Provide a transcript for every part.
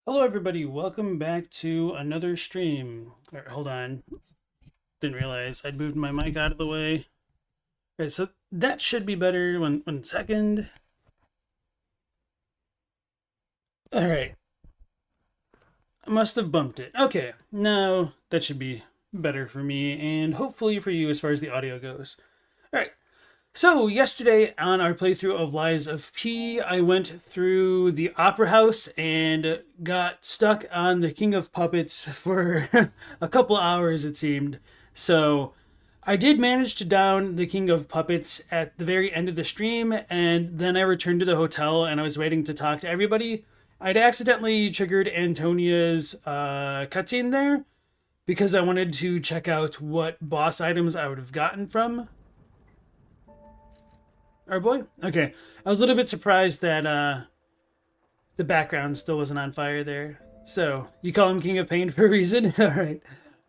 Hello everybody, welcome back to another stream. Hold on, didn't realize I'd moved my mic out of the way. Alright, so that should be better. One second. Alright, I must have bumped it. Okay, now that should be better for me and hopefully for you as far as the audio goes. Alright, so yesterday on our playthrough of Lies of P, I went through the Opera House and got stuck on the King of Puppets for a couple hours, it seemed. So I did manage to down the King of Puppets at the very end of the stream, and then I returned to the hotel and I was waiting to talk to everybody. I'd accidentally triggered Antonia's cutscene there because I wanted to check out what boss items I would have gotten from our boy. Okay, I was a little bit surprised that the background still wasn't on fire there. So you call him King of Pain for a reason. All right.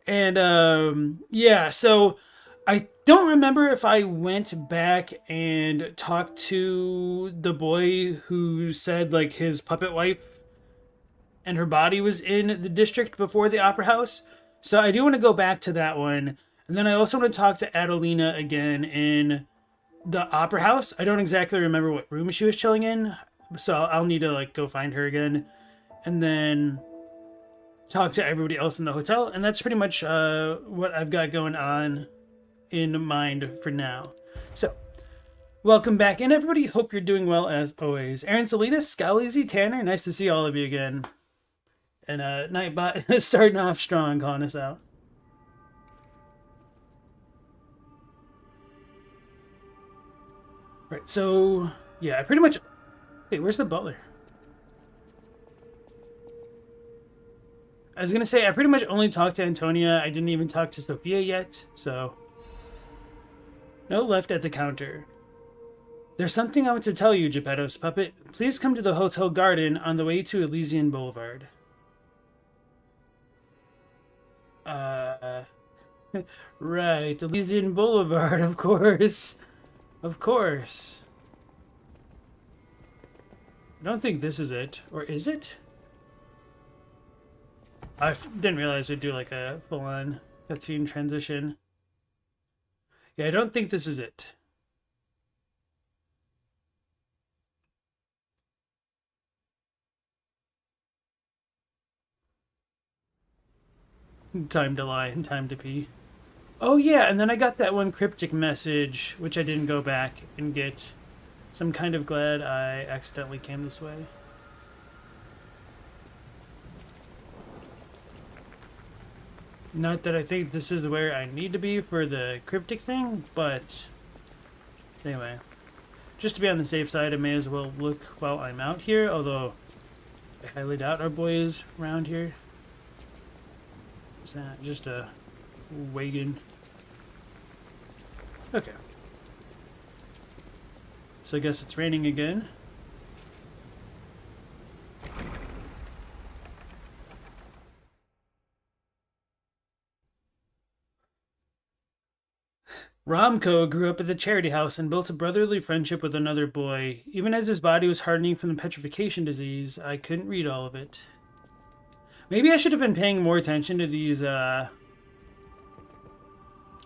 And yeah, so I don't remember if I went back and talked to the boy who said like his puppet wife and her body was in the district before the Opera House. So I do want to go back to that one. And then I also want to talk to Adelina again in the Opera House. I don't exactly remember what room she was chilling in, so I'll need to like go find her again. And then talk to everybody else in the hotel, and that's pretty much what I've got going on in mind for now. So, welcome back in, everybody. Hope you're doing well as always. Aaron Salinas, Scowleasy, Tanner, nice to see all of you again. And Nightbot starting off strong, calling us out. Right, so yeah, I pretty much. Wait, where's the butler? I was gonna say I pretty much only talked to Antonia. I didn't even talk to Sophia yet, so no left at the counter. There's something I want to tell you, Geppetto's puppet. Please come to the hotel garden on the way to Elysian Boulevard. Right, Elysian Boulevard, of course. Of course. I don't think this is it. Or is it? I didn't realize they'd do like a full-on cutscene transition. Yeah, I don't think this is it. Time to lie and time to pee. Oh yeah, and then I got that one cryptic message, which I didn't go back and get. So I'm kind of glad I accidentally came this way. Not that I think this is where I need to be for the cryptic thing, but anyway. Just to be on the safe side, I may as well look while I'm out here, although I highly doubt our boy is around here. Is that just a wagon? Okay. So I guess it's raining again. Romko grew up at the charity house and built a brotherly friendship with another boy. Even as his body was hardening from the petrification disease, I couldn't read all of it. Maybe I should have been paying more attention to these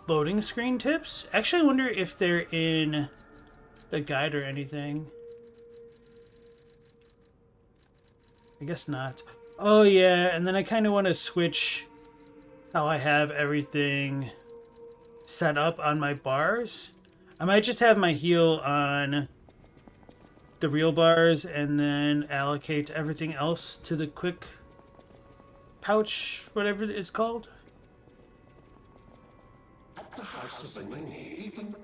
loading screen tips. Actually, I wonder if they're in the guide or anything. I guess not. Oh yeah, and then I kind of want to switch how I have everything set up on my bars. I might just have my heal on the real bars and then allocate everything else to the quick pouch, whatever it's called. At the house of the even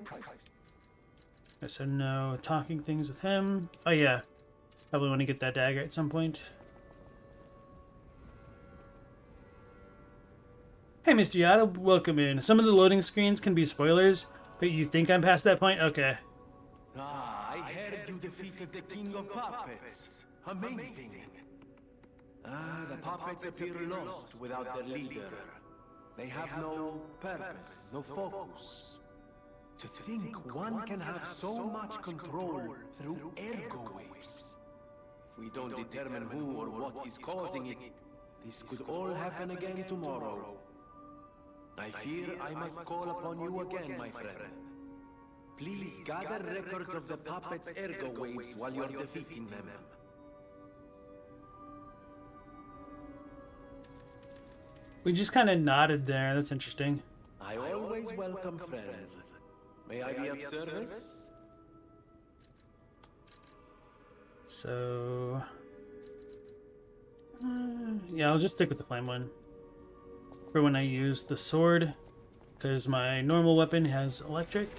so no talking things with him. Oh yeah, probably want to get that dagger at some point. Hey, Mr. Yada, welcome in. Some of the loading screens can be spoilers, but you think I'm past that point? Okay. Ah, I heard you defeated the King of Puppets. Amazing. Ah, the puppets appear lost without their leader. They have no purpose, no focus. To think one can have so much control through ergo waves. If we don't determine who or what is causing it, this could all happen again tomorrow. I fear I must call upon you again, my friend. Please gather records of the puppets' ergo waves while you're defeating them. We just kind of nodded there. That's interesting. I always welcome friends. May I be of service? So... yeah, I'll just stick with the flame one. For when I use the sword, because my normal weapon has electric.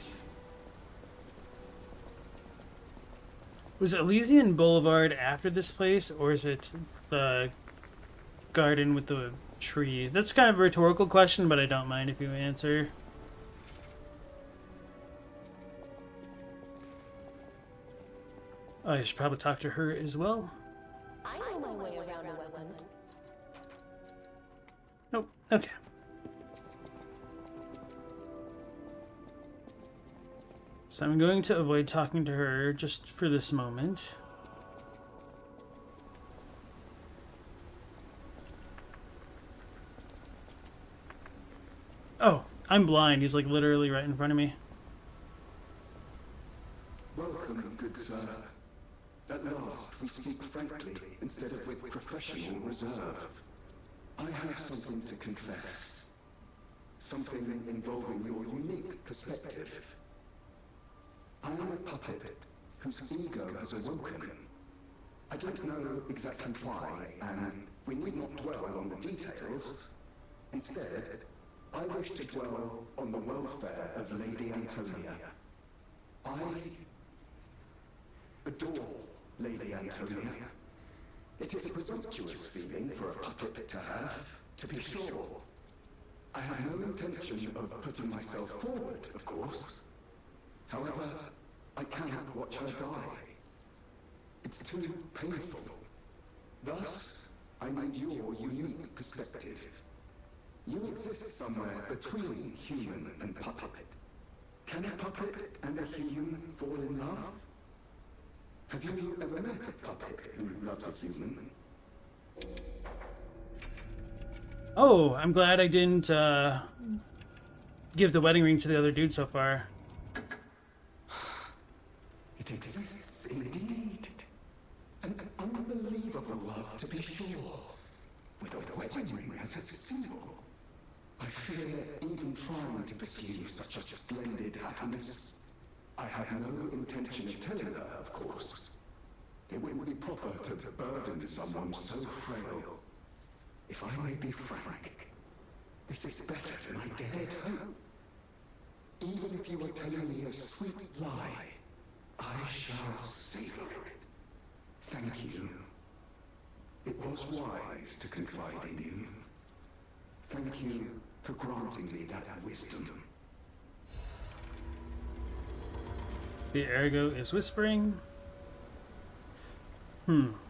Was Elysian Boulevard after this place, or is it the garden with the tree? That's kind of a rhetorical question, but I don't mind if you answer. I should probably talk to her as well. I know my way around a weapon. Nope. Okay. So I'm going to avoid talking to her just for this moment. Oh, I'm blind. He's like literally right in front of me. Welcome, good sir. At last, we speak frankly instead of with professional reserve. I have something to confess. Something involving your unique perspective. I am a puppet whose ego has awoken. I don't know exactly why, and we need not dwell on the details. Instead, I wish to dwell on the welfare of Lady Antonia. I adore Lady Antonia. It is a presumptuous feeling for a puppet to have, to be sure. I have no intention of putting myself forward, of course. However, I cannot watch her die. It's too painful. Thus, I need your unique perspective. You exist somewhere between human and puppet. Can a puppet and a human fall in love? Have you ever met a puppet who loves a human? Oh, I'm glad I didn't give the wedding ring to the other dude so far. It exists indeed. An unbelievable love, to be sure. With a wedding ring as its symbol. I fear even trying to pursue such a splendid happiness. I have no intention of telling her, of course. It would be proper to burden someone so frail. If I may be frank, this is better than I dared hope. Even if you are telling me a sweet lie, I shall savor it. Thank you. It was wise to confide in you. Thank you for granting me that wisdom. The ergo is whispering.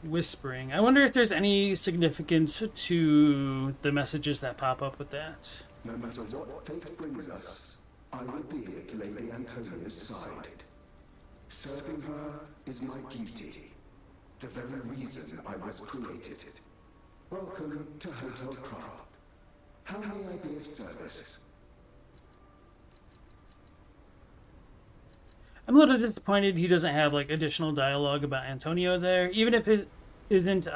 Whispering. I wonder if there's any significance to the messages that pop up with that. No matter what fate brings us, I will be at Lady Antonia's side. Serving her is my duty. The very reason I was created. Welcome to Hotel Craft. How may I be of service? I'm a little disappointed he doesn't have like additional dialogue about Antonio there, even if it isn't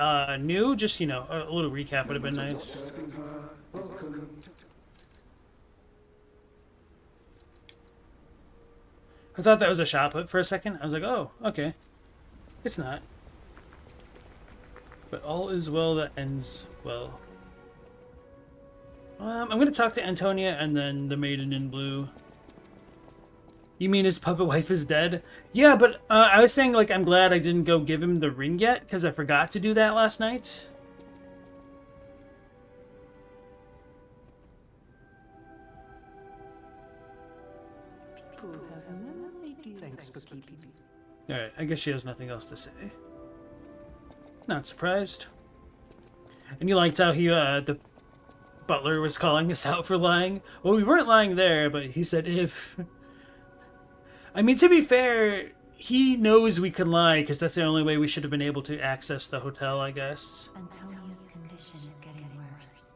new. Just a little recap would have been nice. Serving her. Welcome to... I thought that was a shot put for a second. I was like, oh, okay. It's not. But all is well that ends well. I'm going to talk to Antonia and then the Maiden in Blue. You mean his puppet wife is dead? Yeah, but I was saying, like, I'm glad I didn't go give him the ring yet, because I forgot to do that last night. Thanks for keeping me. Alright, I guess she has nothing else to say. Not surprised. And you liked how he, the butler was calling us out for lying? Well, we weren't lying there, but he said if... I mean, to be fair, he knows we can lie because that's the only way we should have been able to access the hotel, I guess. Antonia's condition is getting worse.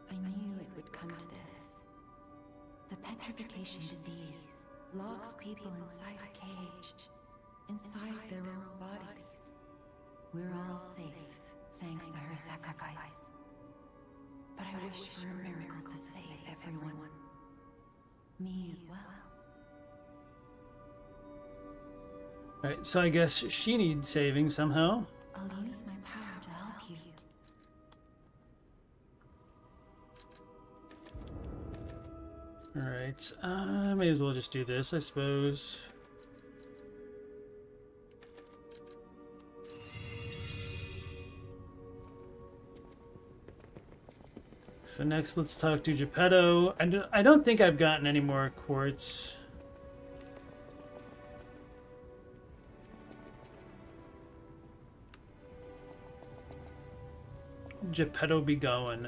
I knew it would come to this. The petrification disease locks people inside a cage, inside their own bodies. We're all safe, thanks to her sacrifice. But I wish for a miracle to save everyone. Me as well. Alright, so I guess she needs saving somehow. I'll use my power to help you. Alright, may as well just do this, I suppose. So next, let's talk to Geppetto. I don't think I've gotten any more quartz. Geppetto be going.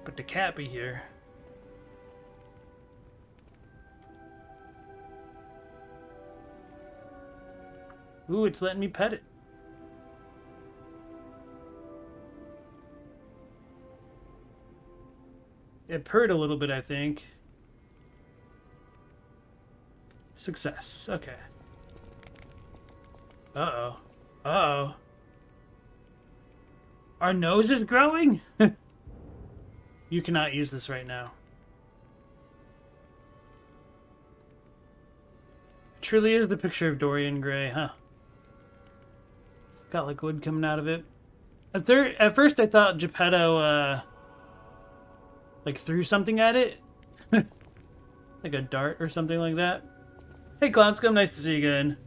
But the cat be here. Ooh, it's letting me pet it. It purred a little bit, I think. Success. Okay. Uh-oh. Uh-oh. Our nose is growing? You cannot use this right now. It truly is the picture of Dorian Gray, huh? It's got like wood coming out of it. At first I thought Geppetto, like threw something at it. Like a dart or something like that. Hey Clownscum, nice to see you again.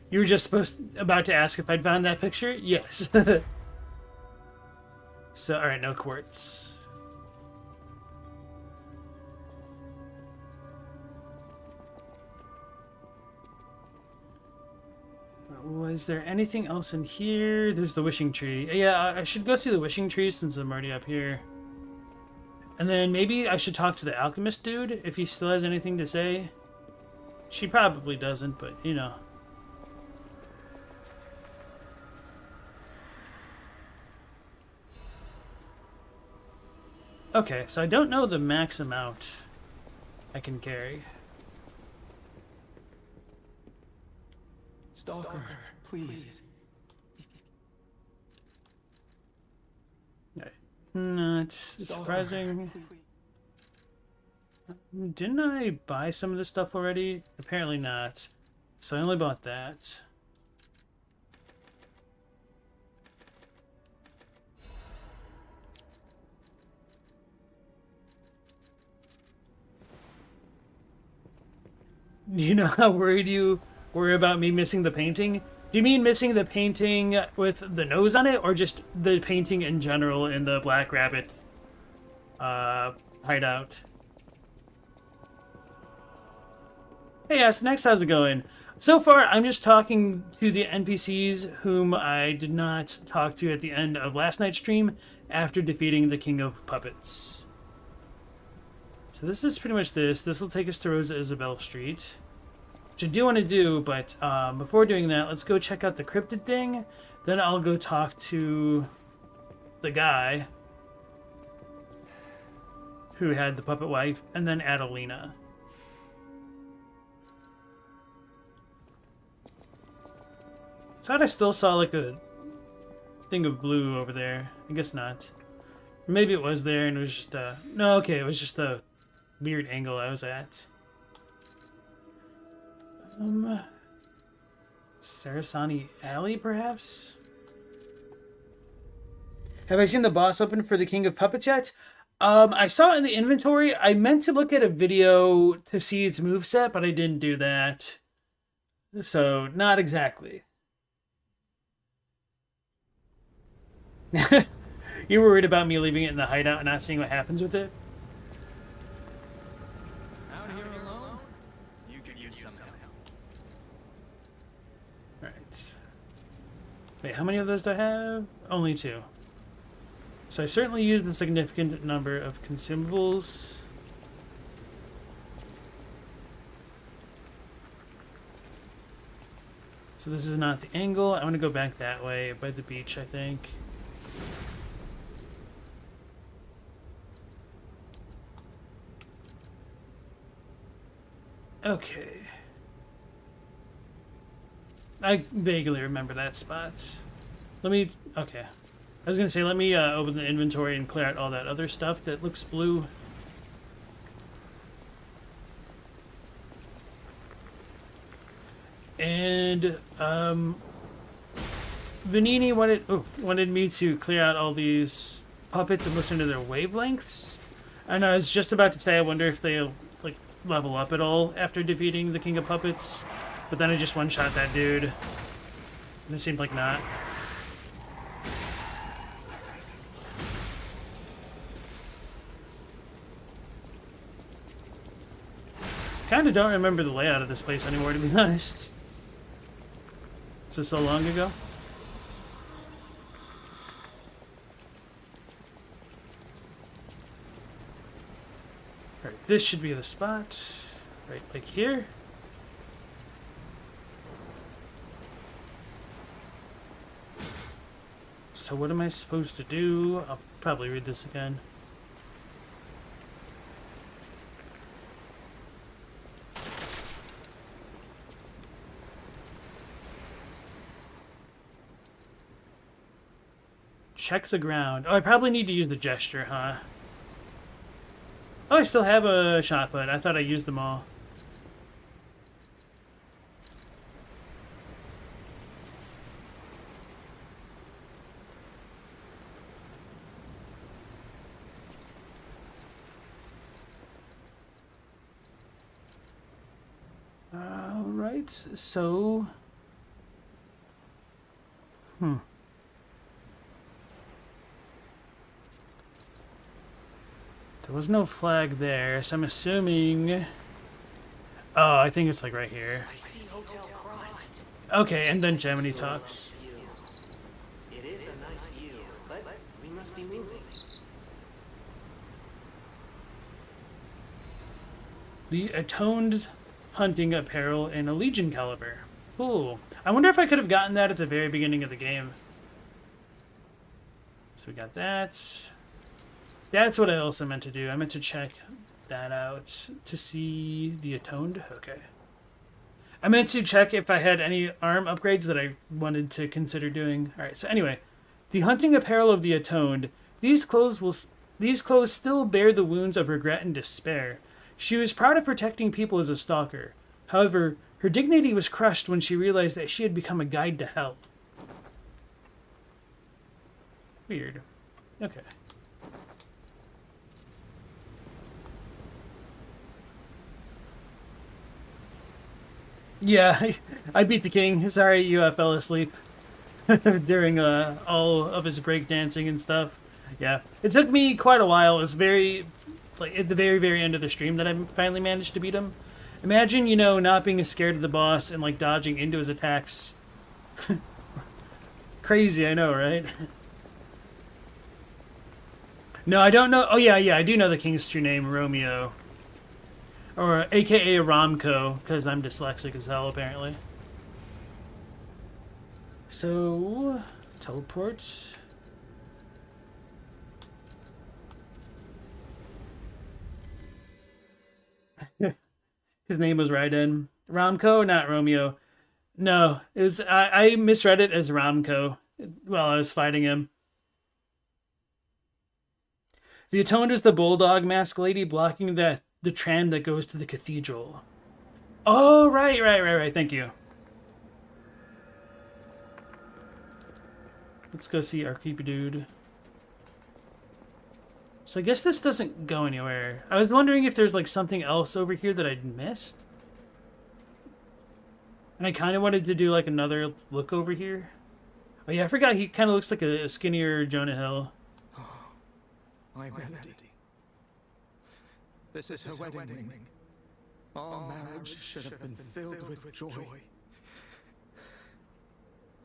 You were just about to ask if I'd found that picture? Yes. So, alright, no quartz. Was there anything else in here? There's the wishing tree. Yeah, I should go see the wishing tree since I'm already up here. And then maybe I should talk to the alchemist dude if he still has anything to say. She probably doesn't, but you know. Okay, so I don't know the max amount I can carry. Stalker, please. Not surprising. Didn't I buy some of this stuff already? Apparently not. So I only bought that. You know how worried you were about me missing the painting? Do you mean missing the painting with the nose on it, or just the painting in general in the Black Rabbit hideout? Hey, next, how's it going? So far, I'm just talking to the NPCs whom I did not talk to at the end of last night's stream after defeating the King of Puppets. So this is pretty much this. This will take us to Rosa Isabel Street, which I do want to do, but before doing that, let's go check out the cryptid thing. Then I'll go talk to the guy who had the puppet wife, and then Adelina. I thought I still saw like a thing of blue over there. I guess not. Or maybe it was there and it was just no, okay, it was just the weird angle I was at. Sarasani Alley, perhaps? Have I seen the boss open for the King of Puppets yet? I saw it in the inventory. I meant to look at a video to see its moveset, but I didn't do that. So, not exactly. You were worried about me leaving it in the hideout and not seeing what happens with it? Out here alone? You could use some help. Alright. Wait, how many of those do I have? Only 2. So I certainly used a significant number of consumables. So this is not the angle. I want to go back that way by the beach, I think. Okay. I vaguely remember that spot. Let me... Okay. I was going to say, let me open the inventory and clear out all that other stuff that looks blue. And, Vanini wanted me to clear out all these puppets and listen to their wavelengths. And I was just about to say, I wonder if they'll, like, level up at all after defeating the King of Puppets. But then I just one-shot that dude. And it seemed like not. Kinda don't remember the layout of this place anymore, to be honest. Is this so long ago? Alright, this should be the spot. Right, like here. So what am I supposed to do? I'll probably read this again. Check the ground. Oh, I probably need to use the gesture, huh? Oh, I still have a shot put. I thought I used them all. Alright, so... There was no flag there, so I'm assuming... Oh, I think it's like right here. I see Hotel Crot. Okay, and then Gemini talks. It is a nice view, but we must be moving. The Atoned hunting apparel and a Legion caliber. Cool. I wonder if I could have gotten that at the very beginning of the game. So we got that. That's what I also meant to do. I meant to check that out to see the Atoned. Okay. I meant to check if I had any arm upgrades that I wanted to consider doing. Alright, so anyway. The hunting apparel of the Atoned. These clothes still bear the wounds of regret and despair. She was proud of protecting people as a stalker. However, her dignity was crushed when she realized that she had become a guide to hell. Weird. Okay. Yeah, I beat the king. Sorry you fell asleep during all of his breakdancing and stuff. Yeah, it took me quite a while. It was very, like, at the very, very end of the stream that I finally managed to beat him. Imagine, you know, not being scared of the boss and, like, dodging into his attacks. Crazy, I know, right? No, I don't know. Oh, yeah, I do know the king's true name, Romeo. Or aka Romco, because I'm dyslexic as hell, apparently. So, teleport. His name was Raiden. Romco, not Romeo. No, it was I misread it as Romco while I was fighting him. The Atoned is the bulldog mask lady blocking the tram that goes to the cathedral. Oh, right. Thank you. Let's go see our creepy dude. So I guess this doesn't go anywhere. I was wondering if there's like something else over here that I'd missed. And I kind of wanted to do like another look over here. Oh yeah, I forgot he kind of looks like a skinnier Jonah Hill. My Melody. This is her wedding ring. Our marriage should have been filled with joy.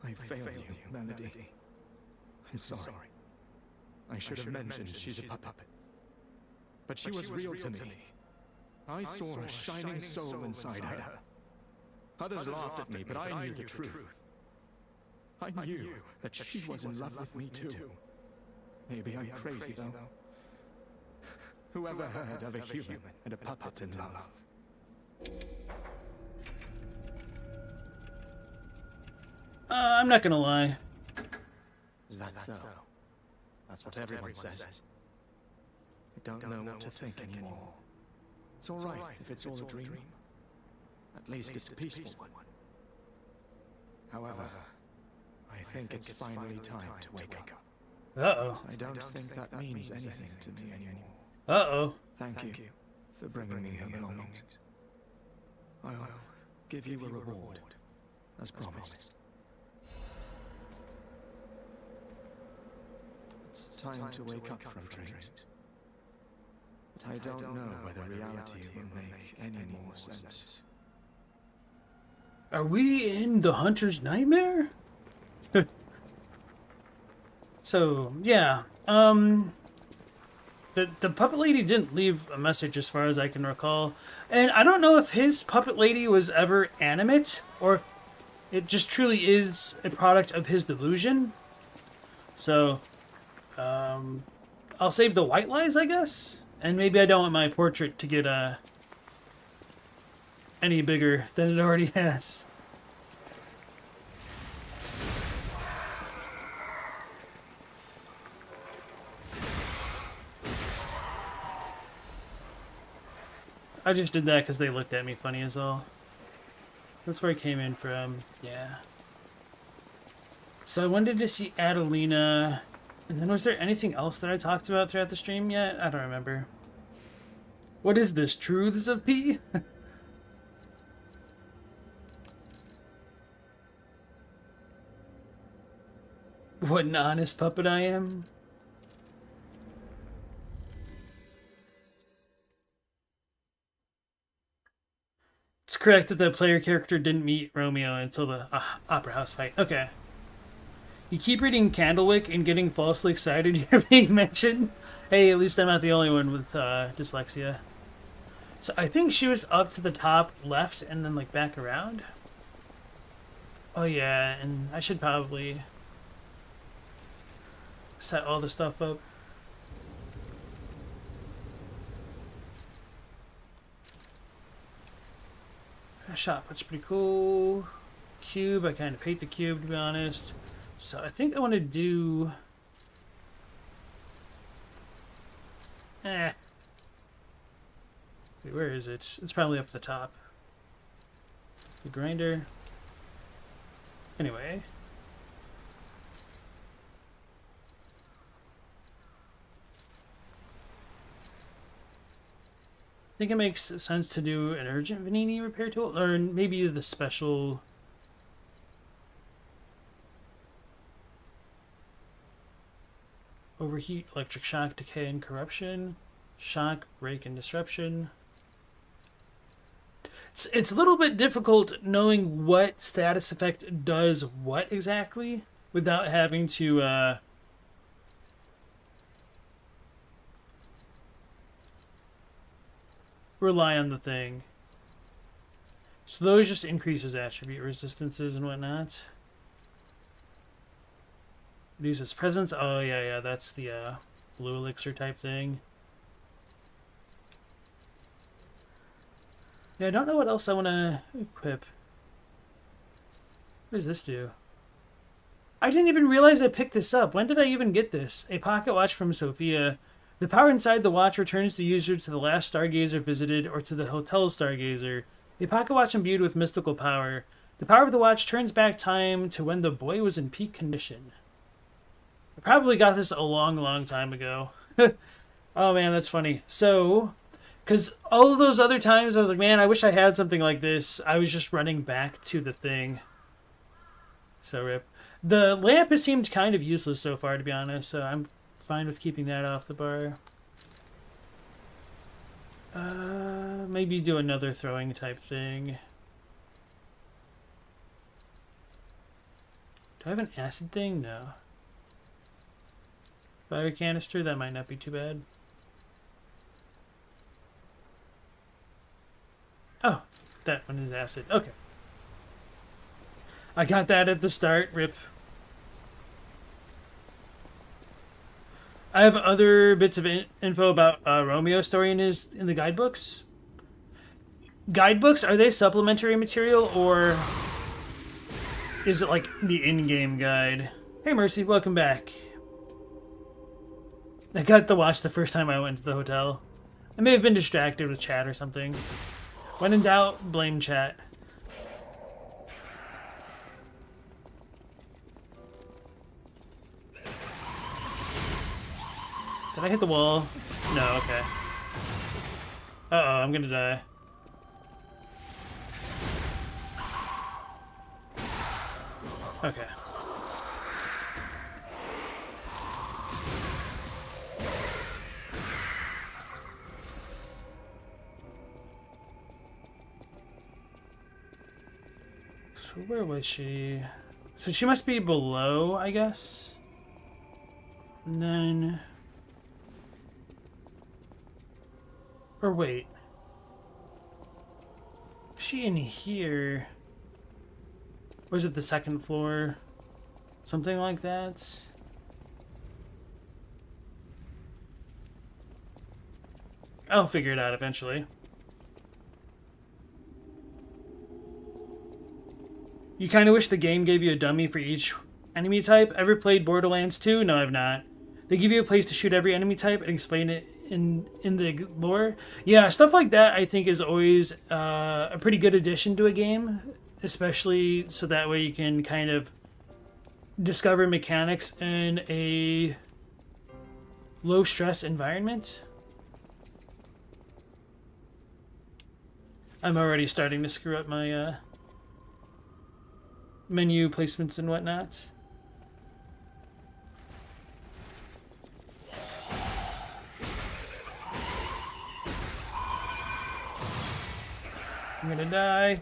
I failed you, Melody. I'm sorry. I should have mentioned she's a puppet. But she was real to me. I saw a shining soul inside her. Others laughed at me, but I knew the truth. I knew that she was in love with me too. Maybe I'm crazy though. Whoever heard of a human and a puppet in love? I'm not gonna lie. Is that so? That's what everyone says. I don't know what to think anymore. It's all right if it's all a dream. At least it's a peaceful one. However, I think it's finally time to wake up. Uh-oh. I don't think that means anything to me anymore. Uh-oh. Thank you for bringing me her belongings. I'll give you a reward, as promised. It's time to wake up from dreams. But I don't know whether reality will make any more sense. Are we in the Hunter's Nightmare? So, yeah. The puppet lady didn't leave a message as far as I can recall. And I don't know if his puppet lady was ever animate, or if it just truly is a product of his delusion. So, I'll save the white lies, I guess? And maybe I don't want my portrait to get any bigger than it already has. I just did that because they looked at me funny as all. That's where I came in from. Yeah. So I wanted to see Adelina. And then was there anything else that I talked about throughout the stream yet? I don't remember. What is this? Truths of P? What an honest puppet I am. It's correct that the player character didn't meet Romeo until the Opera House fight. Okay. You keep reading Candlewick and getting falsely excited you're being mentioned. Hey, at least I'm not the only one with dyslexia. So I think she was up to the top left and then like back around. Oh yeah, and I should probably set all the stuff up. Shot put's pretty cool. Cube, I kind of hate the cube to be honest. So I think I want to do... Wait, where is it? It's probably up at the top. The grinder. Anyway. I think it makes sense to do an urgent Vanini repair tool, or maybe the special... Overheat, electric shock, decay, and corruption. Shock, break, and disruption. It's a little bit difficult knowing what status effect does what exactly without having to rely on the thing. So those just increases attribute resistances and whatnot. Reduces presence. Oh yeah, that's the blue elixir type thing. Yeah, I don't know what else I want to equip. What does this do? I didn't even realize I picked this up. When did I even get this? A pocket watch from Sophia. The power inside the watch returns the user to the last stargazer visited or to the hotel stargazer. A pocket watch imbued with mystical power. The power of the watch turns back time to when the boy was in peak condition. I probably got this a long time ago. Oh man, that's funny. So, because all of those other times I was like, man, I wish I had something like this. I was just running back to the thing. So rip. The lamp has seemed kind of useless so far, to be honest, so I'm fine with keeping that off the bar. Maybe do another throwing type thing. Do I have an acid thing? No. Fire canister? That might not be too bad. Oh, that one is acid. Okay. I got that at the start. Rip. I have other bits of info about Romeo's story in the guidebooks. Guidebooks, are they supplementary material, or is it like the in-game guide? Hey Mercy, welcome back. I got to watch the first time I went to the hotel. I may have been distracted with chat or something. When in doubt, blame chat. Did I hit the wall? No, okay. Uh-oh, I'm gonna die. Okay. So where was she? So she must be below, I guess? And then... Or wait. Is she in here? Or is it the second floor? Something like that? I'll figure it out eventually. You kind of wish the game gave you a dummy for each enemy type. Ever played Borderlands 2? No, I've not. They give you a place to shoot every enemy type and explain it in the lore. Yeah, stuff like that I think is always a pretty good addition to a game, especially so that way you can kind of discover mechanics in a low stress environment. I'm already starting to screw up my menu placements and whatnot. I'm gonna die.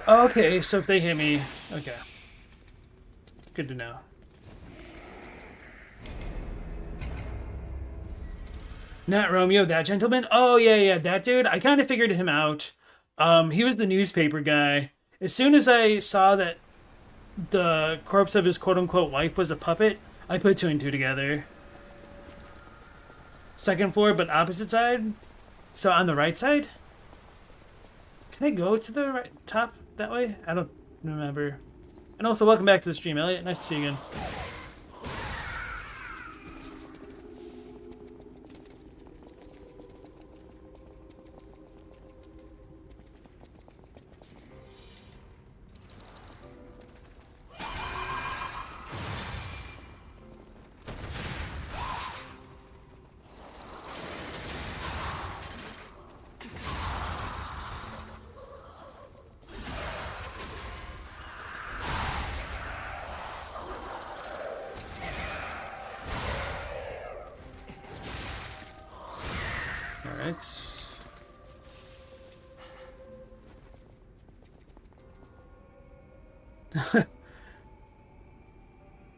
Okay, so if they hit me, okay. Good to know. Not Romeo, that gentleman? Oh, yeah, that dude. I kind of figured him out. He was the newspaper guy. As soon as I saw that the corpse of his quote-unquote wife was a puppet, I put two and two together. Second floor, but opposite side? So on the right side? Can I go to the right top that way? I don't remember. And also, welcome back to the stream, Elliot. Nice to see you again.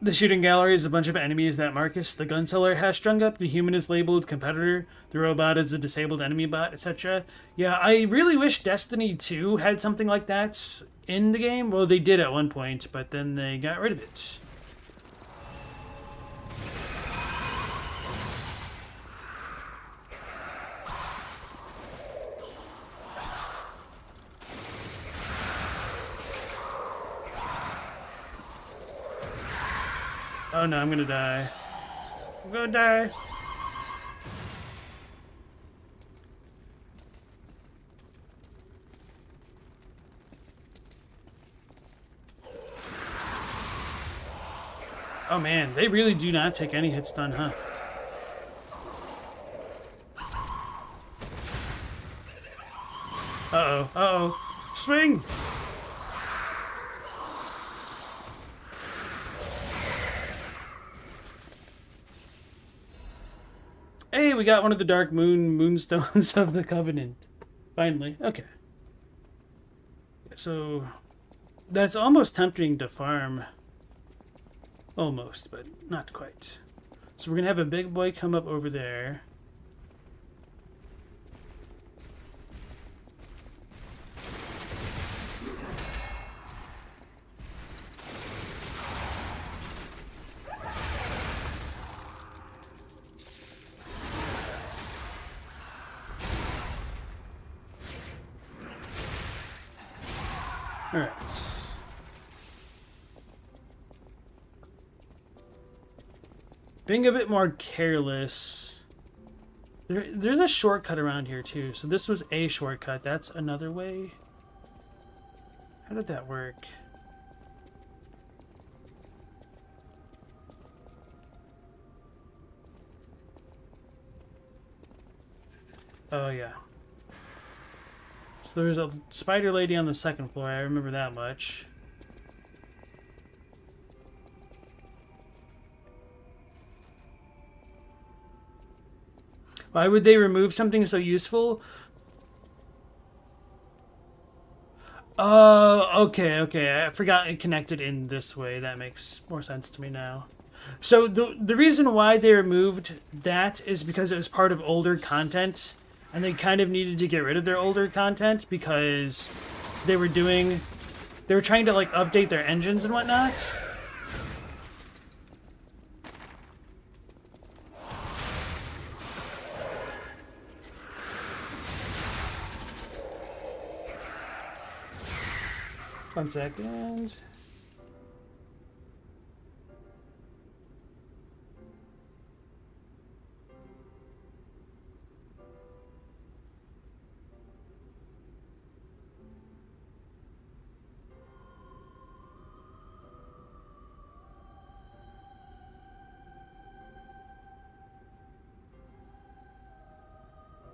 The shooting gallery is a bunch of enemies that Marcus, the gun seller, has strung up. The human is labeled competitor. The robot is a disabled enemy bot, etc. Yeah, I really wish Destiny 2 had something like that in the game. Well, they did at one point, but then they got rid of it. Oh no, I'm gonna die. I'm gonna die. Oh man, they really do not take any hit stun, huh? Uh-oh, uh-oh. Swing! Hey, we got one of the Dark Moonstones of the Covenant. Finally. Okay. So, that's almost tempting to farm. Almost, but not quite. So we're going to have a big boy come up over there. Alright. Being a bit more careless. There's a shortcut around here too. So this was a shortcut. That's another way. How did that work? Oh yeah. So there's a spider lady on the second floor. I remember that much. Why would they remove something so useful? Oh, okay. I forgot it connected in this way. That makes more sense to me now. So the reason why they removed that is because it was part of older content, and they kind of needed to get rid of their older content because they were trying to like update their engines and whatnot. One second.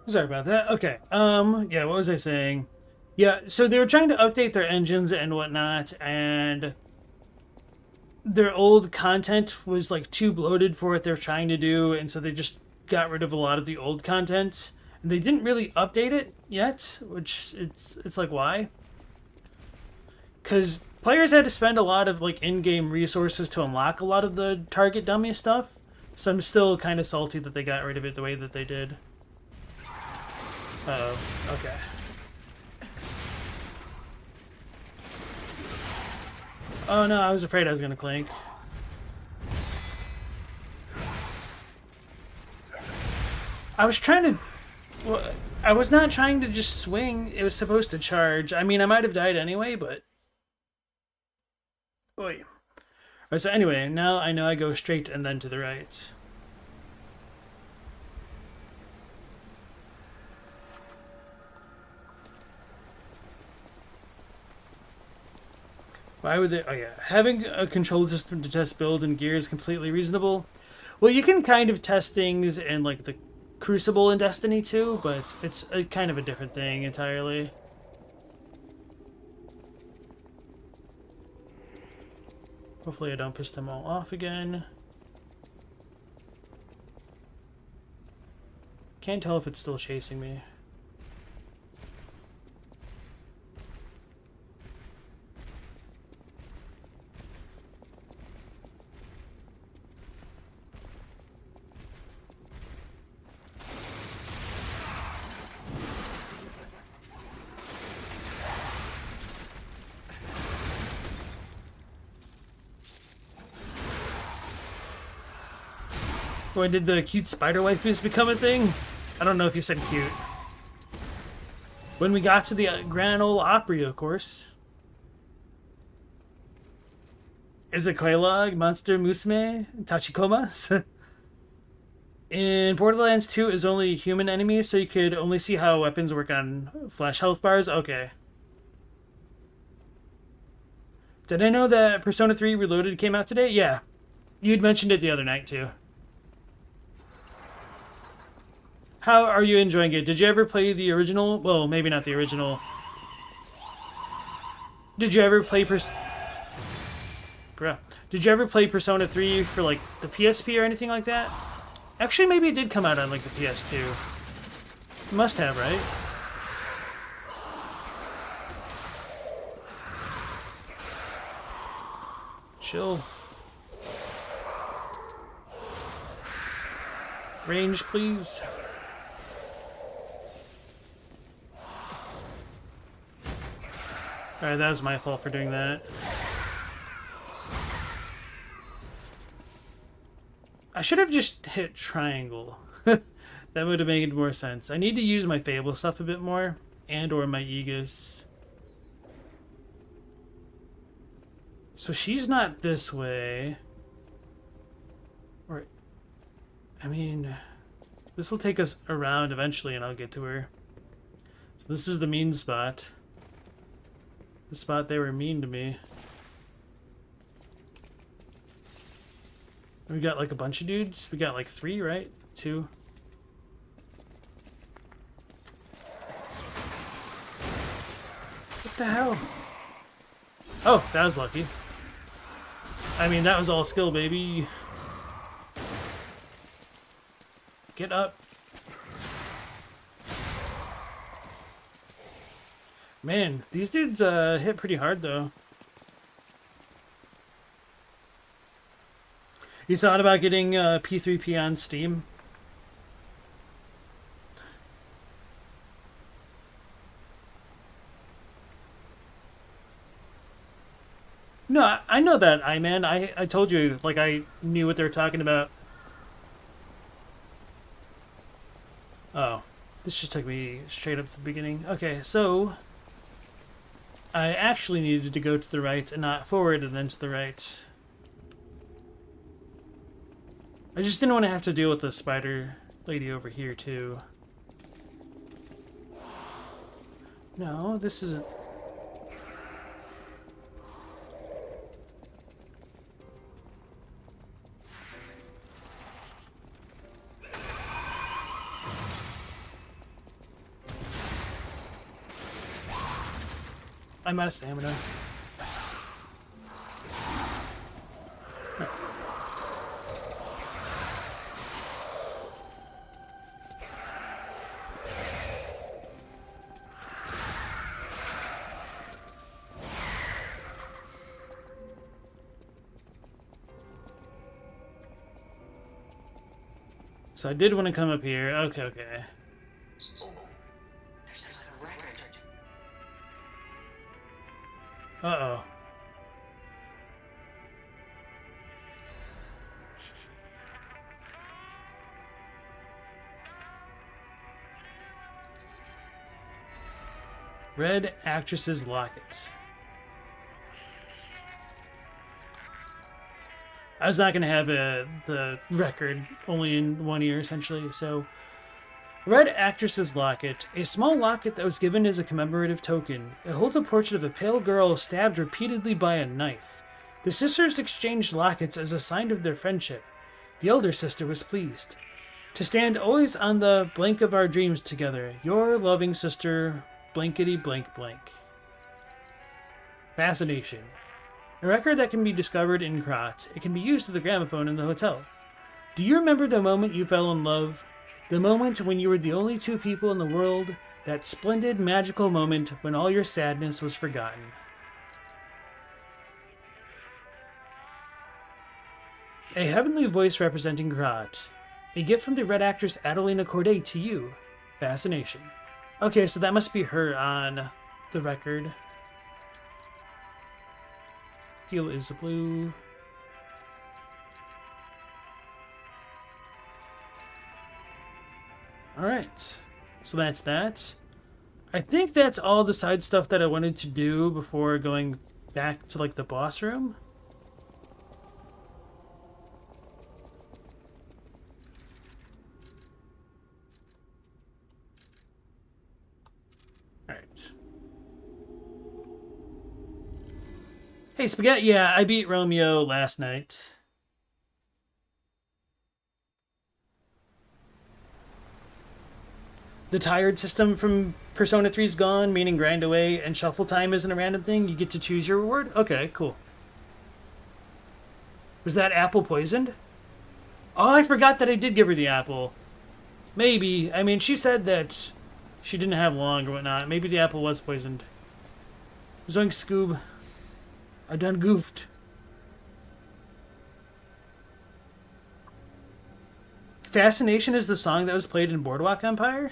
Sorry about that. Okay. Yeah, what was I saying? Yeah, so they were trying to update their engines and whatnot, and their old content was like too bloated for what they're trying to do, and so they just got rid of a lot of the old content. And they didn't really update it yet, which it's like, why? Because players had to spend a lot of like in-game resources to unlock a lot of the target dummy stuff. So I'm still kind of salty that they got rid of it the way that they did. Uh-oh. Okay. Oh no, I was afraid I was gonna clink. I was trying to... Well, I was not trying to just swing. It was supposed to charge. I mean, I might have died anyway, but... Oi. Alright, so anyway, now I know I go straight and then to the right. Why would they... Oh yeah, having a control system to test builds and gear is completely reasonable. Well, you can kind of test things in like the Crucible in Destiny 2, but it's a kind of a different thing entirely. Hopefully I don't piss them all off again. Can't tell if it's still chasing me. When did the cute spider waifus become a thing? I don't know if you said cute. When we got to the Grand Ole Opry, of course. Is it Koilag, Monster Musume, Tachikomas? In Borderlands 2 is only human enemies, so you could only see how weapons work on flash health bars? Okay. Did I know that Persona 3 Reloaded came out today? Yeah. You'd mentioned it the other night, too. How are you enjoying it? Did you ever play the original? Well, maybe not the original. Did you ever play Did you ever play Persona 3 for like the PSP or anything like that? Actually, maybe it did come out on like the PS2. It must have, right? Chill. Range, please. Alright, that was my fault for doing that. I should have just hit triangle. That would have made more sense. I need to use my Fable stuff a bit more, and or my Aegis. So she's not this way. Or, I mean, this will take us around eventually and I'll get to her. So this is the mean spot. The spot they were mean to me. We got like a bunch of dudes. We got like 3, right? 2. What the hell? Oh, that was lucky. I mean, that was all skill, baby. Get up. Man, these dudes hit pretty hard, though. You thought about getting P3P on Steam? No, I know that, man. I told you, like, I knew what they were talking about. Oh, this just took me straight up to the beginning. Okay, so I actually needed to go to the right and not forward and then to the right. I just didn't want to have to deal with the spider lady over here, too. No, this isn't... I'm out of stamina. So I did want to come up here. Okay, okay. Oh, there's another record. Uh-oh. Red Actress's Locket. I was not going to have the record only in one ear, essentially, so... Red Actress's Locket. A small locket that was given as a commemorative token. It holds a portrait of a pale girl stabbed repeatedly by a knife. The sisters exchanged lockets as a sign of their friendship. The elder sister was pleased. To stand always on the blank of our dreams together. Your loving sister, blankety blank blank. Fascination. A record that can be discovered in Krat. It can be used as the gramophone in the hotel. Do you remember the moment you fell in love? The moment when you were the only 2 people in the world? That splendid, magical moment when all your sadness was forgotten. A heavenly voice representing Krat. A gift from the red actress Adelina Corday to you. Fascination. Okay, so that must be her on the record. Feel is blue. Alright. So that's that. I think that's all the side stuff that I wanted to do before going back to, like, the boss room. Alright. Hey, Spaghetti, yeah, I beat Romeo last night. The tired system from Persona 3 is gone, meaning grind away, and shuffle time isn't a random thing. You get to choose your reward? Okay, cool. Was that apple poisoned? Oh, I forgot that I did give her the apple. Maybe. I mean, she said that she didn't have long or whatnot. Maybe the apple was poisoned. Zoink Scoob. I done goofed. Fascination is the song that was played in Boardwalk Empire?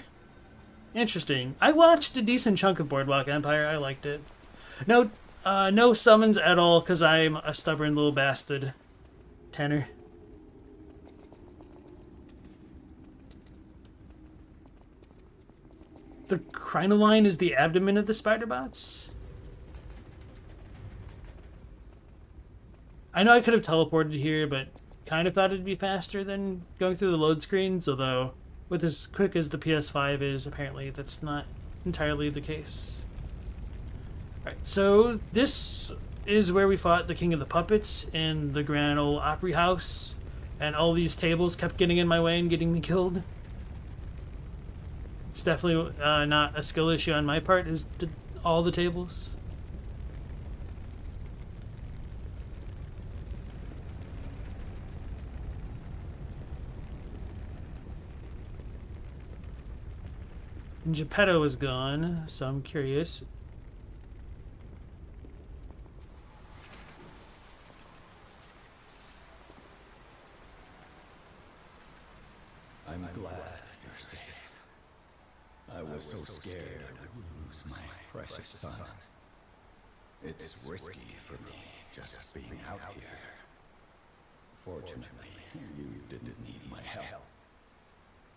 Interesting. I watched a decent chunk of Boardwalk Empire. I liked it. No, no summons at all, because I'm a stubborn little bastard. Tanner. The crinoline is the abdomen of the spider bots? I know I could have teleported here, but kind of thought it'd be faster than going through the load screens, although with as quick as the PS5 is, apparently that's not entirely the case. Alright, so this is where we fought the King of the Puppets in the Grand Ole Opry House, and all these tables kept getting in my way and getting me killed. It's definitely not a skill issue on my part, is all the tables. Geppetto is gone, so I'm curious. I'm glad you're safe. I was so scared I would lose my precious son. It's risky for me just being out here. Fortunately, you didn't need my help.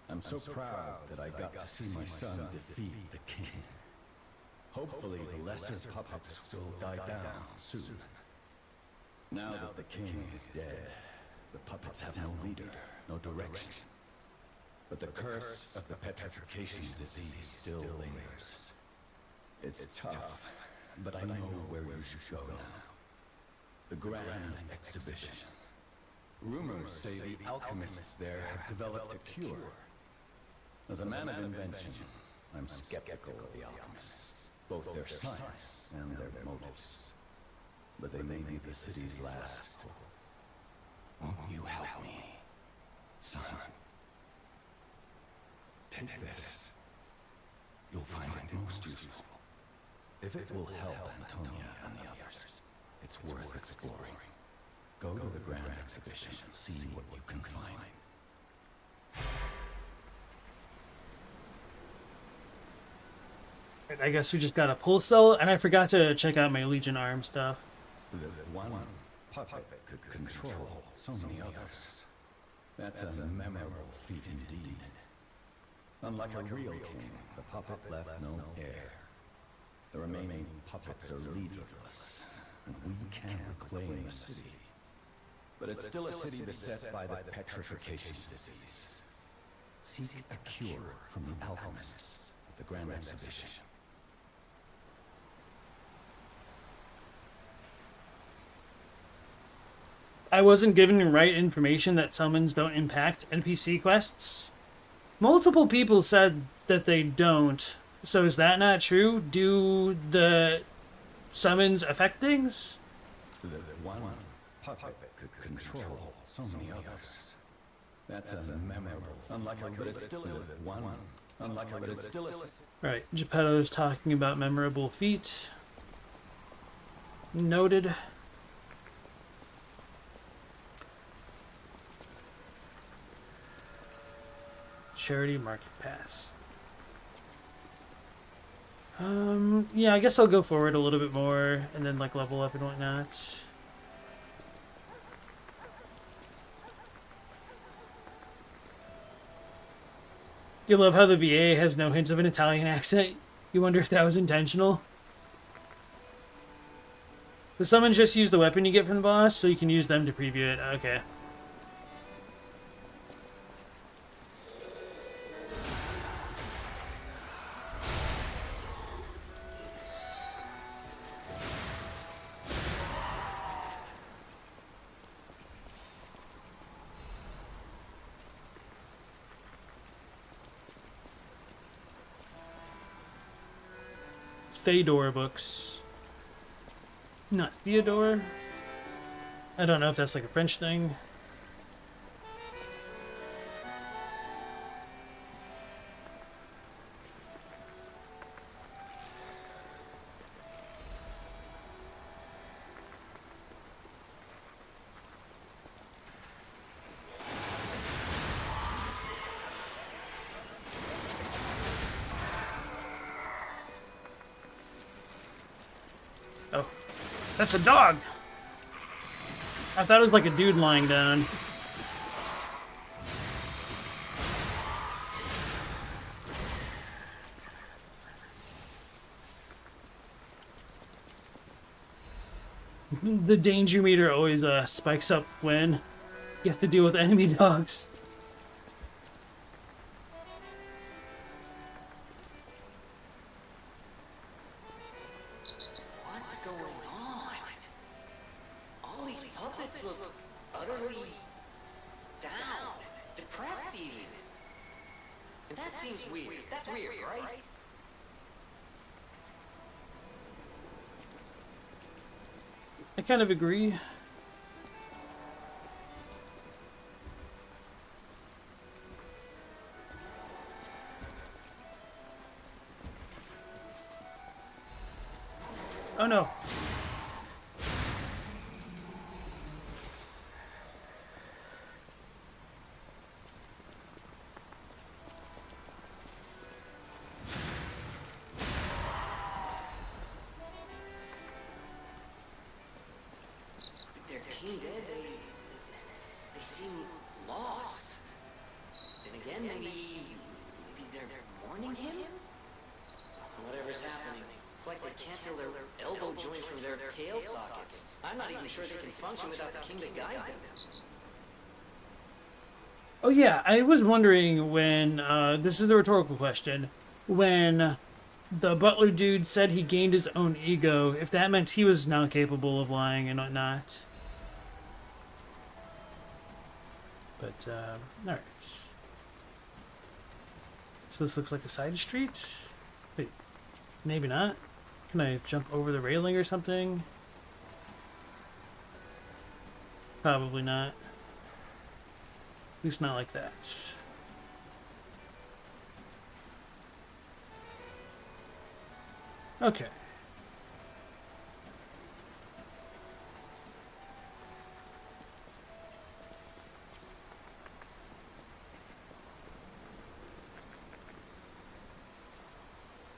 I'm so proud that I got to see my son defeat the king. Hopefully the lesser puppets will die down soon. Now that the king is dead, the puppets have no leader, no direction. But the curse of the petrification disease still lingers. It's tough, but I know where you should go now. The Grand Exhibition. Rumors say the alchemists there have developed a cure. As a man of invention, I'm skeptical of the alchemists, both their science and their motives. But they may be the city's last hope. Won't you help me, son? Take this. You'll find it most useful. If it will help Antonia and the others, it's worth exploring. Go to the Grand Exhibition and see what you can find. I guess we just got a pull cell, and I forgot to check out my Legion arm stuff. The one puppet could control so many others. That's a memorable feat indeed. Unlike a real king, the puppet left no heir. The remaining puppets are leaderless, and we can reclaim the city. But it's still a city beset by the petrification disease. Seek a cure from the alchemists at the Grand Exhibition. I wasn't given the right information that summons don't impact NPC quests. Multiple people said that they don't. So is that not true? Do the summons affect things? The one puppet could control so many others. That's a memorable. Unlike a, but it's still one. Unlike a, but it's still a. Right, Geppetto's talking about memorable feat. Noted. Charity Market Pass. Yeah, I guess I'll go forward a little bit more and then like level up and whatnot. You love how the VA has no hints of an Italian accent. You wonder if that was intentional. The summons just use the weapon you get from the boss, so you can use them to preview it. Okay. Theodore books. Not Theodore. I don't know if that's like a French thing. Oh, that's a dog! I thought it was like a dude lying down. The danger meter always spikes up when you have to deal with enemy dogs. What's going on? All these puppets look utterly down, depressed even. And that seems weird. That's weird, right? I kind of agree. Oh no. Their king dead, they seem lost. Then again, maybe they're mourning him? Whatever's happening, it's like they can't tell their elbow joints from their tail sockets. I'm not even sure they can function without the king to guide them. Oh yeah, I was wondering when, this is the rhetorical question, when the butler dude said he gained his own ego, if that meant he was now capable of lying and whatnot. But, alright. So this looks like a side street? Wait, maybe not. Can I jump over the railing or something? Probably not. At least not like that. Okay.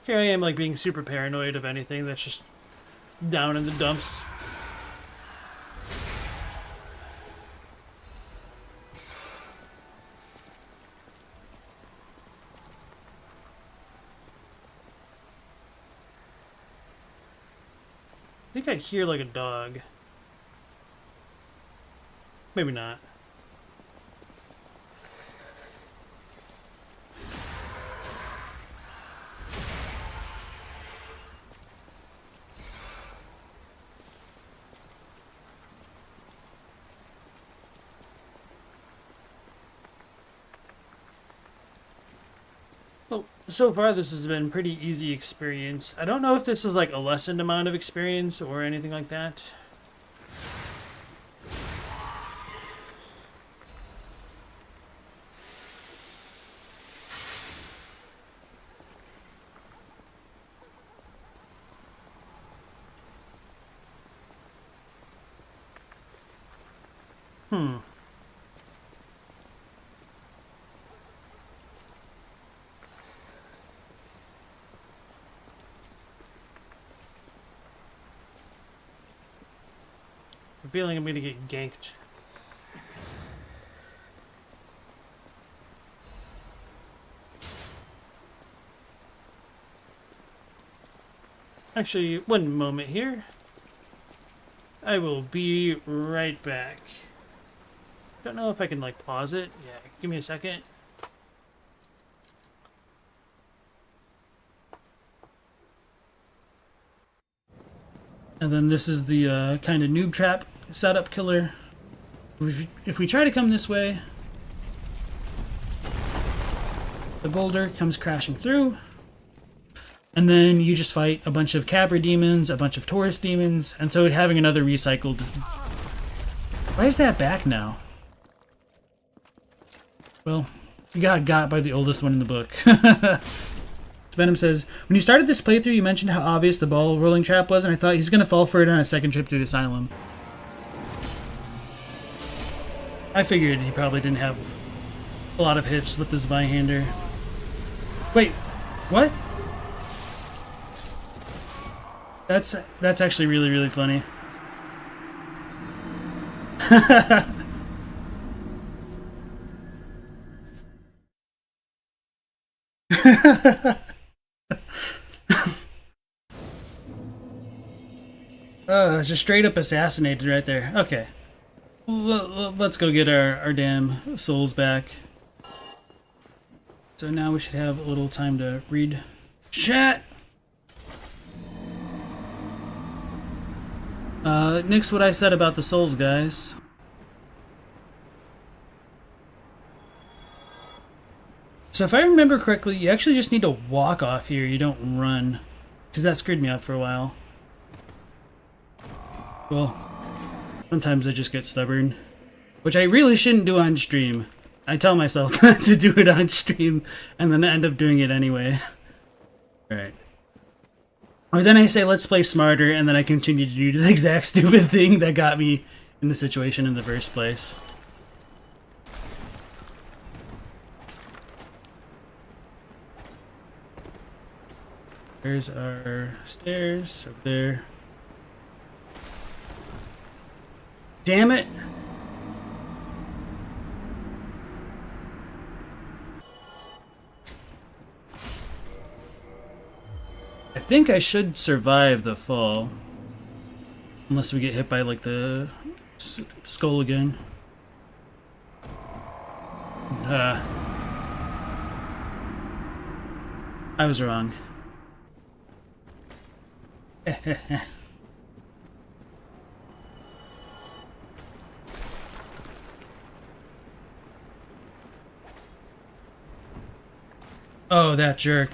Here I am, like, being super paranoid of anything that's just down in the dumps. I think I hear, like, a dog. Maybe not. Well, so far this has been pretty easy experience. I don't know if this is like a lessened amount of experience or anything like that. Hmm. I'm feeling I'm gonna get ganked. Actually, one moment here. I will be right back. Don't know if I can, like, pause it. Yeah, give me a second. And then this is the kind of noob trap setup killer. If we try to come this way, the boulder comes crashing through. And then you just fight a bunch of Cabra demons, a bunch of Taurus demons, and so having another recycled... Why is that back now? Well, you got by the oldest one in the book. Venom says, when you started this playthrough, you mentioned how obvious the ball rolling trap was, and I thought he's going to fall for it on a second trip through the asylum. I figured he probably didn't have a lot of hits with this Byhander. Wait, what? That's actually really, really funny. Just straight up assassinated right there. Okay. Let's go get our damn souls back. So now we should have a little time to read chat. Nix what I said about the souls, guys. So if I remember correctly, you actually just need to walk off here. You don't run. Because that screwed me up for a while. Well, sometimes I just get stubborn. Which I really shouldn't do on stream. I tell myself not to do it on stream, and then I end up doing it anyway. Alright. Or then I say, let's play smarter, and then I continue to do the exact stupid thing that got me in the situation in the first place. There's our stairs over there. Damn it! I think I should survive the fall. Unless we get hit by, like, the skull again. I was wrong. Oh, that jerk.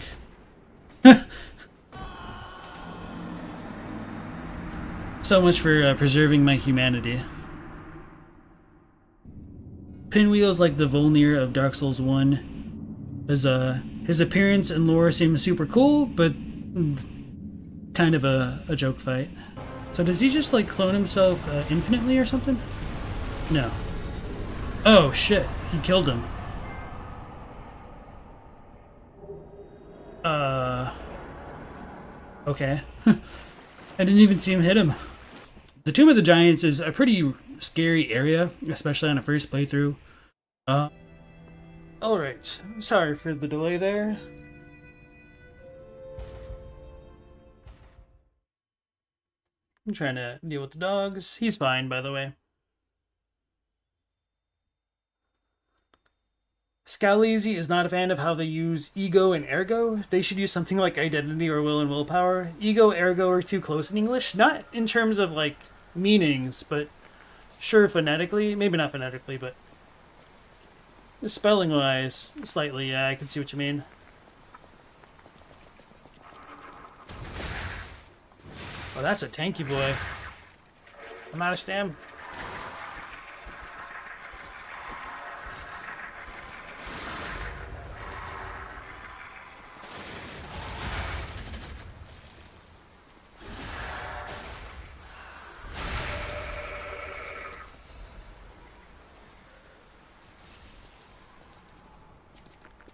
So much for preserving my humanity. Pinwheel's like the Volnir of Dark Souls 1. His appearance and lore seem super cool, but kind of a joke fight. So does he just like clone himself infinitely or something? No. Oh shit, he killed him. Okay. I didn't even see him hit him. The Tomb of the Giants is a pretty scary area, especially on a first playthrough. Alright, sorry for the delay there. I'm trying to deal with the dogs. He's fine, by the way. Scalezi is not a fan of how they use ego and ergo. They should use something like identity or will and willpower. Ego, ergo are too close in English. Not in terms of, like, meanings, but sure phonetically. Maybe not phonetically, but spelling-wise, slightly, yeah, I can see what you mean. Oh, that's a tanky boy. I'm out of stam.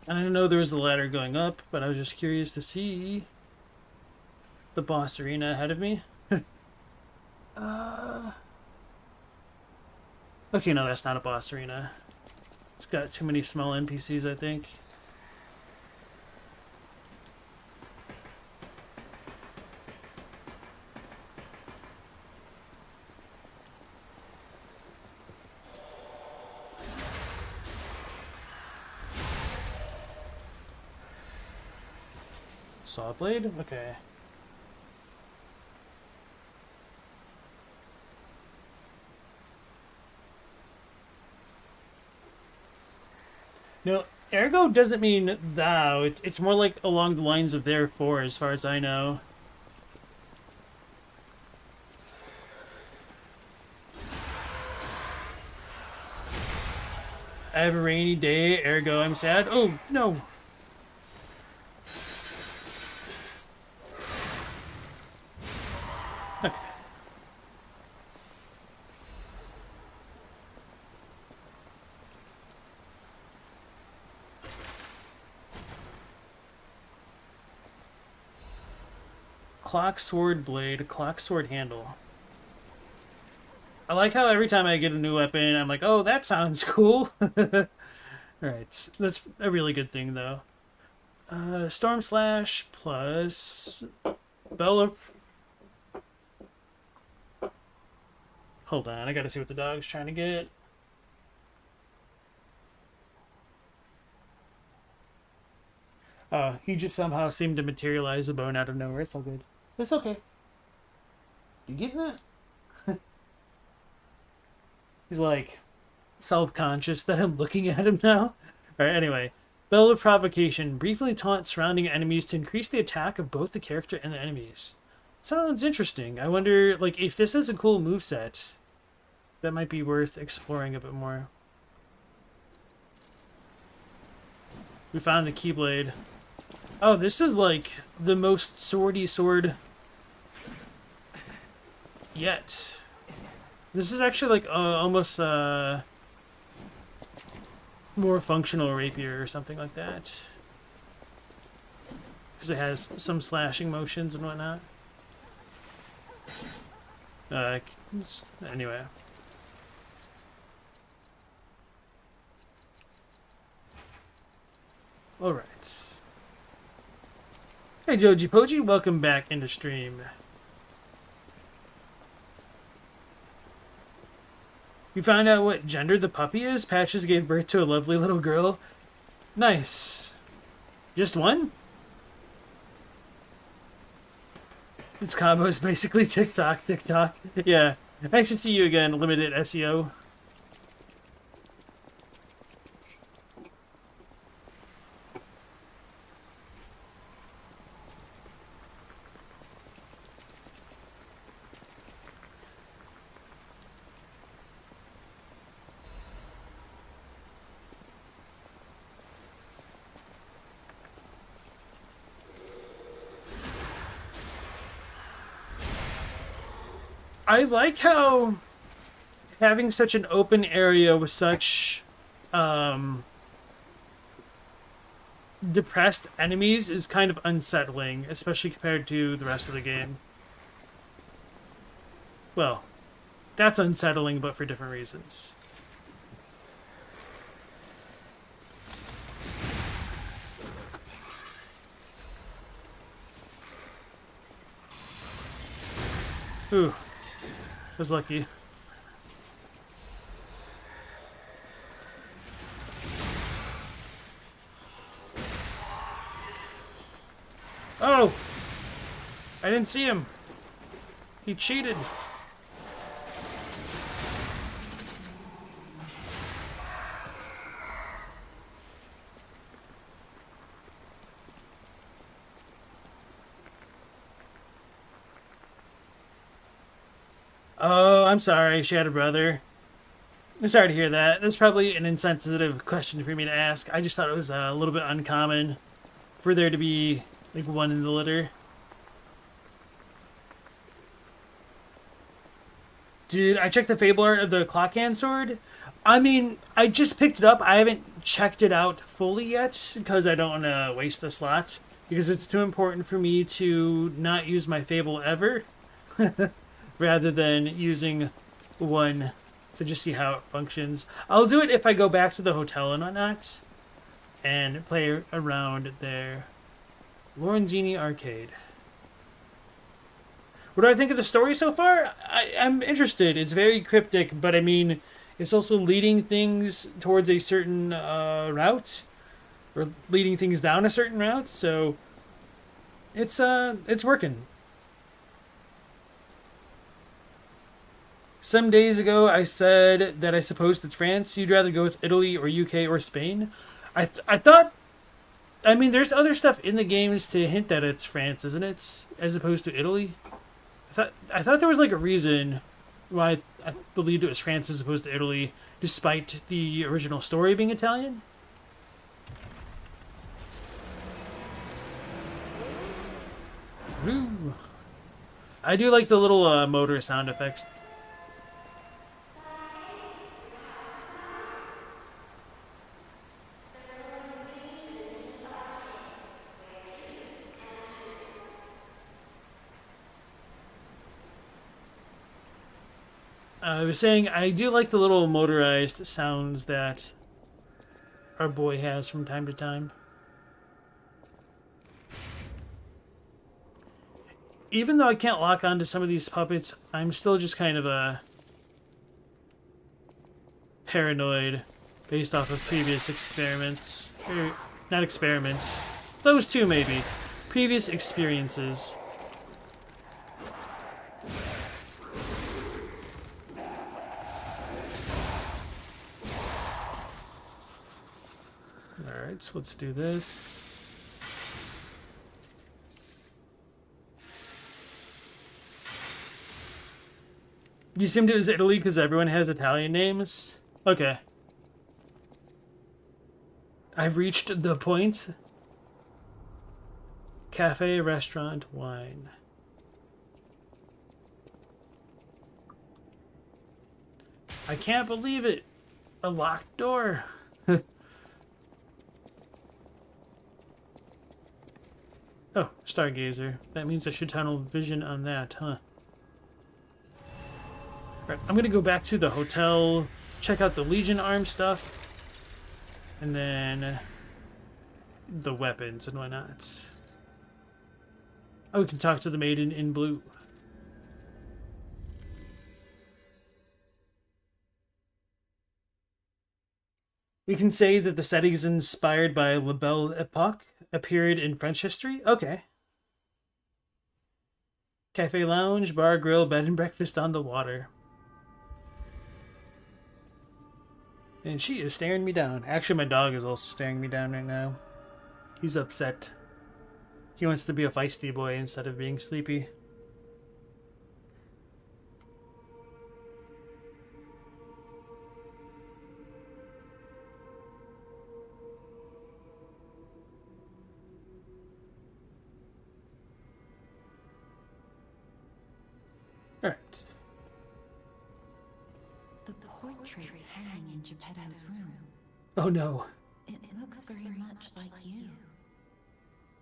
I didn't know there was a ladder going up, but I was just curious to see the boss arena ahead of me. Okay, no, that's not a boss arena. It's got too many small NPCs, I think. Saw blade? Okay. No, ergo doesn't mean thou. It's more like along the lines of therefore, as far as I know. I have a rainy day, ergo I'm sad. Oh, no. Okay. Clock sword blade, clock sword handle. I like how every time I get a new weapon, I'm like, oh, that sounds cool. Alright, that's a really good thing, though. Storm Slash plus Bell of... Hold on, I gotta see what the dog's trying to get. He just somehow seemed to materialize a bone out of nowhere. It's all good. It's okay. You getting that? He's like self-conscious that I'm looking at him now. Alright, anyway. Bell of Provocation. Briefly taunt surrounding enemies to increase the attack of both the character and the enemies. Sounds interesting. I wonder, like, if this is a cool moveset, that might be worth exploring a bit more. We found the Keyblade. Oh, this is like the most swordy sword yet. This is actually like almost more functional rapier or something like that. Because it has some slashing motions and whatnot. Anyway. Alright. Hey Joji Poji, welcome back into stream. You found out what gender the puppy is? Patches gave birth to a lovely little girl. Nice. Just one? This combo is basically TikTok. Yeah. Nice to see you again, limited SEO. I like how having such an open area with such depressed enemies is kind of unsettling, especially compared to the rest of the game. Well, that's unsettling, but for different reasons. Ooh. Was lucky. Oh! I didn't see him. He cheated. Oh, I'm sorry. She had a brother. I'm sorry to hear that. That's probably an insensitive question for me to ask. I just thought it was a little bit uncommon for there to be, like, one in the litter. Dude, I checked the Fable art of the clock hand sword. I mean, I just picked it up. I haven't checked it out fully yet because I don't want to waste a slot. Because it's too important for me to not use my Fable ever. Rather than using one to just see how it functions. I'll do it if I go back to the hotel and whatnot and play around there. Lorenzini Arcade. What do I think of the story so far? I'm interested. It's very cryptic, but I mean, it's also leading things towards a certain route, or leading things down a certain route. So it's working. Some days ago, I said that I supposed it's France. You'd rather go with Italy or UK or Spain. I thought... I mean, there's other stuff in the games to hint that it's France, isn't it? As opposed to Italy. I thought there was like a reason why I believed it was France as opposed to Italy, despite the original story being Italian. Woo. I do like the little motor sound effects. I was saying, I do like the little motorized sounds that our boy has from time to time. Even though I can't lock onto some of these puppets, I'm still just kind of paranoid based off of previous experiments. Or, not experiments. Those two, maybe. Previous experiences. Alright, so let's do this. You assumed it was Italy because everyone has Italian names? Okay. I've reached the point. Cafe, restaurant, wine. I can't believe it. A locked door. Oh, Stargazer. That means I should tunnel vision on that, huh? Right, I'm gonna go back to the hotel, check out the Legion arm stuff, and then the weapons and whatnot. Oh, we can talk to the maiden in blue. We can say that the setting is inspired by La Belle Epoque, a period in French history? Okay. Cafe lounge, bar, grill, bed and breakfast on the water. And she is staring me down. Actually, my dog is also staring me down right now. He's upset. He wants to be a feisty boy instead of being sleepy. Alright. The portrait hanging in Geppetto's room. Oh no. It looks very much like you.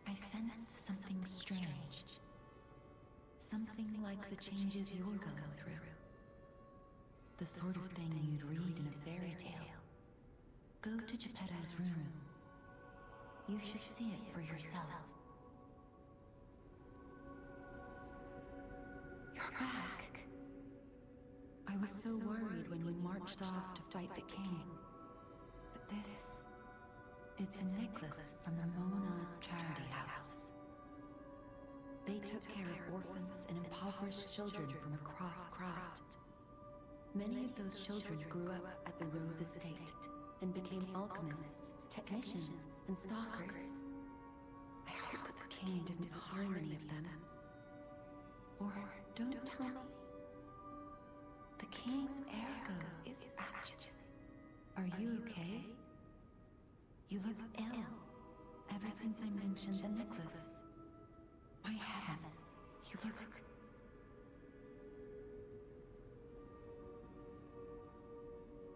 I sense something strange. Something like the changes you're going through. The sort of thing you'd read in a fairy tale. Go to Geppetto's room. You should see it for yourself. You're back. I was so worried when you marched off to fight the king. But this... it's a necklace from the Mona Charity House. They took care of orphans and impoverished children from across Krat. Many of those children grew up at the Rose Estate and became alchemists, technicians, and stalkers. I hope the king didn't harm any of them. Or don't tell me. The king's ergo is actually... Are you okay? You look ill. Ever since I mentioned the necklace. My heavens, you look...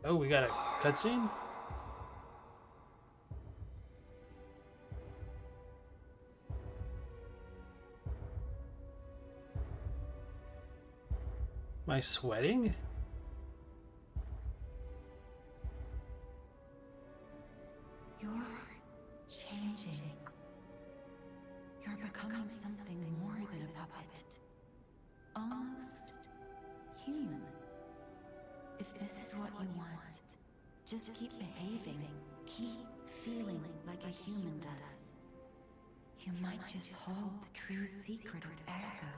Oh, we got a cutscene? Am I sweating? You're changing. You're becoming something more than a puppet. Almost human. If this is what you want, just keep behaving. Keep feeling like a human does. You might just hold the true secret of Ergo.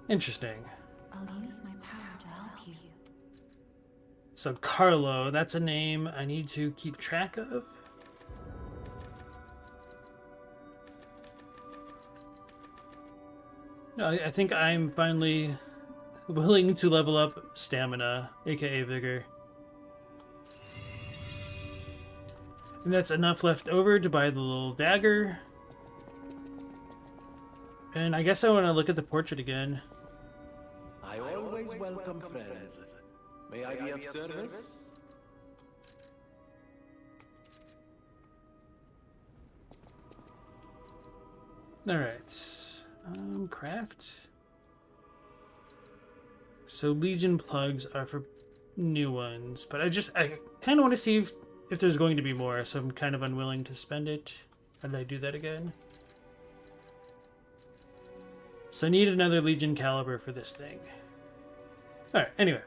Interesting. I'll use my power to help you. So Carlo, that's a name I need to keep track of. No, I think I'm finally willing to level up stamina, aka vigor. And that's enough left over to buy the little dagger. And I guess I want to look at the portrait again. I always welcome friends. May I be of service? Alright. Craft. So Legion plugs are for new ones, but I kind of want to see if there's going to be more, so I'm kind of unwilling to spend it. How did I do that again? So I need another Legion caliber for this thing. Alright, anyway.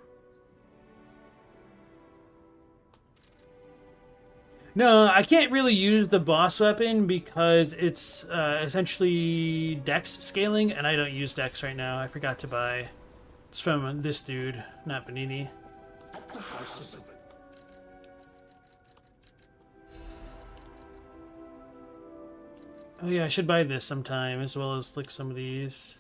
No, I can't really use the boss weapon because it's essentially dex scaling, and I don't use dex right now. I forgot to buy. It's from this dude, not Benini. The house of Oh yeah, I should buy this sometime, as well as like some of these.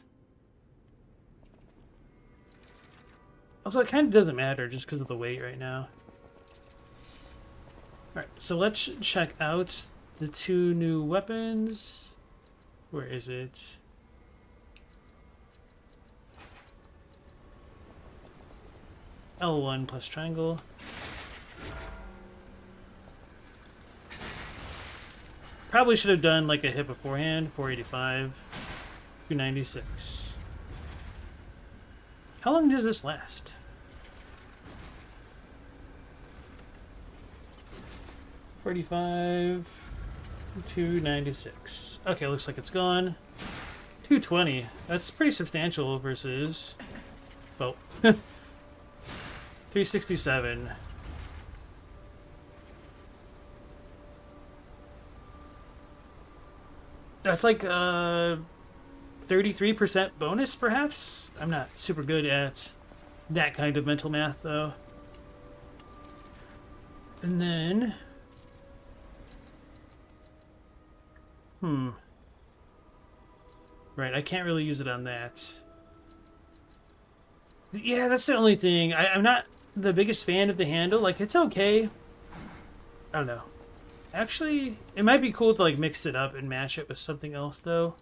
Also, it kind of doesn't matter just because of the weight right now. Alright, so let's check out the 2 new weapons. Where is it? L1 plus triangle. Probably should have done like a hit beforehand. 485. 296. How long does this last? 45, 296. Okay, looks like it's gone. 220. That's pretty substantial versus, well, 367. That's like 33% bonus, perhaps? I'm not super good at that kind of mental math, though. And then... Right, I can't really use it on that. Yeah, that's the only thing. I'm not the biggest fan of the handle. Like, it's okay. I don't know. Actually, it might be cool to, like, mix it up and match it with something else, though.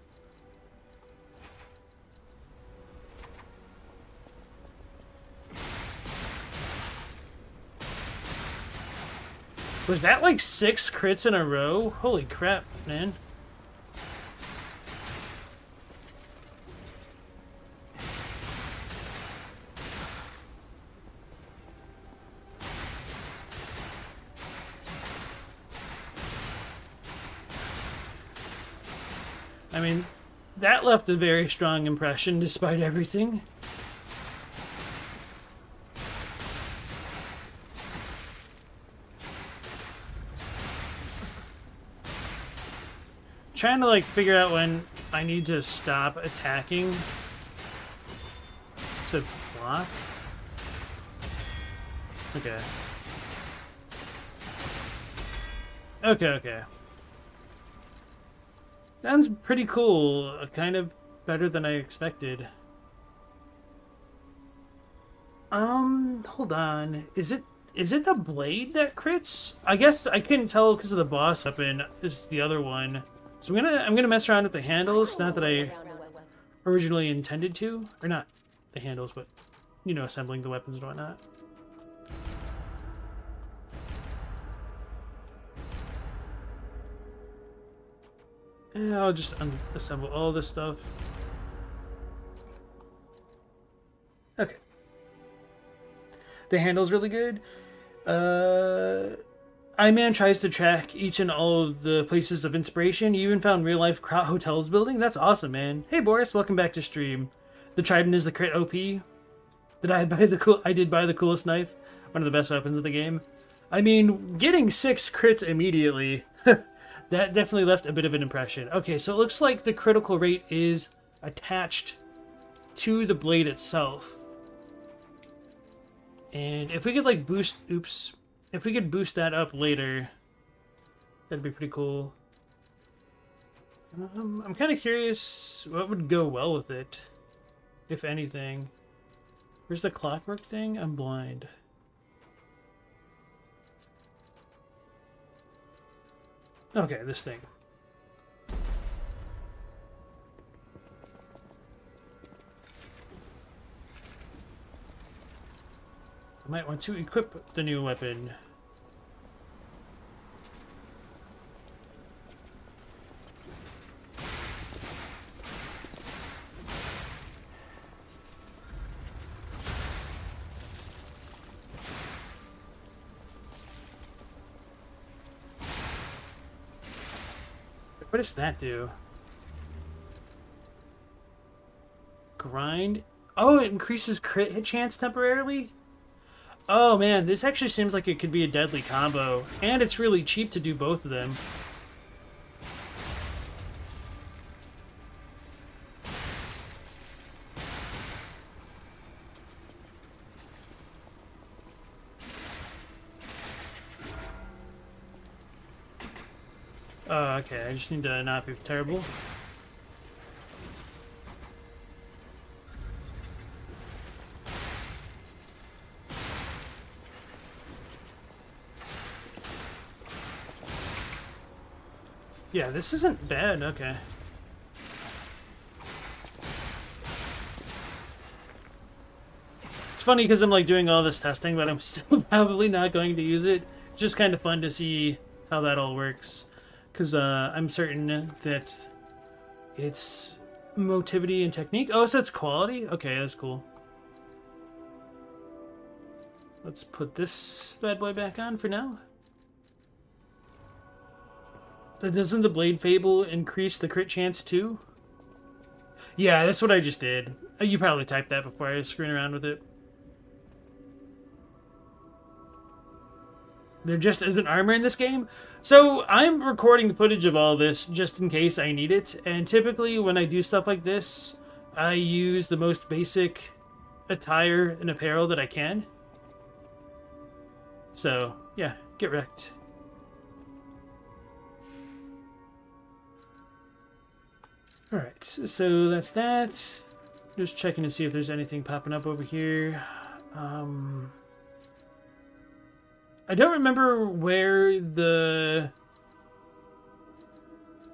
Was that, like, 6 crits in a row? Holy crap, man. I mean, that left a very strong impression despite everything. Trying to, like, figure out when I need to stop attacking to block. Okay. Okay. Sounds pretty cool. Kind of better than I expected. Hold on. Is it the blade that crits? I guess I couldn't tell because of the boss weapon is the other one. So I'm gonna mess around with the handles. Not that I originally intended to, or not the handles, but you know, assembling the weapons and whatnot. And I'll just assemble all this stuff. Okay. The handle's really good. Iman tries to track each and all of the places of inspiration. You even found real-life hotels building? That's awesome, man. Hey, Boris, welcome back to stream. The Trident is the crit OP. I did buy the coolest knife. One of the best weapons of the game. I mean, getting 6 crits immediately... That definitely left a bit of an impression. Okay, so it looks like the critical rate is attached to the blade itself. And if we could, like, boost... Oops. If we could boost that up later, that'd be pretty cool. I'm kind of curious what would go well with it, if anything. Where's the clockwork thing? I'm blind. Okay, this thing. I might want to equip the new weapon. What does that do? Grind? Oh, it increases crit hit chance temporarily? Oh man, this actually seems like it could be a deadly combo. And it's really cheap to do both of them. Oh, okay, I just need to not be terrible. Yeah, this isn't bad, okay. It's funny because I'm like doing all this testing, but I'm still probably not going to use it. It's just kind of fun to see how that all works. Because I'm certain that it's motivity and technique. Oh, so it's quality? Okay, that's cool. Let's put this bad boy back on for now. Doesn't the Blade Fable increase the crit chance too? Yeah, that's what I just did. You probably typed that before I was screwing around with it. There just isn't armor in this game? So I'm recording footage of all this just in case I need it. And typically when I do stuff like this, I use the most basic attire and apparel that I can. So, yeah, get wrecked. Alright, so that's that. Just checking to see if there's anything popping up over here. I don't remember where the...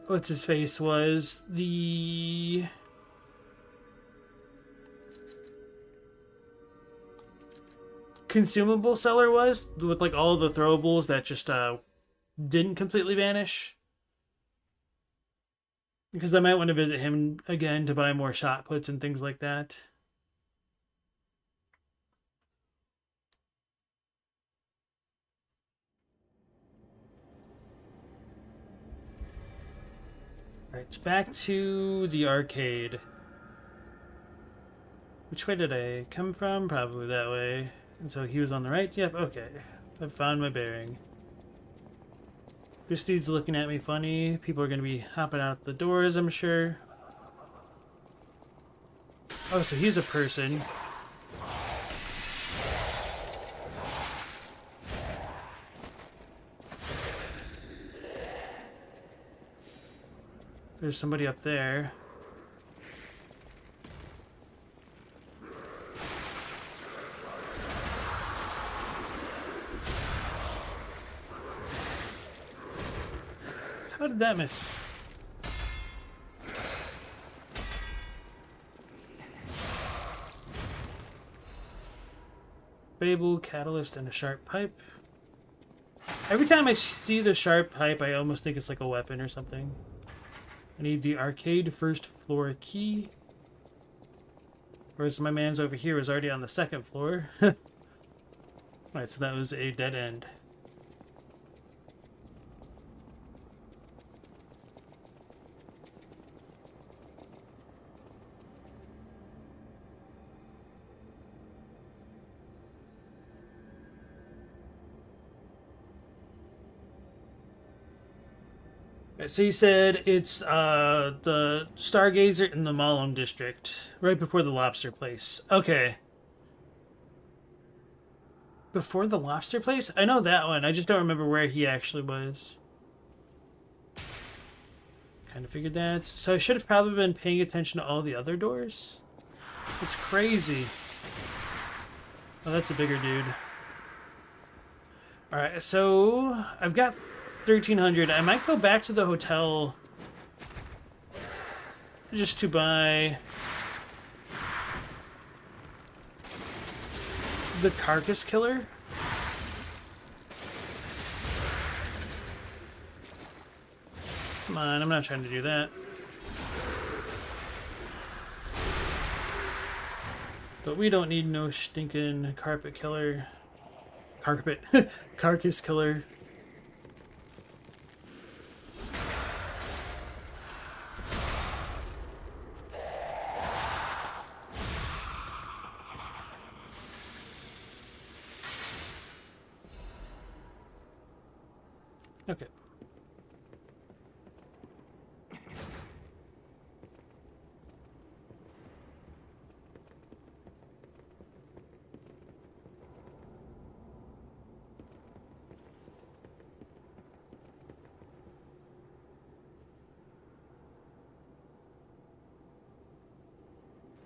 What's his face was. The... consumable seller was, with like all the throwables that just didn't completely vanish. Because I might want to visit him again to buy more shot puts and things like that. Alright, it's back to the arcade. Which way did I come from? Probably that way. And so he was on the right? Yep, okay. I've found my bearing. This dude's looking at me funny. People are going to be hopping out the doors, I'm sure. Oh, so he's a person. There's somebody up there. How did that miss? Fable, catalyst, and a sharp pipe. Every time I see the sharp pipe, I almost think it's like a weapon or something. I need the arcade first floor key. Whereas my man's over here was already on the second floor. Alright, so that was a dead end. So you said it's the Stargazer in the Malum district, right before the Lobster Place. Okay. Before the Lobster Place? I know that one. I just don't remember where he actually was. Kind of figured that. So I should have probably been paying attention to all the other doors. It's crazy. Oh, that's a bigger dude. Alright, so I've got 1,300. I might go back to the hotel just to buy the carcass killer. Come on, I'm not trying to do that. But we don't need no stinking carpet killer. Carcass killer. Okay.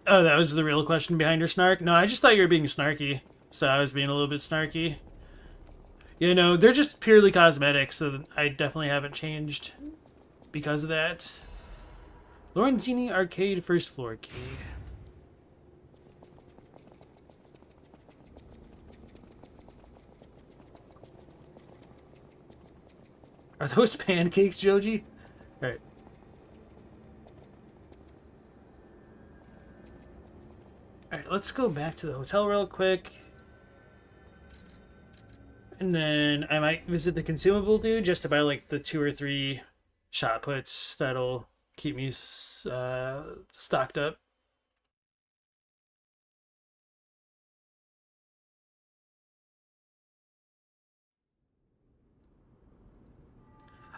Oh, that was the real question behind your snark? No, I just thought you were being snarky. So I was being a little bit snarky. You know, they're just purely cosmetic, so I definitely haven't changed because of that. Lorenzini Arcade first floor key. Are those pancakes, Joji? Alright. Alright, let's go back to the hotel real quick. And then I might visit the consumable dude just to buy like the 2 or 3 shot puts that'll keep me stocked up.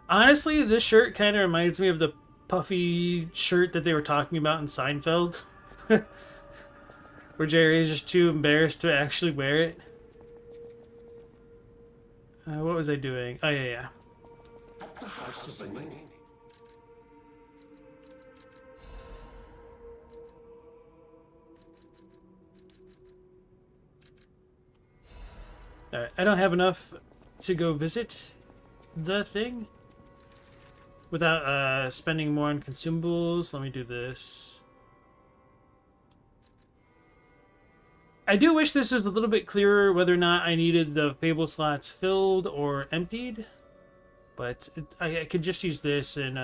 Honestly, this shirt kind of reminds me of the puffy shirt that they were talking about in Seinfeld. Where Jerry is just too embarrassed to actually wear it. What was I doing? Oh, yeah. At the house of the lady. Alright, I don't have enough to go visit the thing without spending more on consumables. Let me do this. I do wish this was a little bit clearer whether or not I needed the Fable slots filled or emptied. But I could just use this and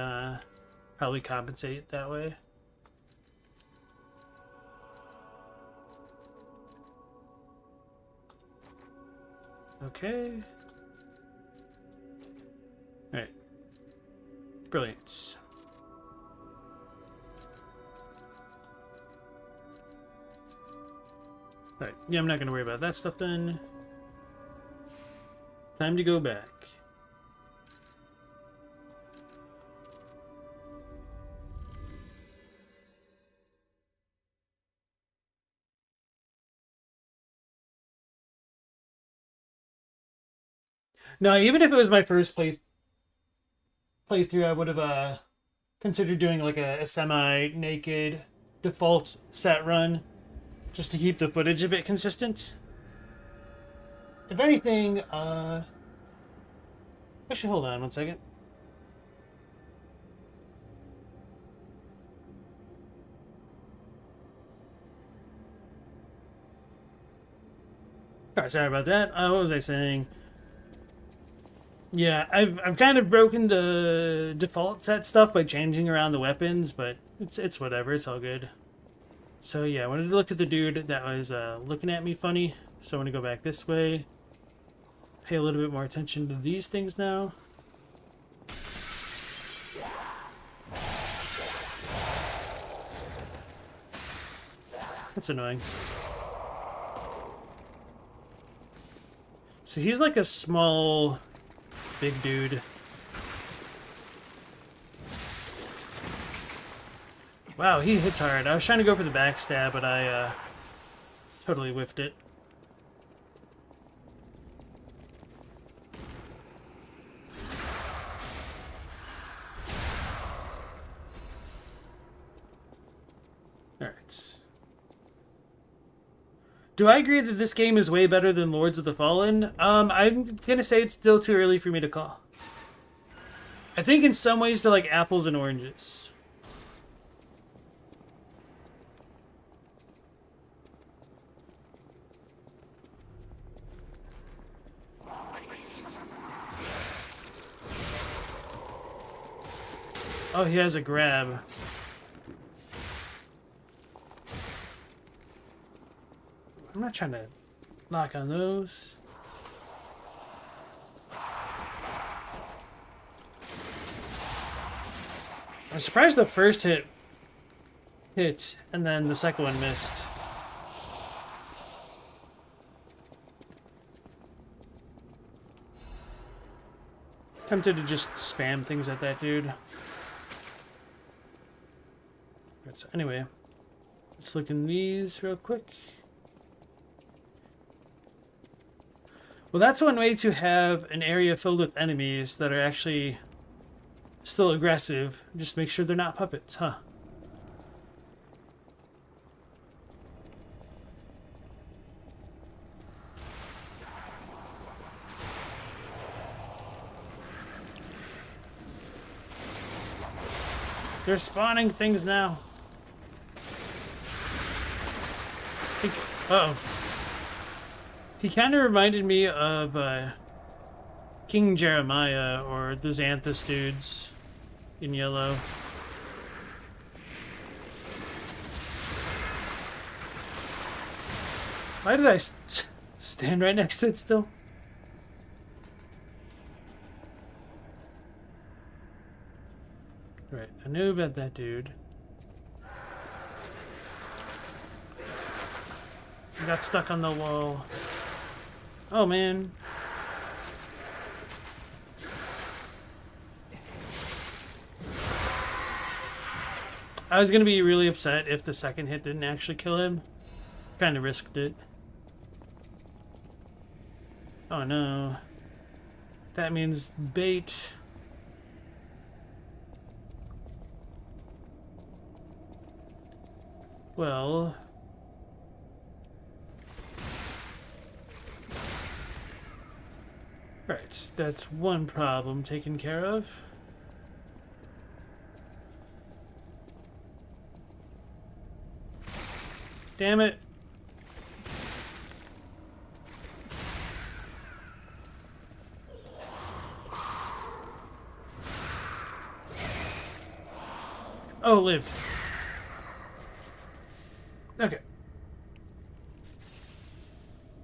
probably compensate that way. Okay. Alright. Brilliant. Alright, yeah, I'm not going to worry about that stuff then. Time to go back. No, even if it was my first playthrough, I would have considered doing like a semi-naked default set run, just to keep the footage a bit consistent. If anything, actually, hold on one second. Alright, sorry about that. What was I saying? Yeah, I've kind of broken the default set stuff by changing around the weapons, but it's whatever. It's all good. So yeah, I wanted to look at the dude that was looking at me funny. So I want to go back this way. Pay a little bit more attention to these things now. That's annoying. So he's like a small, big dude. Wow, he hits hard. I was trying to go for the backstab, but I totally whiffed it. Alright. Do I agree that this game is way better than Lords of the Fallen? I'm gonna say it's still too early for me to call. I think in some ways they're like apples and oranges. Oh, he has a grab. I'm not trying to lock on those. I'm surprised the first hit and then the second one missed. tempted to just spam things at that dude. Right, so anyway, let's look in these real quick. Well, that's one way to have an area filled with enemies that are actually still aggressive. Just make sure they're not puppets, huh? They're spawning things now. Uh-oh. He kind of reminded me of King Jeremiah or the Xanthus dudes in yellow. Why did I stand right next to it still? Right, I knew about that dude. I got stuck on the wall. Oh man. I was gonna be really upset if the second hit didn't actually kill him. Kinda risked it. Oh no. That means bait. Well... Right, that's one problem taken care of. Damn it. Oh, lived. Okay.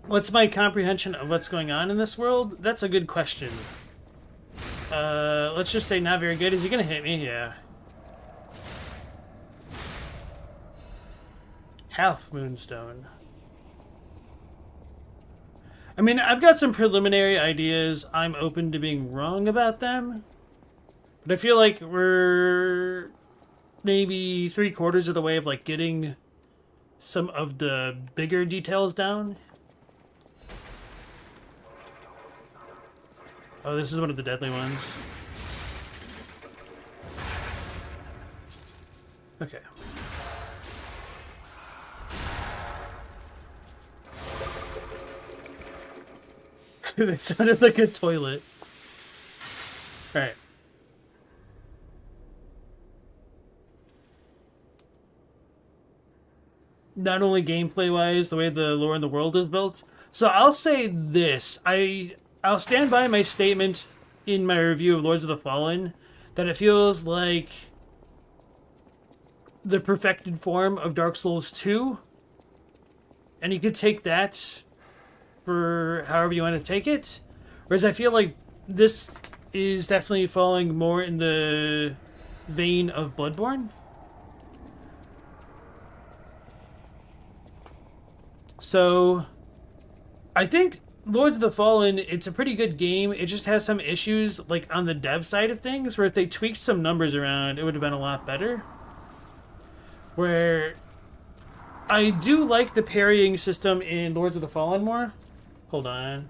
What's my comprehension of what's going on in this world? That's a good question. Let's just say not very good. Is he gonna hit me? Yeah. Half Moonstone. I mean, I've got some preliminary ideas. I'm open to being wrong about them. But I feel like we're maybe 3/4 of the way of like getting some of the bigger details down. Oh, this is one of the deadly ones. Okay. That sounded like a toilet. Alright. Not only gameplay-wise, the way the lore in the world is built. So I'll say this. I'll stand by my statement in my review of Lords of the Fallen that it feels like the perfected form of Dark Souls 2. And you could take that for however you want to take it. Whereas I feel like this is definitely falling more in the vein of Bloodborne. So I think Lords of the Fallen, it's a pretty good game. It just has some issues like on the dev side of things where if they tweaked some numbers around, it would have been a lot better. Where I do like the parrying system in Lords of the Fallen more. Hold on.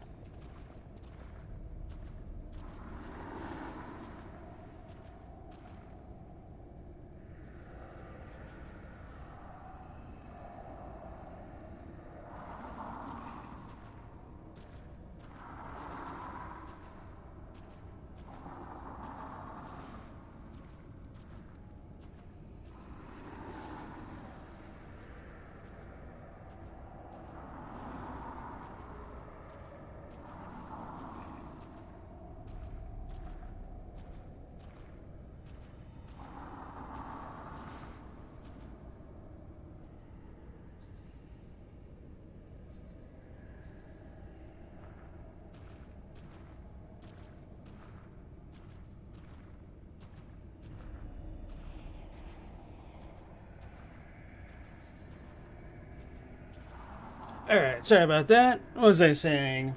Alright, sorry about that. What was I saying?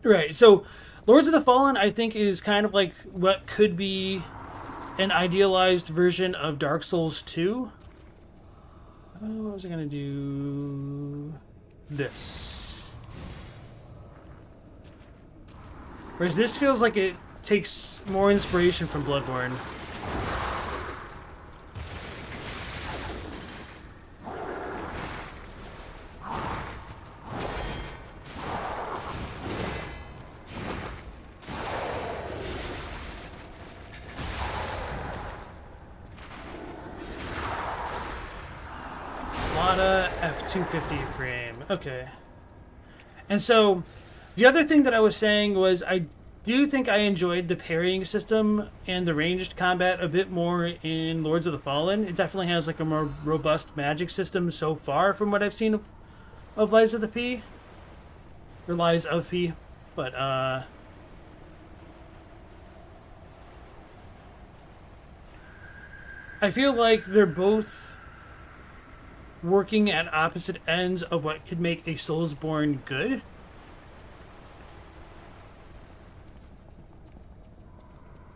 Right. So, Lords of the Fallen, I think, is kind of like what could be an idealized version of Dark Souls 2. What was I going to do? This. Whereas this feels like it takes more inspiration from Bloodborne. F250 frame. Okay. And so, the other thing that I was saying was I do think I enjoyed the parrying system and the ranged combat a bit more in Lords of the Fallen. It definitely has like a more robust magic system so far from what I've seen of Lies of the P. Or Lies of P. But, I feel like they're both working at opposite ends of what could make a Soulsborne good.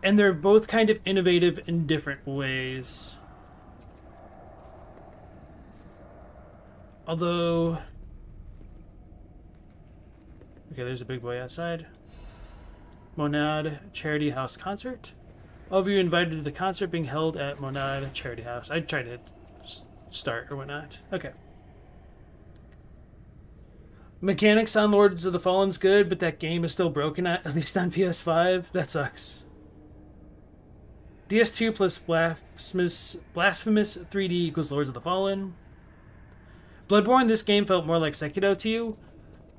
And they're both kind of innovative in different ways. Although... Okay, there's a big boy outside. Monad Charity House Concert. All of you invited to the concert being held at Monad Charity House. I tried to start or whatnot. Okay. Mechanics on Lords of the Fallen's good, but that game is still broken, at least on PS5. That sucks. DS2 plus Blasphemous 3D equals Lords of the Fallen. Bloodborne, this game felt more like Sekiro to you.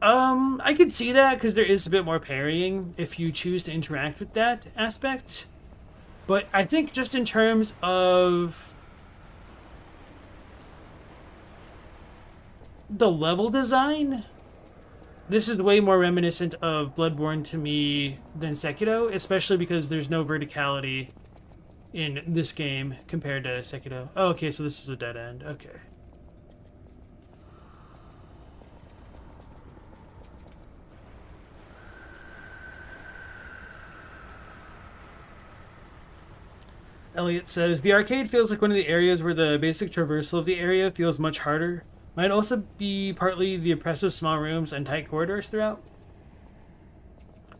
I could see that because there is a bit more parrying if you choose to interact with that aspect. But I think just in terms of the level design, this is way more reminiscent of Bloodborne to me than Sekiro, especially because there's no verticality in this game compared to Sekiro. Oh, okay, so this is a dead end. Okay. Elliot says, the arcade feels like one of the areas where the basic traversal of the area feels much harder. Might also be partly the oppressive small rooms and tight corridors throughout.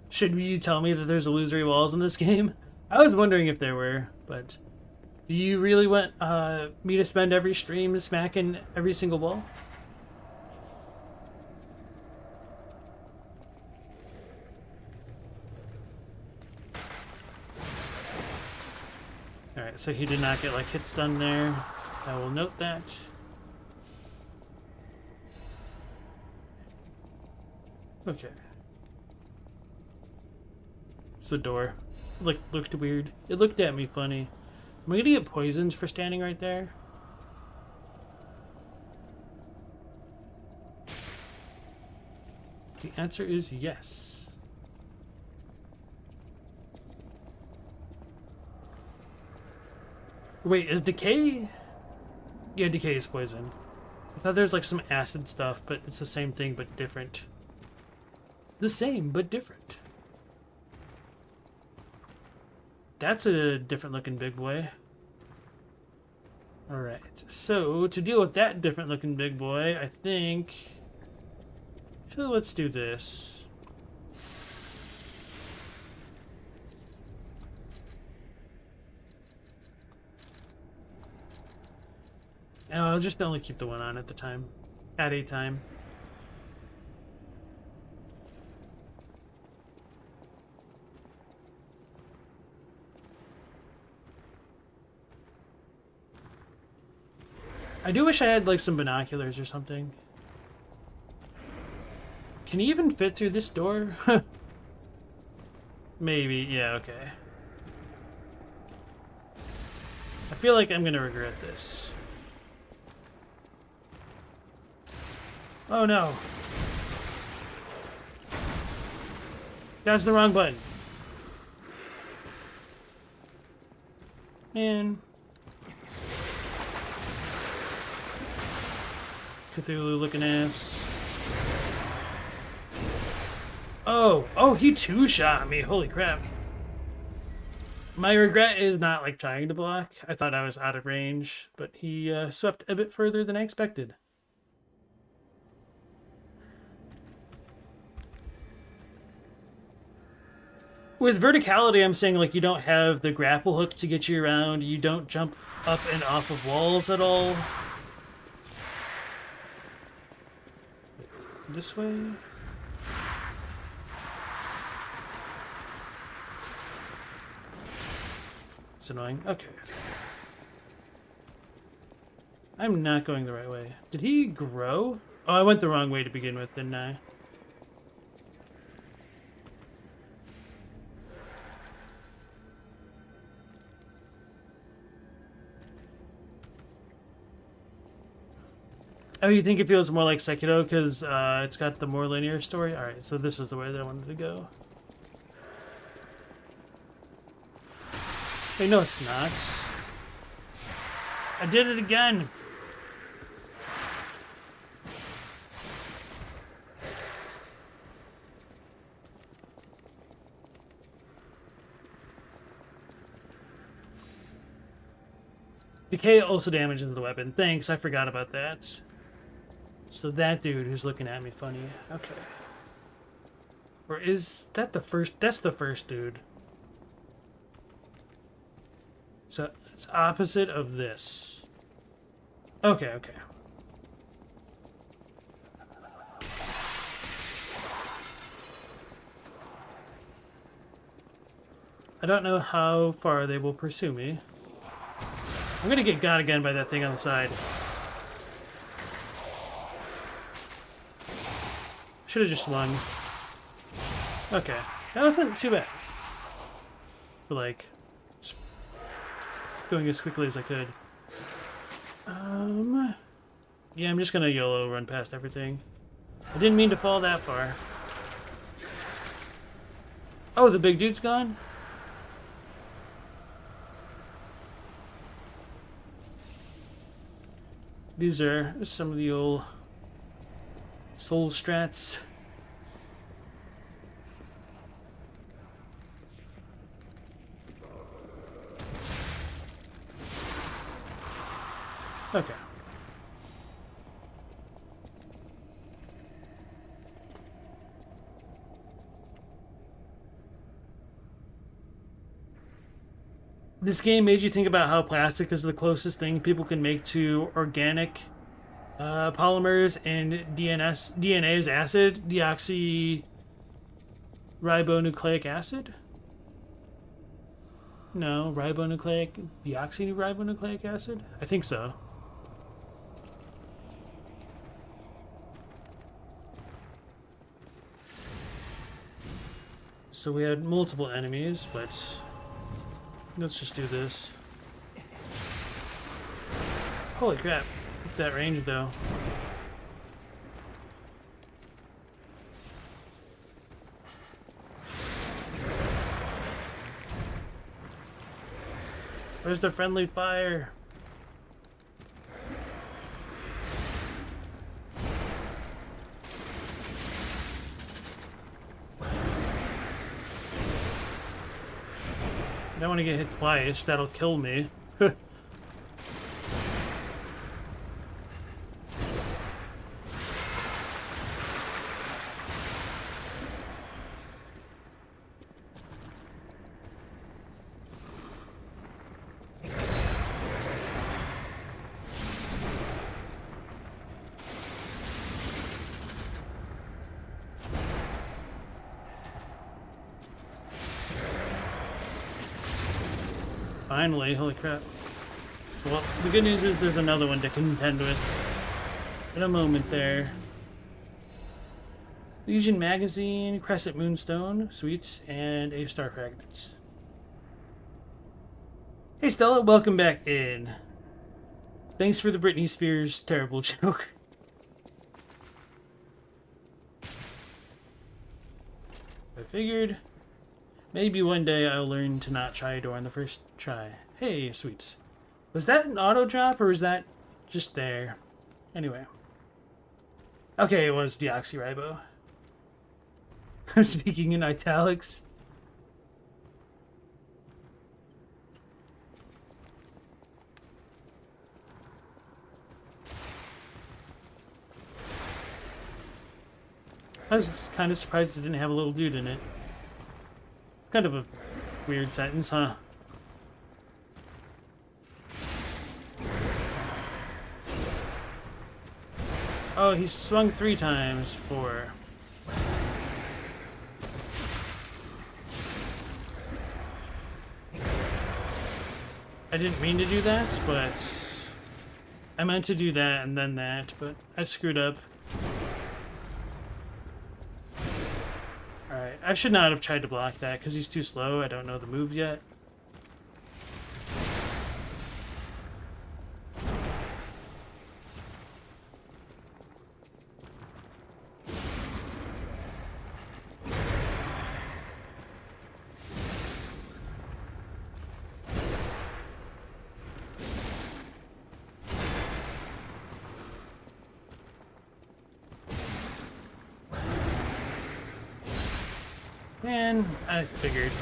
Should you tell me that there's illusory walls in this game? I was wondering if there were, but do you really want me to spend every stream smacking every single wall? Alright, so he did not get like hit stun there. I will note that. Okay. It's a door. Like, looked weird. It looked at me funny. Am I gonna get poisoned for standing right there? The answer is yes. Wait, is decay? Yeah, decay is poison. I thought there's like some acid stuff, but it's the same thing but different. It's the same but different. That's a different looking big boy. Alright, so to deal with that different looking big boy, I think... So let's do this. I'll just only keep the one on at the time. At a time. I do wish I had like some binoculars or something. Can he even fit through this door? Maybe, yeah, okay. I feel like I'm gonna regret this. Oh no. That's the wrong button. Man. Cthulhu looking ass. Oh, he two-shot me. Holy crap. My regret is not like trying to block. I thought I was out of range, but he swept a bit further than I expected. With verticality, I'm saying like you don't have the grapple hook to get you around. You don't jump up and off of walls at all. This way? It's annoying. Okay. I'm not going the right way. Did he grow? Oh, I went the wrong way to begin with, didn't I? Oh, you think it feels more like Sekiro because it's got the more linear story? Alright, so this is the way that I wanted to go. Wait, no, it's not. I did it again. Decay also damages the weapon. Thanks, I forgot about that. So that dude who's looking at me funny. Okay. Or is that the first? That's the first dude. So it's opposite of this. Okay, okay. I don't know how far they will pursue me. I'm gonna get got again by that thing on the side. Should have just swung. Okay, that wasn't too bad. But like, going as quickly as I could. Yeah, I'm just gonna YOLO run past everything. I didn't mean to fall that far. Oh, the big dude's gone? These are some of the old soul strats. Okay. This game made you think about how plastic is the closest thing people can make to organic polymers, and DNA is acid, deoxyribonucleic acid? No, deoxyribonucleic acid? I think so. So we had multiple enemies, but let's just do this. Holy crap. Hit that range though. Where's the friendly fire? I don't want to get hit twice, that'll kill me. Finally, holy crap. Well, the good news is there's another one to contend with. In a moment there. Legion Magazine, Crescent Moonstone, sweet, and a Star Fragment. Hey Stella, welcome back in. Thanks for the Britney Spears terrible joke. I figured maybe one day I'll learn to not try a door on the first try. Hey, sweets. Was that an auto drop or was that just there? Anyway. Okay, it was deoxyribo. I'm speaking in italics. I was kind of surprised it didn't have a little dude in it. It's kind of a weird sentence, huh? Oh, he swung 3 times for... I didn't mean to do that, but... I meant to do that and then that, but I screwed up. Alright, I should not have tried to block that because he's too slow. I don't know the move yet. Man, I figured.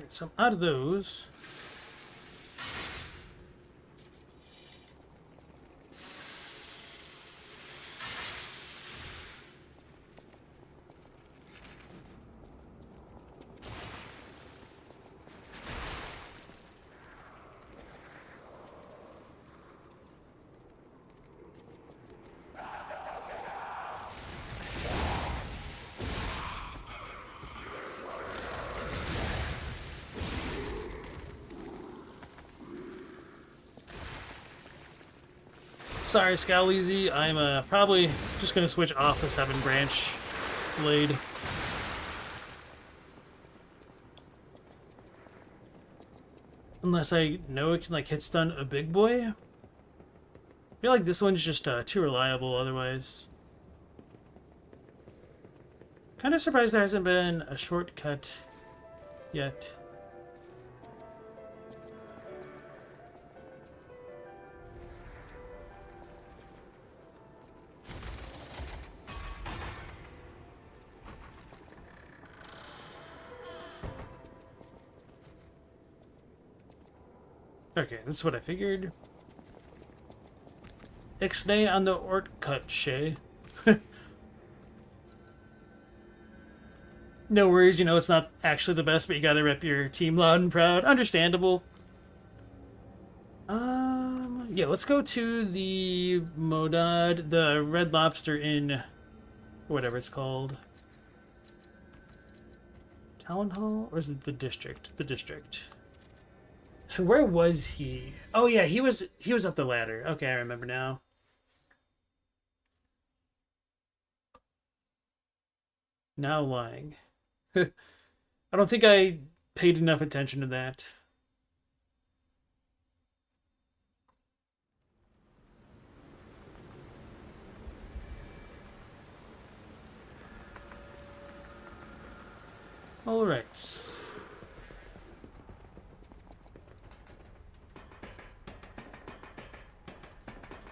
So out of those, sorry, Scowleezy, I'm probably just gonna switch off the 7-branch blade. Unless I know it can like hit stun a big boy. I feel like this one's just too reliable otherwise. Kind of surprised there hasn't been a shortcut yet. Okay, that's what I figured. Ixnay on the Ortcut Shay. No worries, you know it's not actually the best, but you gotta rep your team loud and proud. Understandable. Yeah, let's go to the Modad, the Red Lobster Inn, whatever it's called. Town Hall, or is it the District? The District. So where was he? Oh yeah, he was up the ladder. Okay, I remember now. Now lying. I don't think I paid enough attention to that. All right.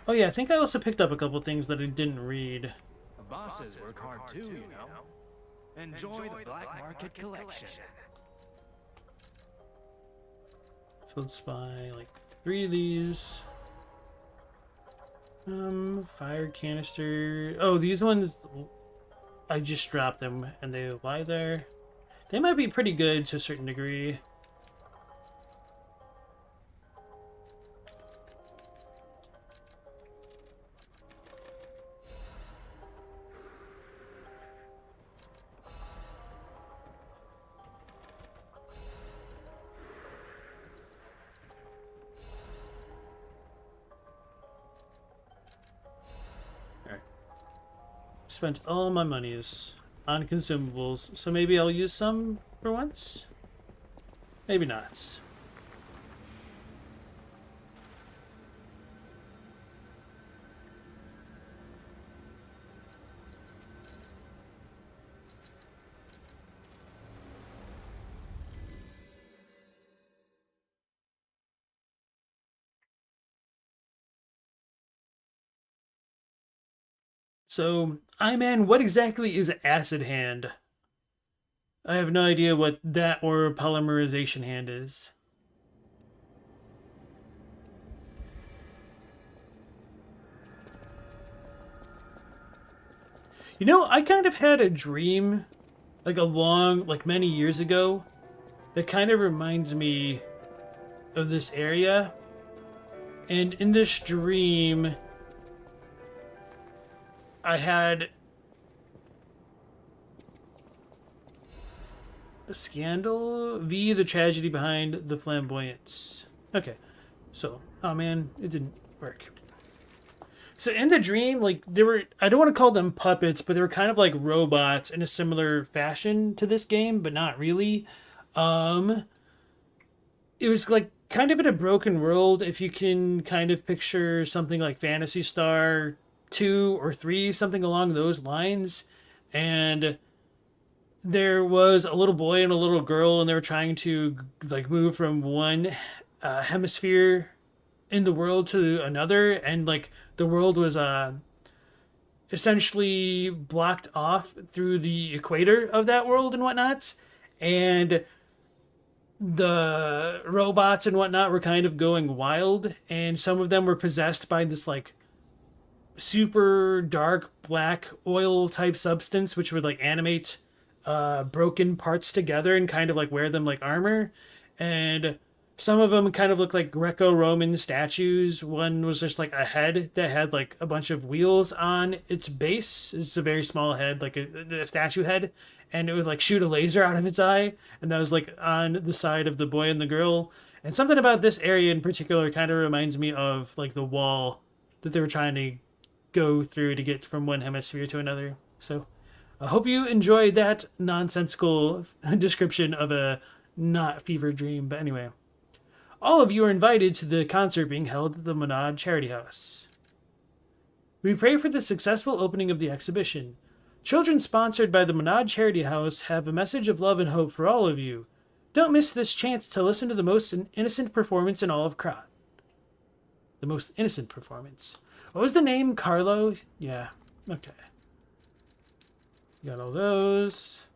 Oh yeah, I think I also picked up a couple things that I didn't read. The bosses work hard too, you know. Enjoy the black market collection. So let's buy like 3 of these. Fire canister. Oh, these ones, I just dropped them and they lie there. They might be pretty good to a certain degree. Spent all my monies. on consumables, so maybe I'll use some for once. Maybe not. So, I-Man, what exactly is acid hand? I have no idea what that or polymerization hand is. You know, I kind of had a dream, like many years ago, that kind of reminds me of this area. And in this dream, I had a scandal, V, the tragedy behind the flamboyance. Okay, so, oh man, it didn't work. So in the dream, like, there were, I don't want to call them puppets, but they were kind of like robots in a similar fashion to this game, but not really. Um, it was like kind of in a broken world, if you can kind of picture something like Phantasy Star 2 or 3, something along those lines. And there was a little boy and a little girl, and they were trying to like move from one hemisphere in the world to another, and like the world was essentially blocked off through the equator of that world and whatnot. And the robots and whatnot were kind of going wild, and some of them were possessed by this like super dark black oil type substance, which would like animate broken parts together and kind of like wear them like armor. And some of them kind of look like Greco-Roman statues. One was just like a head that had like a bunch of wheels on its base. It's a very small head, like a statue head, and it would like shoot a laser out of its eye, and that was like on the side of the boy and the girl. And something about this area in particular kind of reminds me of like the wall that they were trying to go through to get from one hemisphere to another. So I hope you enjoyed that nonsensical description of a not fever dream. But anyway, all of you are invited to the concert being held at the Monad Charity House. We pray for the successful opening of the exhibition. Children sponsored by the Monad Charity House have a message of love and hope for all of you. Don't miss this chance to listen to the most innocent performance in all of Krat. The most innocent performance. What was the name? Carlo? Yeah. Okay. Got all those.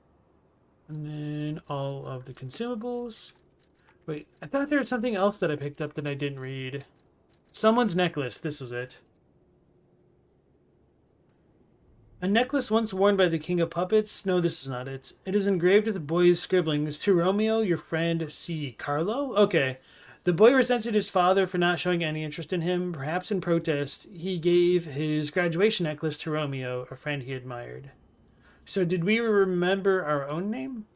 And then all of the consumables. Wait, I thought there was something else that I picked up that I didn't read. Someone's necklace. This was it. A necklace once worn by the King of Puppets. No, this is not it. It is engraved with the boy's scribblings. To Romeo, your friend, C. Carlo? Okay. The boy resented his father for not showing any interest in him. Perhaps in protest, he gave his graduation necklace to Romeo, a friend he admired. So did we remember our own name?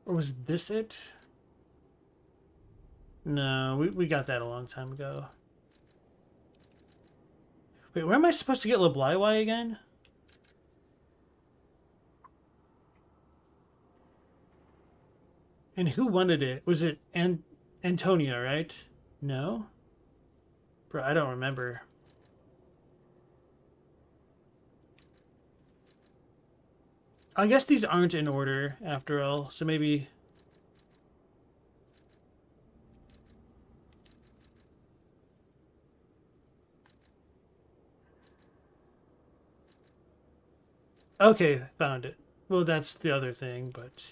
Or was this it? No, we got that a long time ago. Wait, where am I supposed to get Leblaiwai again? And who wanted it? Was it Antonia, right? No? Bro, I don't remember. I guess these aren't in order, after all, so maybe... Okay, found it. Well, that's the other thing, but...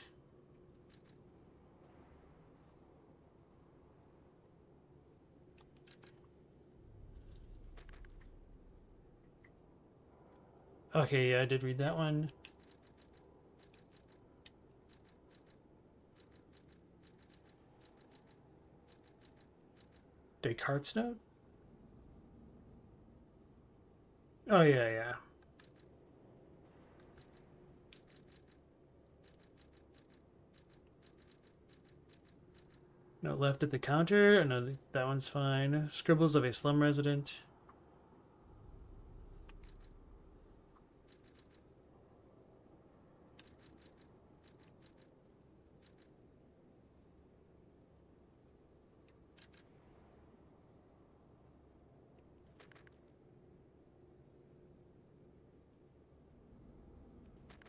Okay, yeah, I did read that one. Descartes' note? Oh, yeah, yeah. Note left at the counter. No, that one's fine. Scribbles of a slum resident.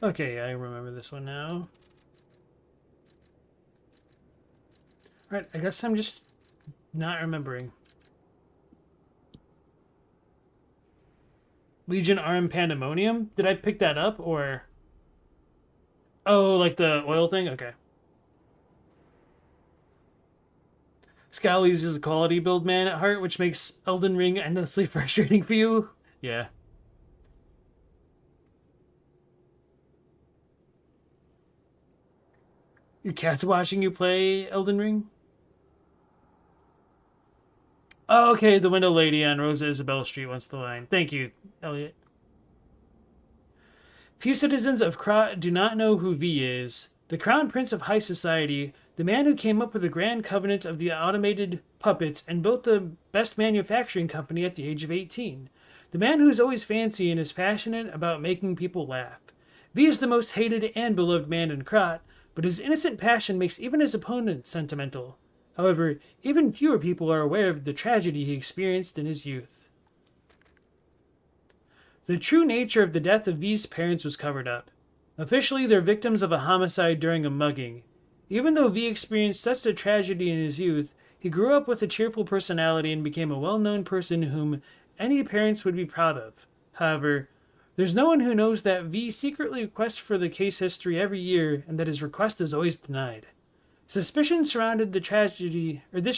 Okay, I remember this one now. Alright, I guess I'm just not remembering. Legion Arm Pandemonium? Did I pick that up, or... Oh, like the oil thing? Okay. Scowlies is a quality build man at heart, which makes Elden Ring endlessly frustrating for you. Yeah. Your cat's watching you play Elden Ring? Oh, okay, the window lady on Rosa Isabella Street wants the line. Thank you, Elliot. Few citizens of Krat do not know who V is. The crown prince of high society, the man who came up with the grand covenant of the automated puppets and built the best manufacturing company at the age of 18. The man who is always fancy and is passionate about making people laugh. V is the most hated and beloved man in Krat, but his innocent passion makes even his opponents sentimental. However, even fewer people are aware of the tragedy he experienced in his youth. The true nature of the death of V's parents was covered up. Officially, they're victims of a homicide during a mugging. Even though V experienced such a tragedy in his youth, he grew up with a cheerful personality and became a well-known person whom any parents would be proud of. However, there's no one who knows that V secretly requests for the case history every year and that his request is always denied. Suspicion surrounded this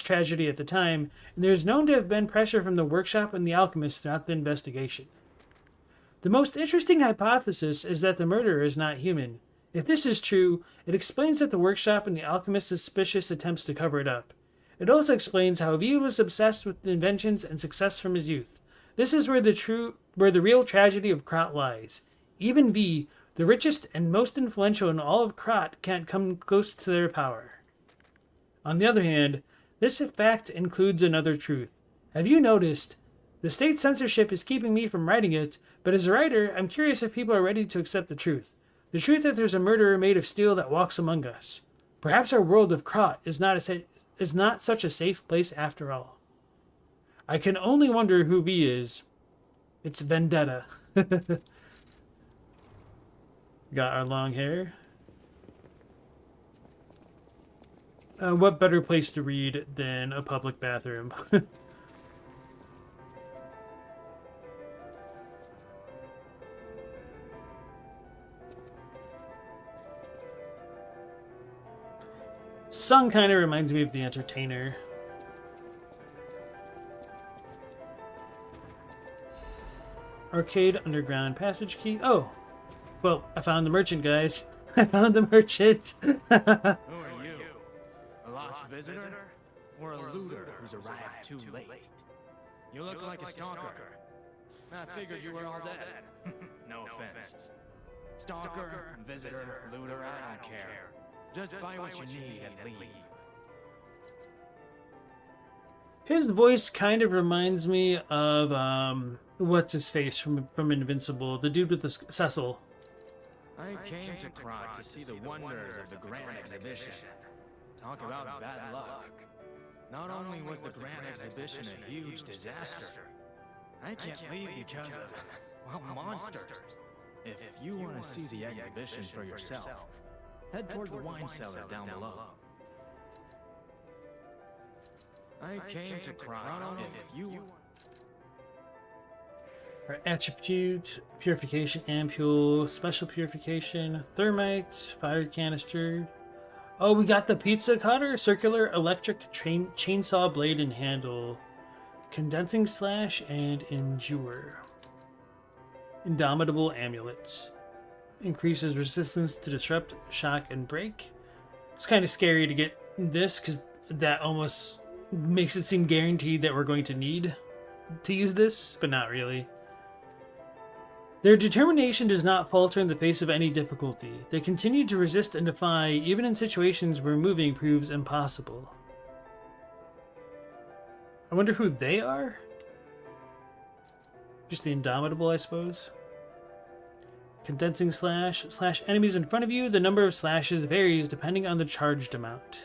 tragedy at the time, and there is known to have been pressure from the workshop and the alchemist throughout the investigation. The most interesting hypothesis is that the murderer is not human. If this is true, it explains that the workshop and the alchemist's suspicious attempts to cover it up. It also explains how V was obsessed with inventions and success from his youth. This is where the real tragedy of Krat lies. Even V, the richest and most influential in all of Krat, can't come close to their power. On the other hand, this fact includes another truth. Have you noticed? The state censorship is keeping me from writing it, but as a writer, I'm curious if people are ready to accept the truth. The truth that there's a murderer made of steel that walks among us. Perhaps our world of Krat is not such a safe place after all. I can only wonder who V is. It's Vendetta. Got our long hair. What better place to read than a public bathroom? Song kind of reminds me of The Entertainer. Arcade Underground Passage Key. Oh, well, I found the merchant, guys. I found the merchant. Who are you? A lost visitor? Or a looter who's arrived too late? You look like a stalker. I figured you were all dead. No offense. Stalker, visitor, looter, I don't care. Just buy what you need and leave. His voice kind of reminds me of, what's his face from Invincible? The dude with the Cecil. I came to Krat to see the wonders of the Grand Exhibition. Talk about bad luck. Not only was the Grand Exhibition a huge disaster, I can't leave because of, well, monsters. If you want to see the exhibition for yourself, head toward the wine cellar down below. I came to Krat if you... Our attribute, purification, ampule, special purification, thermite, fire canister. Oh, we got the pizza cutter, circular electric chainsaw blade and handle, condensing slash, and endure. Indomitable amulets. Increases resistance to disrupt, shock, and break. It's kind of scary to get this because that almost makes it seem guaranteed that we're going to need to use this, but not really. Their determination does not falter in the face of any difficulty. They continue to resist and defy, even in situations where moving proves impossible. I wonder who they are? Just the Indomitable, I suppose. Condensing slash. Slash enemies in front of you. The number of slashes varies depending on the charged amount.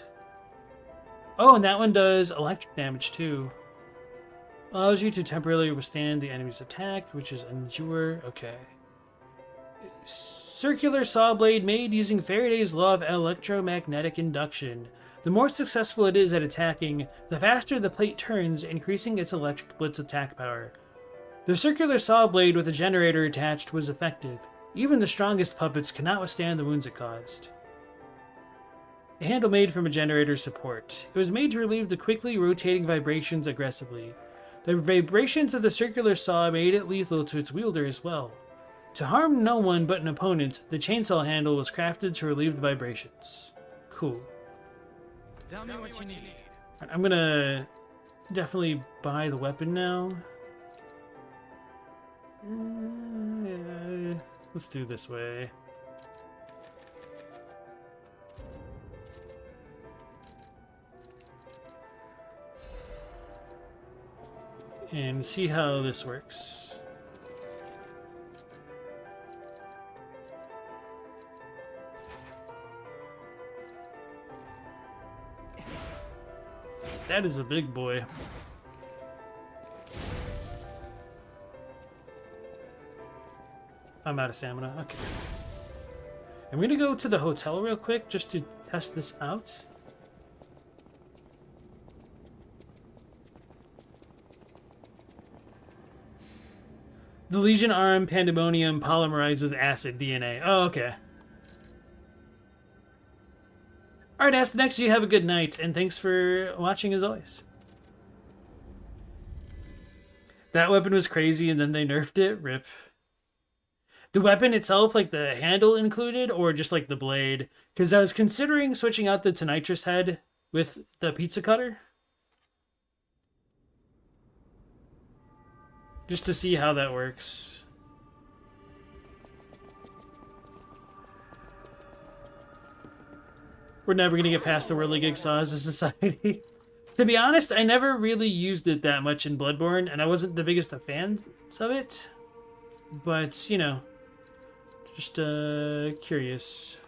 Oh, and that one does electric damage too. Allows you to temporarily withstand the enemy's attack, which is endure. Okay. Circular saw blade made using Faraday's law of electromagnetic induction. The more successful it is at attacking, the faster the plate turns, increasing its electric blitz attack power. The circular saw blade with a generator attached was effective. Even the strongest puppets cannot withstand the wounds it caused. A handle made from a generator's support. It was made to relieve the quickly rotating vibrations aggressively. The vibrations of the circular saw made it lethal to its wielder as well. To harm no one but an opponent, the chainsaw handle was crafted to relieve the vibrations. Cool. Tell me what you need. I'm gonna definitely buy the weapon now. Yeah, let's do this way. And see how this works. That is a big boy. I'm out of stamina. Okay. I'm gonna go to the hotel real quick just to test this out. The Legion Arm Pandemonium polymerizes acid DNA. Oh, okay. Alright, Ask the Next, you have a good night, and thanks for watching as always. That weapon was crazy, and then they nerfed it. Rip. The weapon itself, like the handle included, or just like the blade? Because I was considering switching out the Tonitrus head with the pizza cutter. Just to see how that works. We're never going to get past the whirligig saw as a society. To be honest, I never really used it that much in Bloodborne, and I wasn't the biggest of fans of it. But, you know, just curious.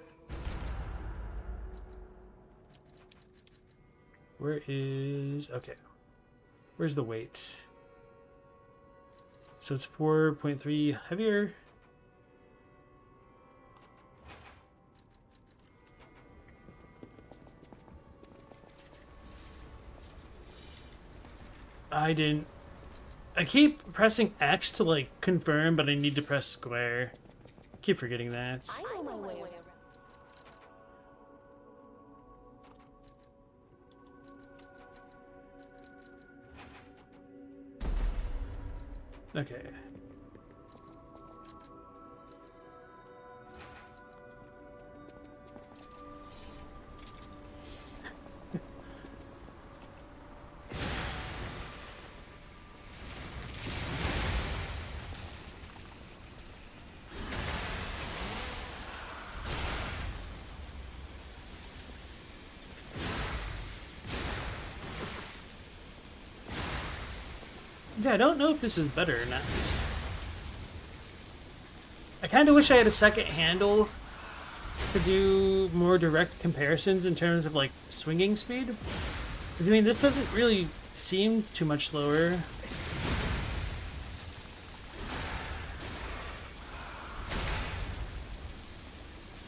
Where is... Okay. Where's the weight? So it's 4.3 heavier. I keep pressing X to like confirm, but I need to press square. I keep forgetting that. I know my way around. Okay. Yeah, I don't know if this is better or not. I kind of wish I had a second handle to do more direct comparisons in terms of, like, swinging speed. Because, I mean, this doesn't really seem too much slower.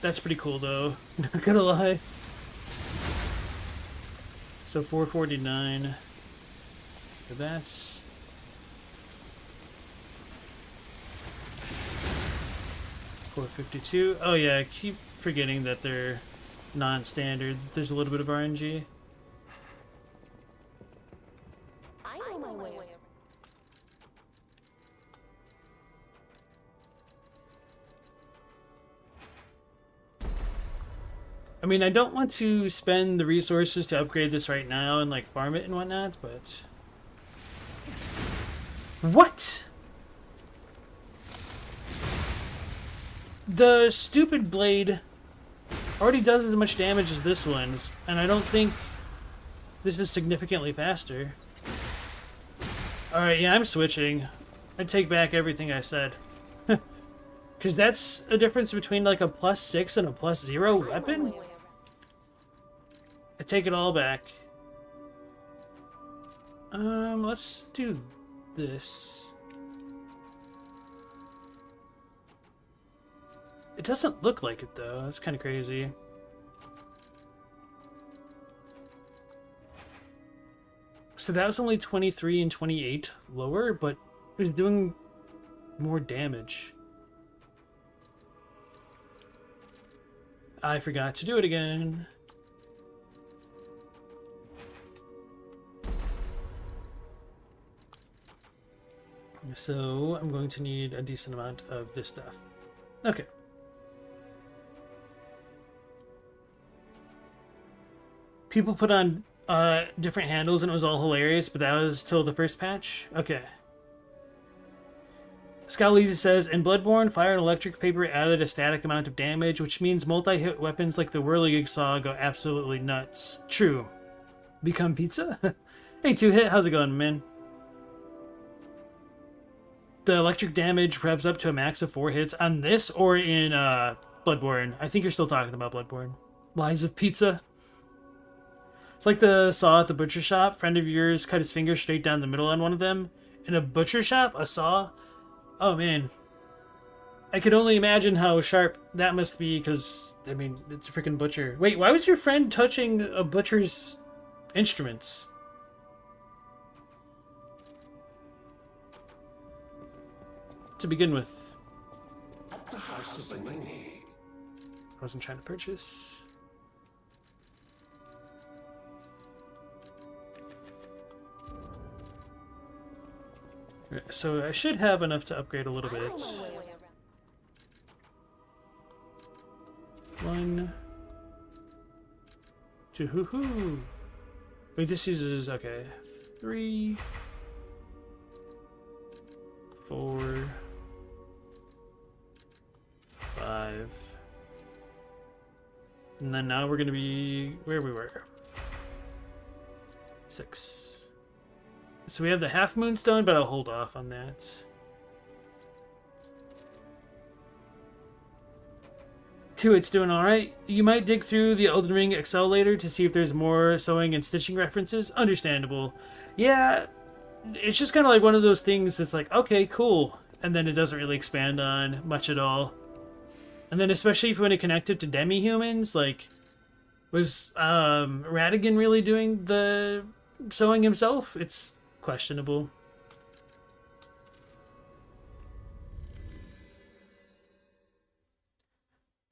That's pretty cool, though. Not gonna lie. So, 449. So that's... 452. Oh yeah, I keep forgetting that they're non-standard. There's a little bit of RNG. I know my way around. I mean, I don't want to spend the resources to upgrade this right now and like farm it and whatnot, but... What? The stupid blade already does as much damage as this one, and I don't think this is significantly faster. Alright, yeah, I'm switching. I take back everything I said. Because that's a difference between like a +6 and a +0 weapon? I take it all back. Let's do this. It doesn't look like it though. That's kind of crazy. So that was only 23 and 28 lower, but it was doing more damage. I forgot to do it again. So I'm going to need a decent amount of this stuff. Okay. People put on different handles and it was all hilarious, but that was till the first patch? Okay. Scowleezy says, in Bloodborne, fire and electric paper added a static amount of damage, which means multi-hit weapons like the Whirligig Saw go absolutely nuts. True. Become pizza? Hey, 2-Hit, how's it going, man? The electric damage revs up to a max of 4 hits on this or in Bloodborne. I think you're still talking about Bloodborne. Lies of pizza. It's like the saw at the butcher shop. Friend of yours cut his finger straight down the middle on one of them. In a butcher shop? A saw? Oh, man. I could only imagine how sharp that must be because, I mean, it's a freaking butcher. Wait, why was your friend touching a butcher's instruments? To begin with. At the house of the Nini. I wasn't trying to purchase. So I should have enough to upgrade a little bit. 1, 2, hoo-hoo. Wait, this uses, okay, 3, 4, 5. And then now we're going to be where we were. 6. So we have the half moonstone, but I'll hold off on that. 2, it's doing alright. You might dig through the Elden Ring Excel later to see if there's more sewing and stitching references. Understandable. Yeah, it's just kind of like one of those things that's like, okay, cool. And then it doesn't really expand on much at all. And then especially if you want to connect it to demi-humans, like, was Radigan really doing the sewing himself? It's questionable.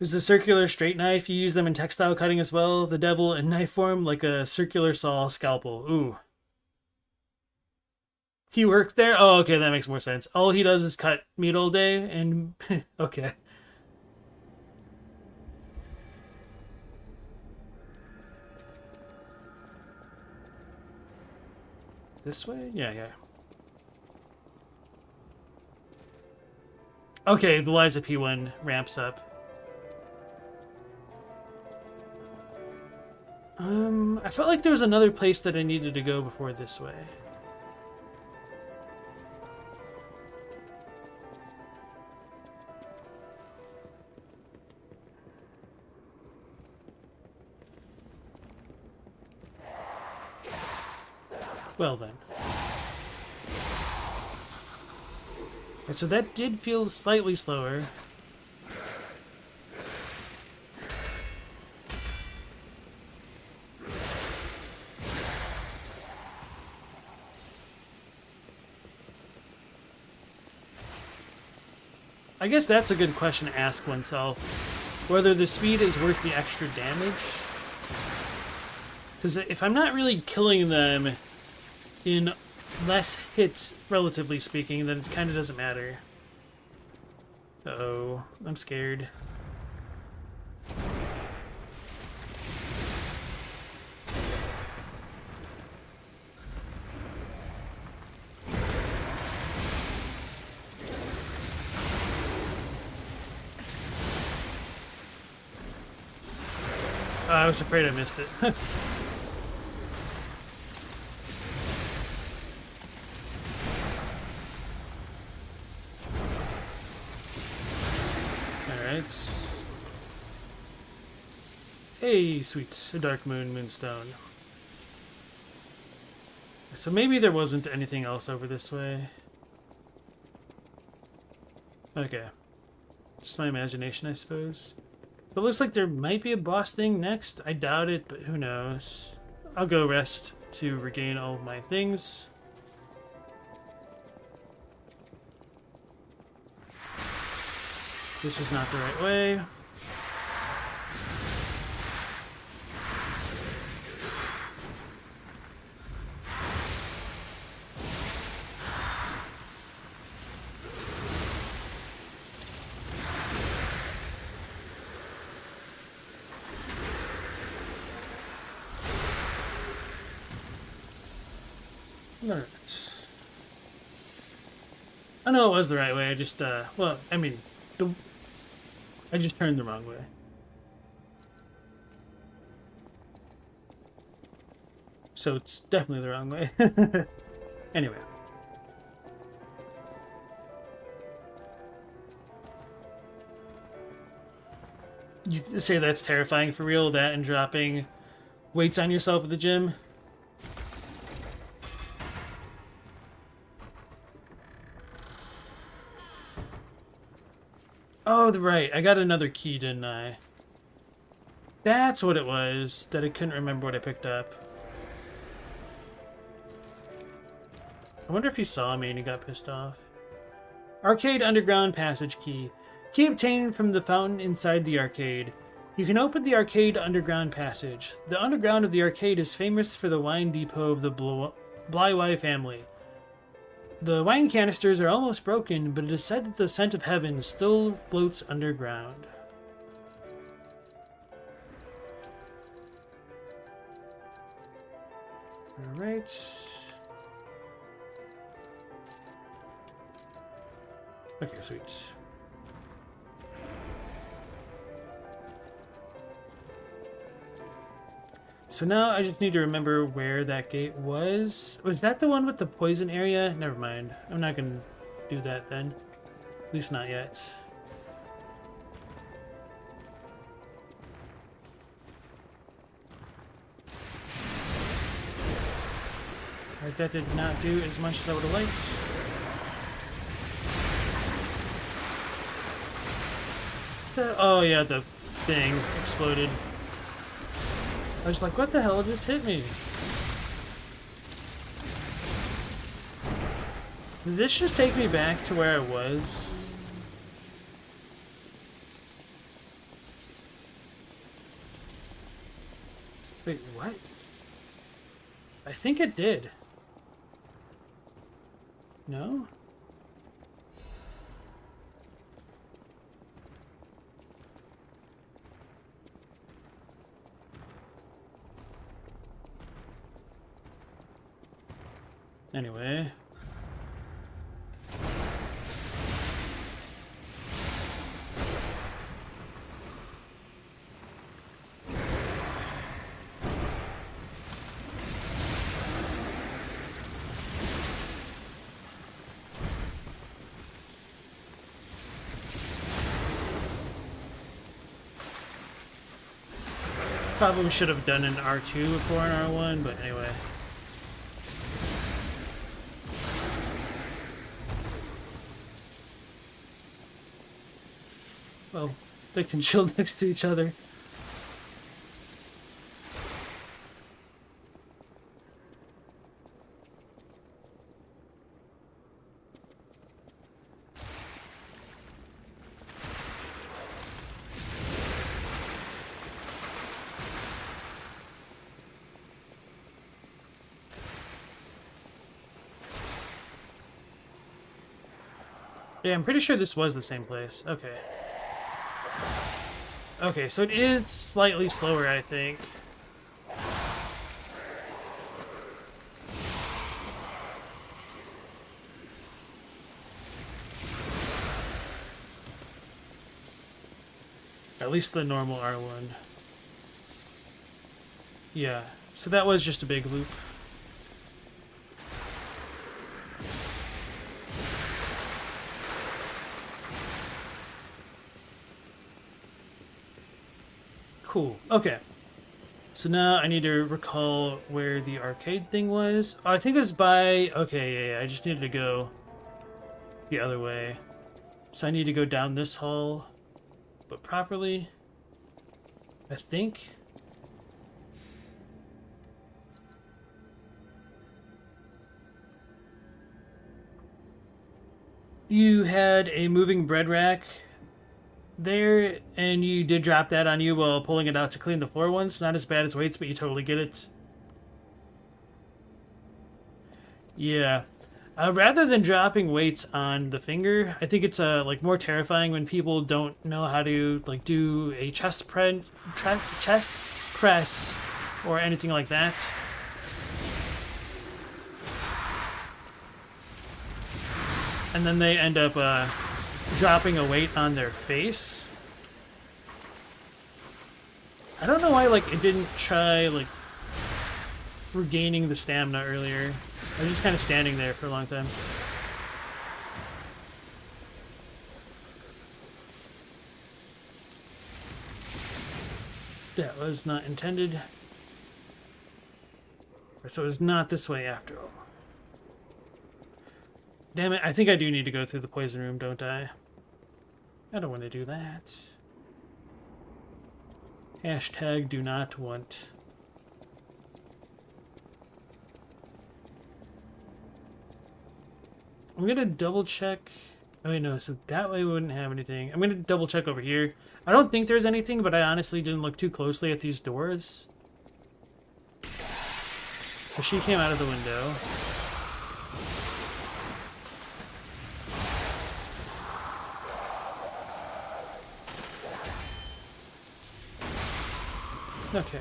Is the circular straight knife, you use them in textile cutting as well? The devil in knife form, like a circular saw scalpel. Ooh. He worked there? Oh, okay, that makes more sense. All he does is cut meat all day and... okay. This way? Yeah, yeah. Okay, the Liza P1 ramps up. I felt like there was another place that I needed to go before this way. Well then. Okay, so that did feel slightly slower. I guess that's a good question to ask oneself. Whether the speed is worth the extra damage. Because if I'm not really killing them in less hits, relatively speaking, then it kind of doesn't matter. Uh-oh, I'm scared. I was afraid I missed it. Hey, sweet. A dark moon, moonstone. So maybe there wasn't anything else over this way. Okay. Just my imagination, I suppose. But it looks like there might be a boss thing next. I doubt it, but who knows. I'll go rest to regain all of my things. This is not the right way. Alright. I know it was the right way, I just, well, I mean, I just turned the wrong way. So it's definitely the wrong way. Anyway. You say that's terrifying for real, that and dropping weights on yourself at the gym? Oh, right. I got another key, didn't I? That's what it was, that I couldn't remember what I picked up. I wonder if he saw me and he got pissed off. Arcade Underground Passage Key. Key obtained from the fountain inside the arcade. You can open the arcade underground passage. The underground of the arcade is famous for the wine depot of the Blywye family. The wine canisters are almost broken, but it is said that the scent of heaven still floats underground. Alright. Okay, sweet. So now I just need to remember where that gate was. Was that the one with the poison area? Never mind. I'm not going to do that then. At least not yet. Alright, that did not do as much as I would have liked. Oh yeah, the thing exploded. I was like, what the hell just hit me? Did this just take me back to where I was? Wait, what? I think it did. No? Anyway. Probably should have done an R2 before an R1, but anyway. Well, they can chill next to each other. Yeah, I'm pretty sure this was the same place. Okay. Okay, so it is slightly slower, I think. At least the normal R1. Yeah, so that was just a big loop. Cool. Okay. So now I need to recall where the arcade thing was. Oh, I think it was by... Okay, yeah, I just needed to go the other way. So I need to go down this hall, but properly, I think. You had a moving bread rack there, and you did drop that on you while pulling it out to clean the floor once. Not as bad as weights, but you totally get it. Yeah. Rather than dropping weights on the finger, I think it's like more terrifying when people don't know how to like do a chest press or anything like that. And then they end up dropping a weight on their face. I don't know why like it didn't try like regaining the stamina earlier. I was just kind of standing there for a long time. That was not intended. So it's not this way after all. Damn it, I think I do need to go through the poison room, don't I? I don't want to do that. Hashtag do not want. I'm gonna double check. Oh wait, no, so that way we wouldn't have anything. I'm gonna double check over here. I don't think there's anything, but I honestly didn't look too closely at these doors. So she came out of the window. Okay.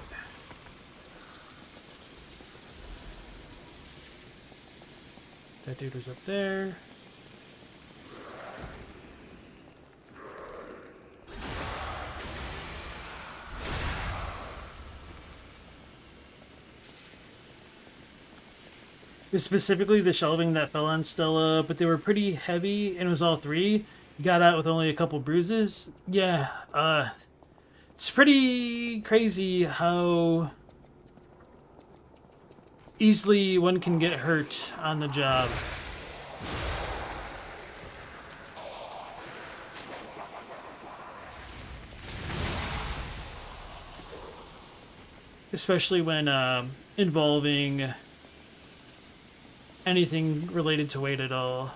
That dude was up there. It was specifically the shelving that fell on Stella, but they were pretty heavy, and it was all three. You got out with only a couple bruises. Yeah, it's pretty crazy how easily one can get hurt on the job. Especially when involving anything related to weight at all.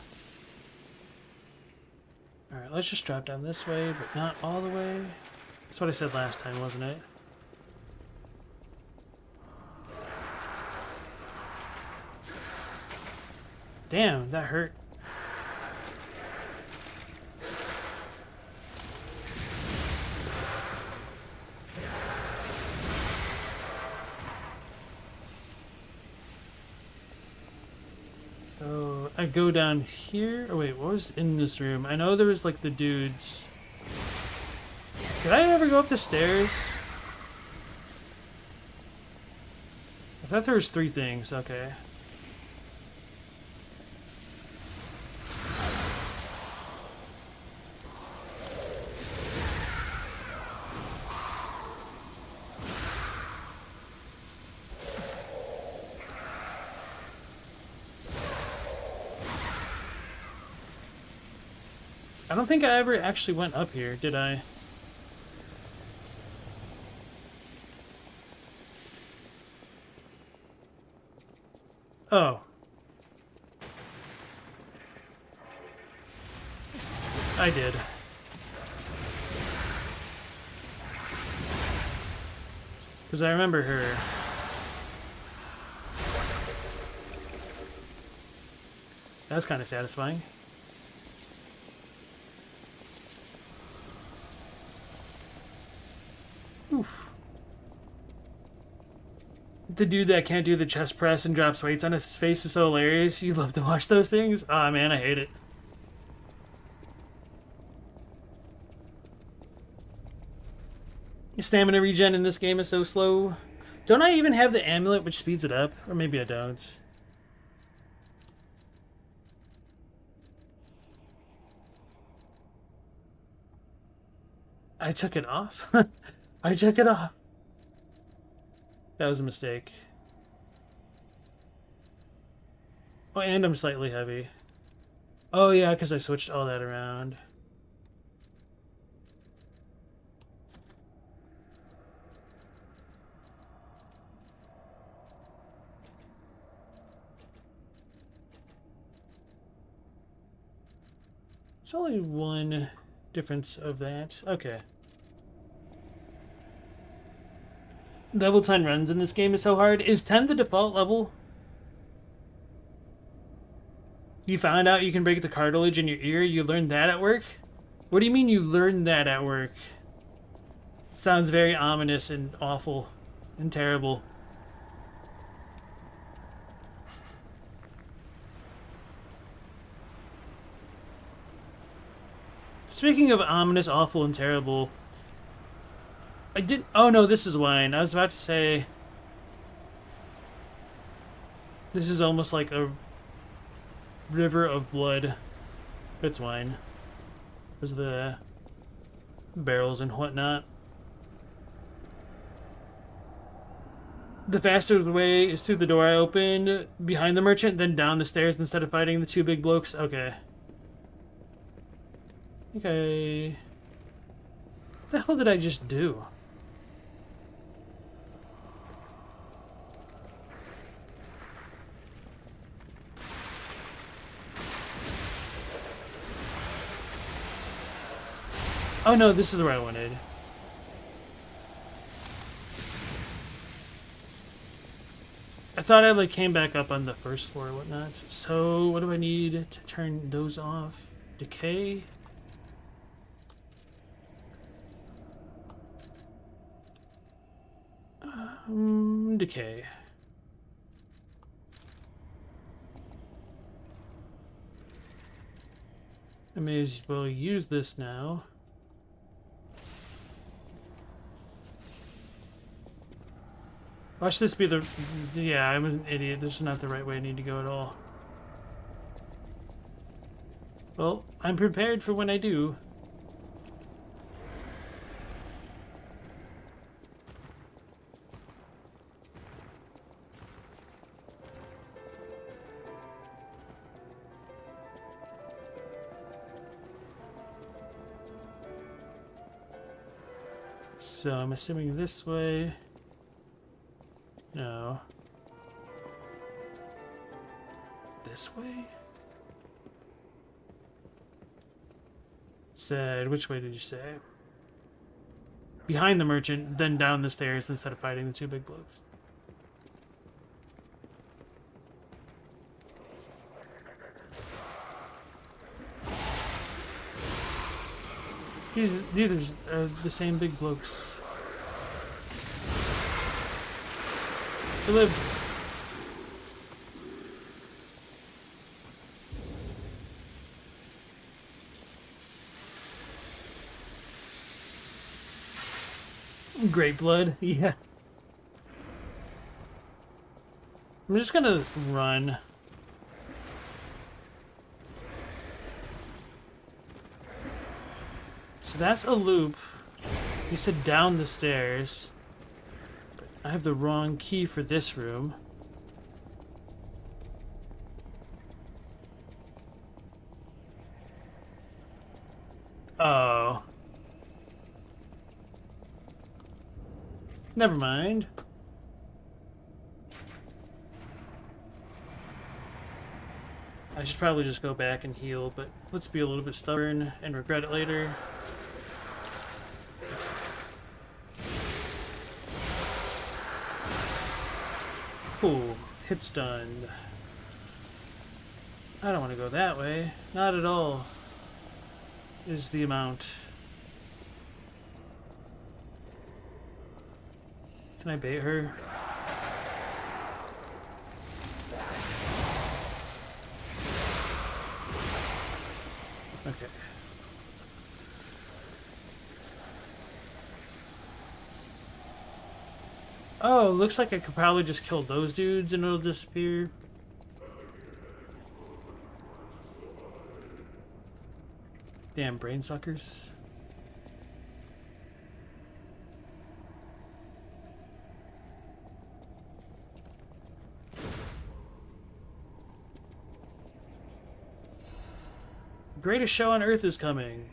Alright, let's just drop down this way, but not all the way. That's what I said last time, wasn't it? Damn, that hurt. So I go down here. Oh wait, what was in this room? I know there was like the dudes. Did I ever go up the stairs? I thought there was three things. Okay. I don't think I ever actually went up here, did I? Oh. I did. Because I remember her. That's kind of satisfying. Oof. The dude that can't do the chest press and drops weights on his face is so hilarious. You love to watch those things? Aw, man, I hate it. Stamina regen in this game is so slow. Don't I even have the amulet which speeds it up? Or maybe I don't. I took it off? I took it off. That was a mistake. Oh, and I'm slightly heavy. Oh yeah, because I switched all that around. It's only one difference of that. Okay. Level 10 runs in this game is so hard. Is 10 the default level? You found out you can break the cartilage in your ear? You learned that at work? What do you mean you learned that at work? Sounds very ominous and awful and terrible. Speaking of ominous, awful, and terrible, I didn't. Oh no, this is wine. I was about to say. This is almost like a river of blood. It's wine. There's the barrels and whatnot. The faster way is through the door I opened behind the merchant, then down the stairs instead of fighting the two big blokes. Okay. Okay. What the hell did I just do? Oh no, this is where I wanted. I thought I like came back up on the first floor or whatnot. So what do I need to turn those off? Decay? Decay. I may as well use this now. Watch this be the... Yeah, I'm an idiot. This is not the right way I need to go at all. Well, I'm prepared for when I do. So I'm assuming this way. No. This way? Said, which way did you say? Behind the merchant, then down the stairs instead of fighting the two big blokes. These are the same big blokes. They lived. Great blood, yeah. I'm just gonna run. So that's a loop. You said down the stairs. But I have the wrong key for this room. Oh. Never mind. I should probably just go back and heal, but let's be a little bit stubborn and regret it later. Cool. Hit stunned. I don't want to go that way. Not at all. Is the amount. Can I bait her? Okay. Oh, looks like I could probably just kill those dudes and it'll disappear. Damn brain suckers. greatest show on earth is coming.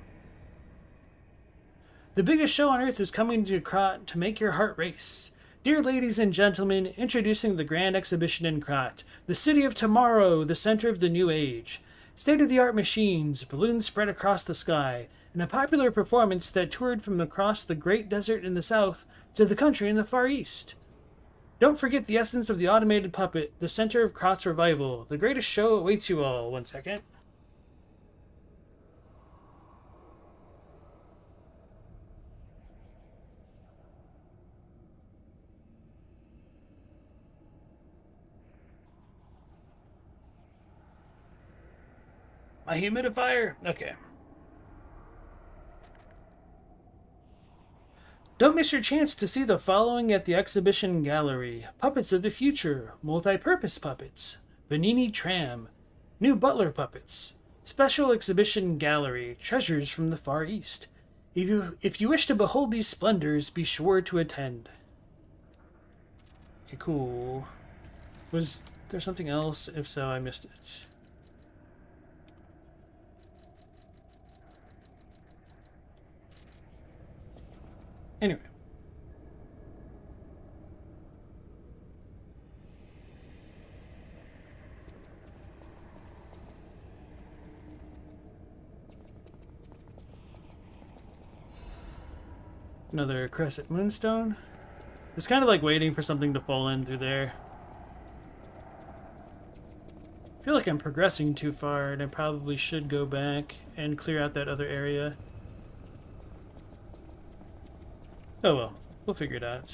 The biggest show on earth is coming to Krat to make your heart race. Dear ladies and gentlemen, introducing the grand exhibition in Krat, the city of tomorrow, the center of the new age. State-of-the-art machines, balloons spread across the sky, and a popular performance that toured from across the great desert in the south to the country in the far east. Don't forget the essence of the automated puppet, the center of Krat's revival. The greatest show awaits you all. 1 second. My humidifier? Okay. Don't miss your chance to see the following at the exhibition gallery. Puppets of the future, multi-purpose puppets, Vanini Tram, new butler puppets, special exhibition gallery, treasures from the Far East. If you wish to behold these splendors, be sure to attend. Okay, cool. Was there something else? If so, I missed it. Anyway. Another crescent moonstone. It's kind of like waiting for something to fall in through there. I feel like I'm progressing too far and I probably should go back and clear out that other area. Oh well, we'll figure it out.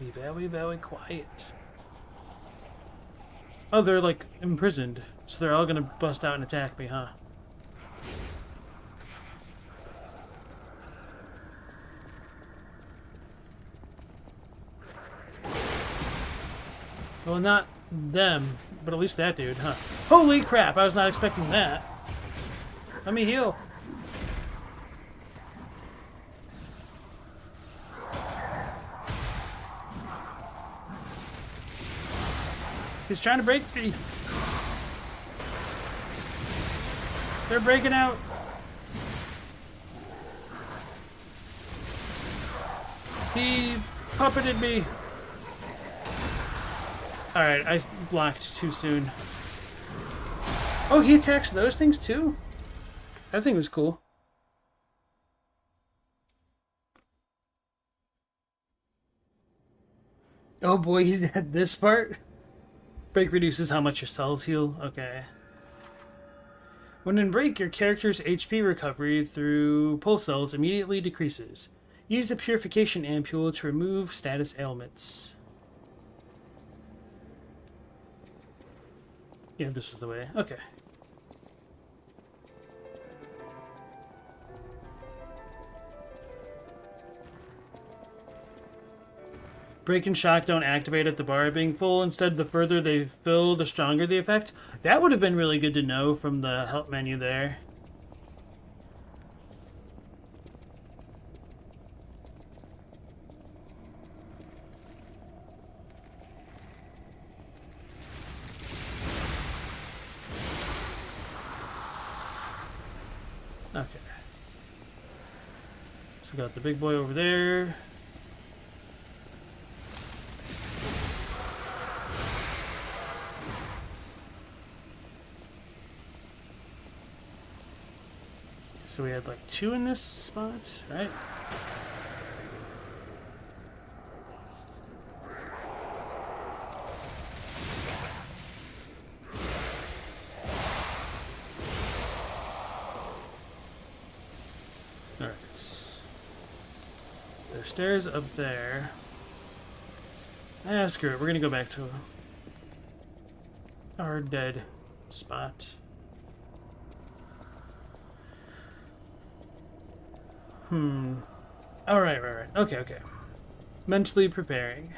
Be very, very quiet. Oh, they're like imprisoned, so they're all gonna bust out and attack me, huh? Well, not them, but at least that dude, huh? Holy crap, I was not expecting that. Let me heal. He's trying to break free. They're breaking out. He puppeted me. Alright, I blocked too soon. Oh, he attacks those things too? That thing was cool. Oh boy, he's at this part? Break reduces how much your cells heal? Okay. When in break, your character's HP recovery through pulse cells immediately decreases. Use the purification ampule to remove status ailments. Yeah, this is the way. Okay. Break and shock don't activate at the bar being full. Instead, the further they fill, the stronger the effect. That would have been really good to know from the help menu there. Okay. So we got the big boy over there. So we had like 2 in this spot, right? Alright. There's stairs up there. Ah, screw it. We're gonna go back to our dead spot. Alright, right. Okay. Mentally preparing.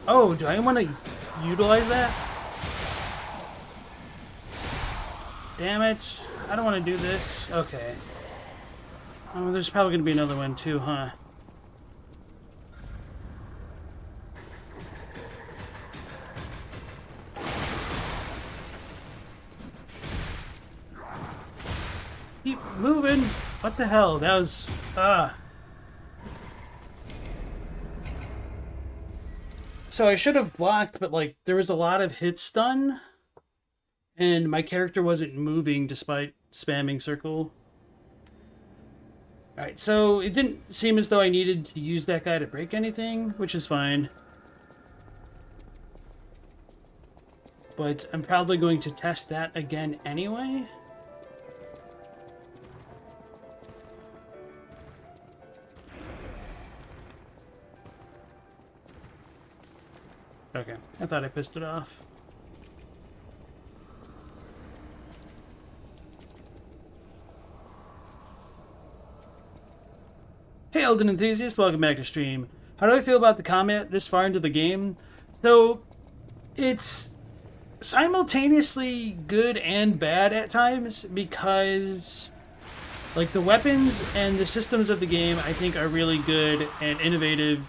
Oh, do I want to utilize that? Damn it. I don't want to do this. Okay. Oh, there's probably going to be another one too, huh? Keep moving. What the hell? That was... So I should have blocked, but like there was a lot of hit stun, and my character wasn't moving despite spamming circle. Alright, so it didn't seem as though I needed to use that guy to break anything, which is fine. But I'm probably going to test that again anyway. Okay, I thought I pissed it off. Hey Elden enthusiast, welcome back to stream. How do I feel about the combat this far into the game? So, it's simultaneously good and bad at times because like the weapons and the systems of the game I think are really good and innovative,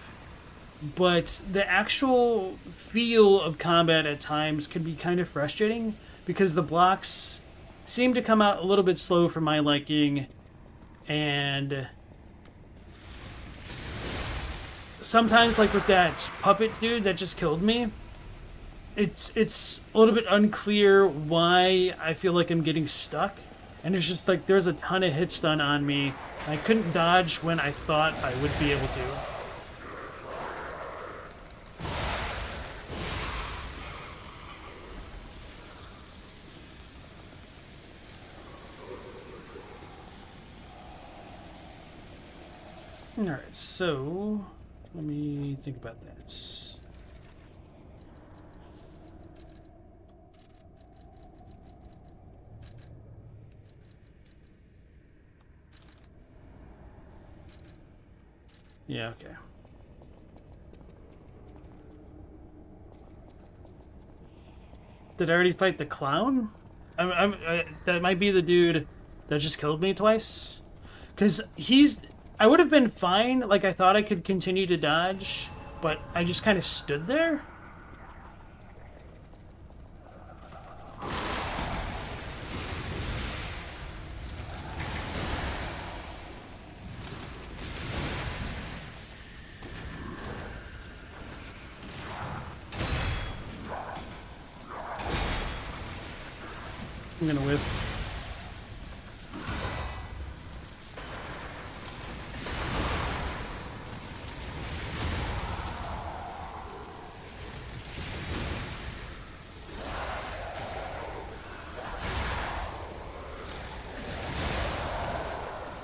but the actual feel of combat at times can be kind of frustrating because the blocks seem to come out a little bit slow for my liking, and sometimes like with that puppet dude that just killed me, it's a little bit unclear why I feel like I'm getting stuck, and it's just like there's a ton of hit stun on me. I couldn't dodge when I thought I would be able to. Alright, so let me think about that. Yeah, okay. Did I already fight the clown? That might be the dude that just killed me twice. Because I would have been fine. Like, I thought I could continue to dodge, but I just kind of stood there. I'm gonna whip.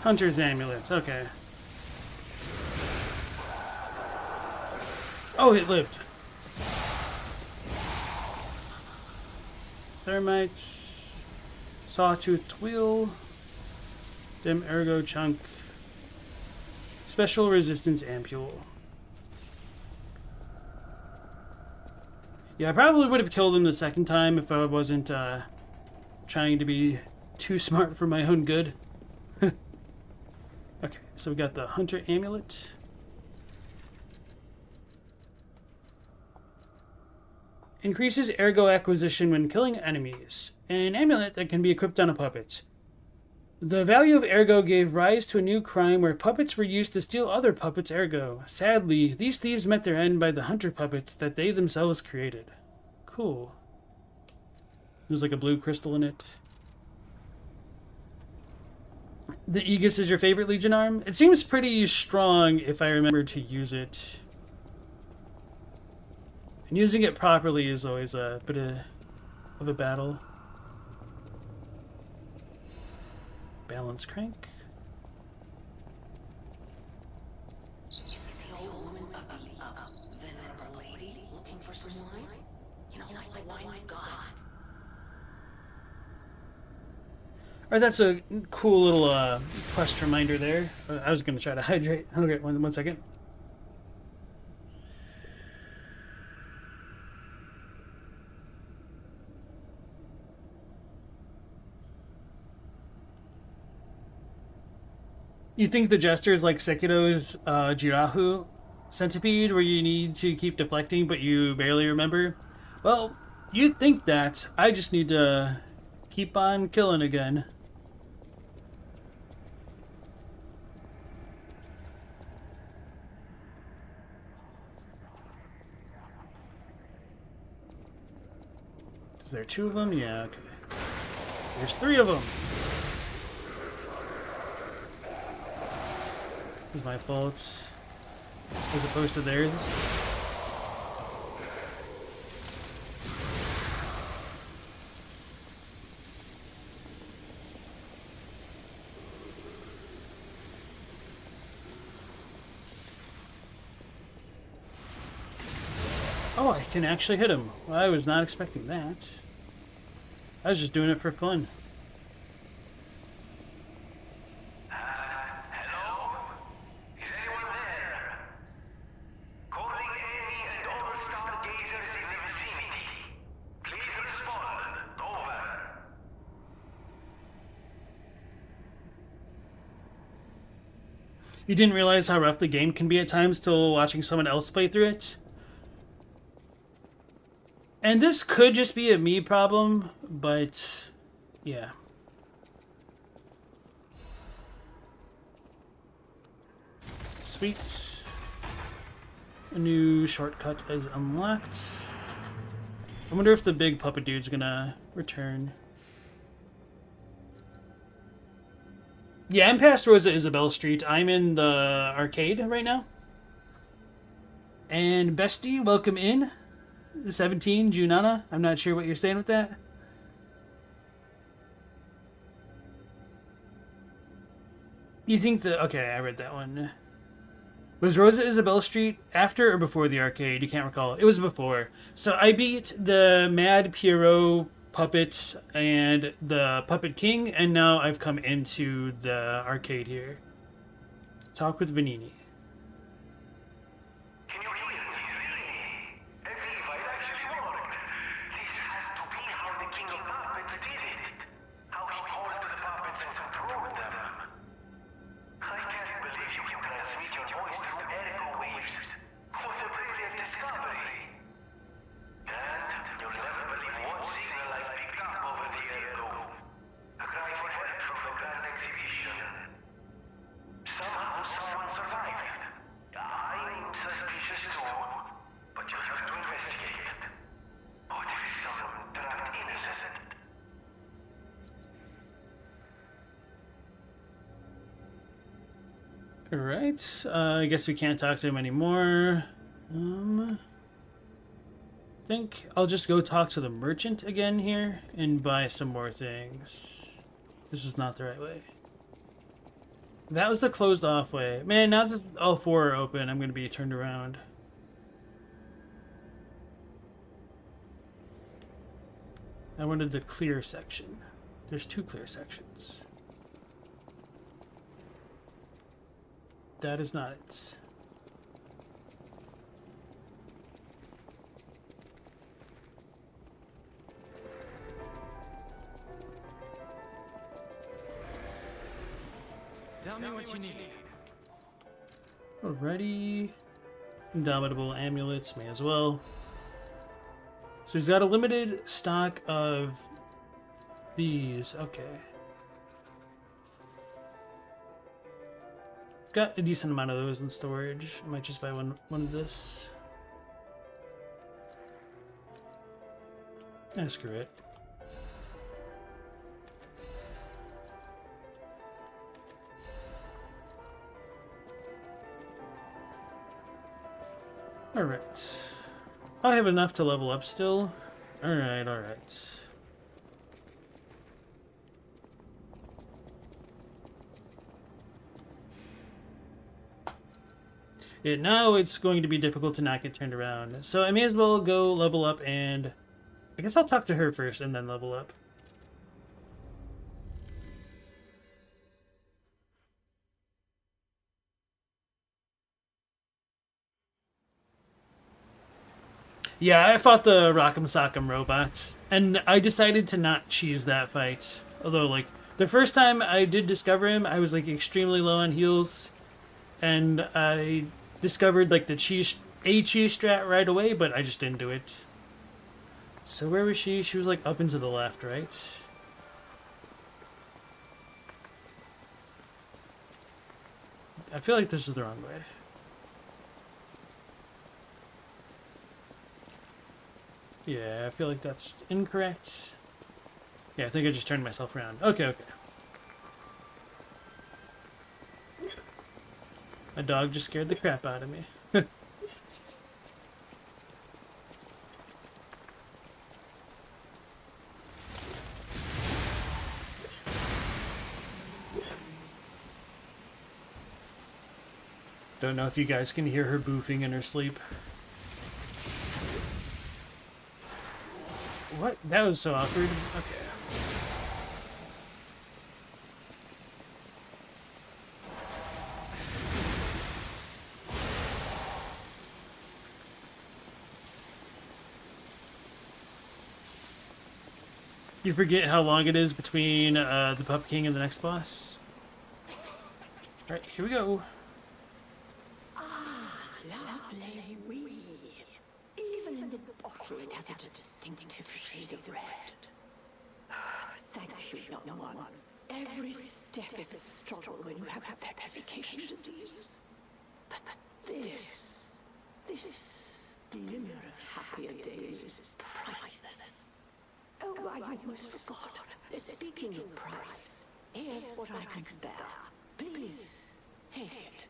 Hunter's Amulet, okay. Oh, it lived. Thermites, Sawtoothed Wheel, Dim Ergo Chunk, Special Resistance Ampule. Yeah, I probably would have killed him the second time if I wasn't trying to be too smart for my own good. Okay, so we got the Hunter Amulet. Increases ergo acquisition when killing enemies. An amulet that can be equipped on a puppet. The value of ergo gave rise to a new crime where puppets were used to steal other puppets' ergo. Sadly, these thieves met their end by the hunter puppets that they themselves created. Cool. There's like a blue crystal in it. The Aegis is your favorite Legion arm? It seems pretty strong if I remember to use it. And using it properly is always a bit of a battle. Balance crank. Is the old woman a venerable lady looking for some wine? You know, like the wine we've got. Alright, that's a cool little quest reminder there. I was going to try to hydrate. Okay, one second. You think the Jester is like Sekiro's Jirahu centipede, where you need to keep deflecting but you barely remember? Well, you think that. I just need to keep on killing again. Is there 2 of them? Yeah, okay. There's 3 of them. It was my fault. As opposed to theirs. Oh, I can actually hit him. Well, I was not expecting that. I was just doing it for fun. Hello? Is anyone there? Calling any and all stargazers in the vicinity. Please respond. Over. You didn't realize how rough the game can be at times till watching someone else play through it? And this could just be a me problem, but yeah. Sweet. A new shortcut is unlocked. I wonder if the big puppet dude's gonna return. Yeah, I'm past Rosa Isabel Street. I'm in the arcade right now. And Bestie, welcome in. 17, Junana. I'm not sure what you're saying with that. You think the... Okay, I read that one. Was Rosa Isabel Street after or before the arcade? You can't recall. It was before. So I beat the Mad Pierrot puppet and the Puppet King, and now I've come into the arcade here. Talk with Vanini. Can you hear me, really? Viva, it actually worked. This has to be how the King of Puppets did it. How he called to the puppets and controlled them. I can't believe you can transmit your voice through echo waves. What a brilliant discovery. And you'll never believe what signal I picked up over the echo. A cry for help from the grand exhibition. Somehow someone survived. I'm suspicious too, but you'll have to investigate. What if it's someone trapped innocent? Alright, I guess we can't talk to him anymore. I think I'll just go talk to the merchant again here and buy some more things. This is not the right way. That was the closed off way. Man, now that all 4 are open, I'm going to be turned around. I wanted the clear section. There's 2 clear sections. That is not it. Tell me what you need. Alrighty. Indomitable amulets, may as well. So he's got a limited stock of these. Okay. Got a decent amount of those in storage. I might just buy one of this. Screw it. Alright. I have enough to level up still. Alright. Yeah, now it's going to be difficult to not get turned around. So I may as well go level up, and I guess I'll talk to her first and then level up. Yeah, I fought the Rock'em Sock'em robot, and I decided to not choose that fight. Although, like, The first time I did discover him, I was like extremely low on heals, and I discovered like the cheese strat right away, but I just didn't do it. So where was she? She was like up and to the left, right? I feel like this is the wrong way. Yeah, I feel like that's incorrect. Yeah, I think I just turned myself around. Okay, okay. My dog just scared the crap out of me. Don't know if you guys can hear her boofing in her sleep. What? That was so awkward. Okay. You forget how long it is between the Pup King and the next boss? Alright, here we go. Lovely wee. Even in the bottle it has a distinctive shade of red. Thank you, young one. Every step is a struggle when you have a petrification disease. But this glimmer of happier days is priceless. Oh, I almost forgot. Speaking of price, here's what I can spare. Please, take it.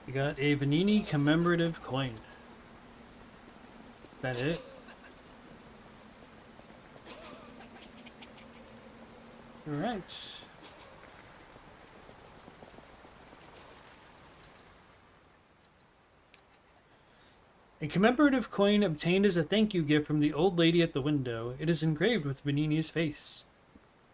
We got a Vanini commemorative coin. Is that it? Alright. A commemorative coin obtained as a thank you gift from the old lady at the window. It is engraved with Vanini's face.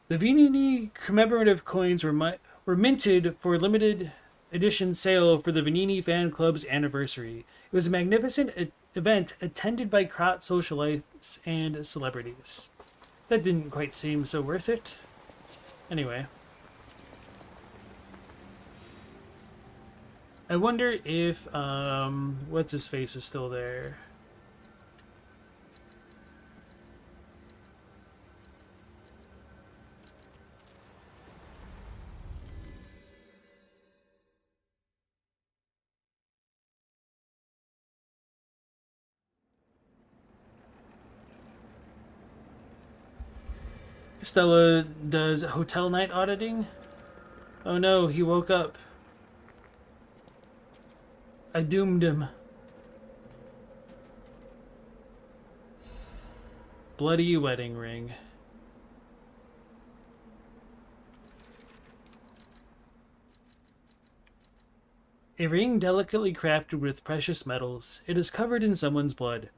The Vanini commemorative coins were minted for limited edition sale for the Vanini Fan Club's anniversary. It was a magnificent event attended by Krot socialites and celebrities. That didn't quite seem so worth it. Anyway. I wonder if, what's-his-face is still there. Stella does hotel night auditing. Oh no, he woke up. I doomed him. Bloody wedding ring. A ring delicately crafted with precious metals. It is covered in someone's blood.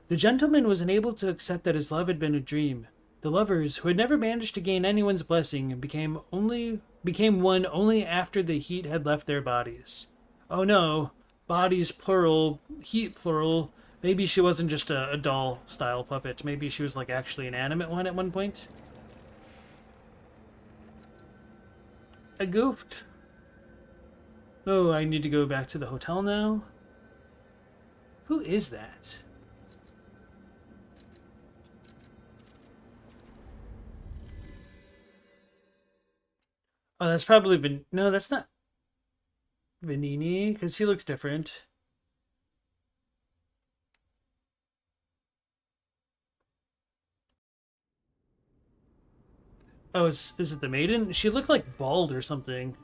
The gentleman was unable to accept that his love had been a dream. The lovers, who had never managed to gain anyone's blessing, became one only after the heat had left their bodies. Oh no, bodies plural, heat plural. Maybe she wasn't just a doll-style puppet. Maybe she was like actually an animate one at one point. I goofed. Oh, I need to go back to the hotel now? Who is that? Oh, that's probably no, that's not Vanini, because he looks different. Oh, is it the maiden? She looked like bald or something.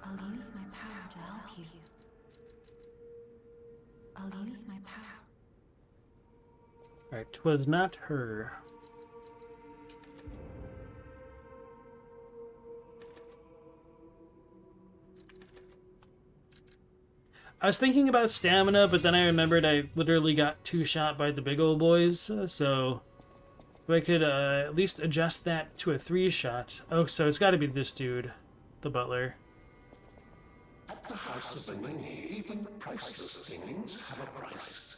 I'll use my power to help you. I'll use my power. Right, 'twas not her. I was thinking about stamina, but then I remembered I literally got 2-shot by the big old boys, so if I could at least adjust that to a 3-shot. Oh, so it's got to be this dude, the butler. At the House of Bernini, even priceless things have a price.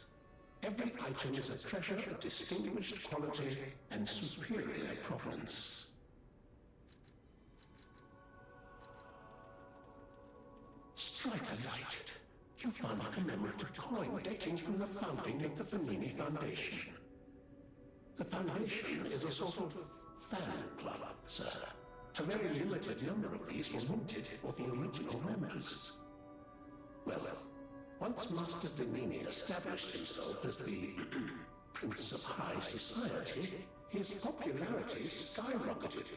Every item is a treasure of distinguished quality and superior provenance. Strike a light. You find a commemorative coin dating from the founding of the Bernini Foundation. The Foundation is a sort of fan club, sir. A very limited number of these were minted for the original members. Well, once Master Bernini established himself as the Prince of High Society, his popularity skyrocketed,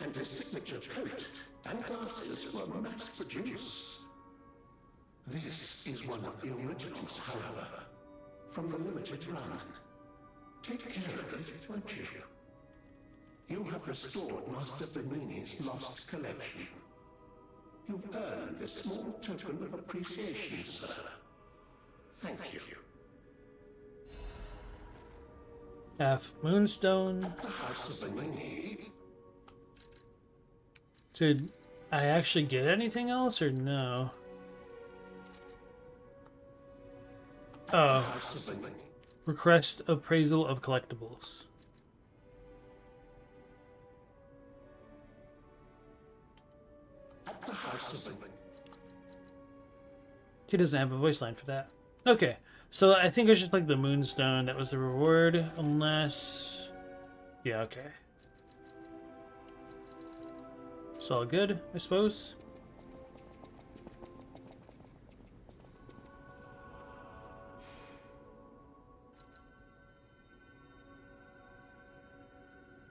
and his signature coat and glasses were mass-produced. This is one of the originals, however, from the limited run. Take care of it, won't you? You have restored Master Bernini's lost collection. You've earned this small token of appreciation, sir. Thank you. Half Moonstone. The House of Bernini. Did I actually get anything else or no? Oh. House of Bernini. Request appraisal of collectibles. At the House of Bernini. He doesn't have a voice line for that. Okay, so I think it's just like the Moonstone that was the reward, unless... Yeah, okay. It's all good, I suppose.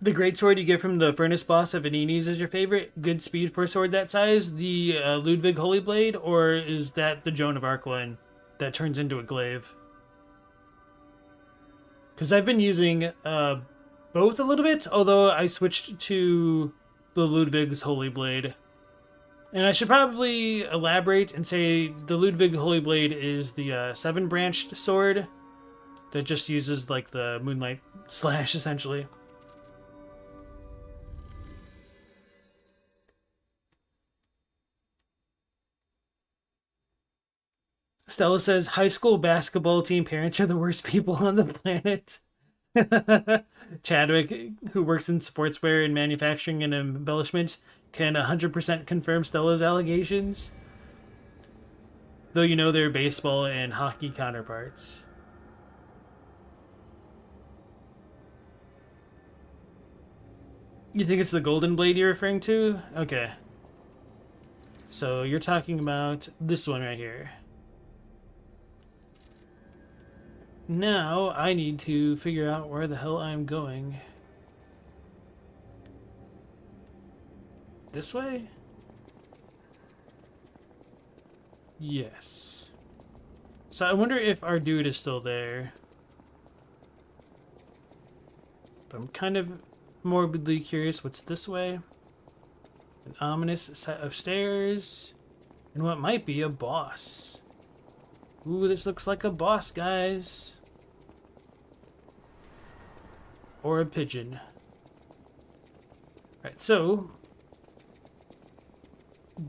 The greatsword you get from the furnace boss at Vanini's is your favorite? Good speed for a sword that size? The Ludwig Holy Blade? Or is that the Joan of Arc one that turns into a glaive? Because I've been using both a little bit, although I switched to the Ludwig's Holy Blade. And I should probably elaborate and say the Ludwig Holy Blade is the seven-branched sword that just uses like the Moonlight Slash, essentially. Stella says, high school basketball team parents are the worst people on the planet. Chadwick, who works in sportswear and manufacturing and embellishment, can 100% confirm Stella's allegations. Though you know they're baseball and hockey counterparts. You think it's the Golden Blade you're referring to? Okay. So you're talking about this one right here. Now, I need to figure out where the hell I'm going. This way? Yes. So I wonder if our dude is still there. But I'm kind of morbidly curious what's this way. An ominous set of stairs. And what might be a boss. Ooh, this looks like a boss, guys. Or a pigeon. Right, so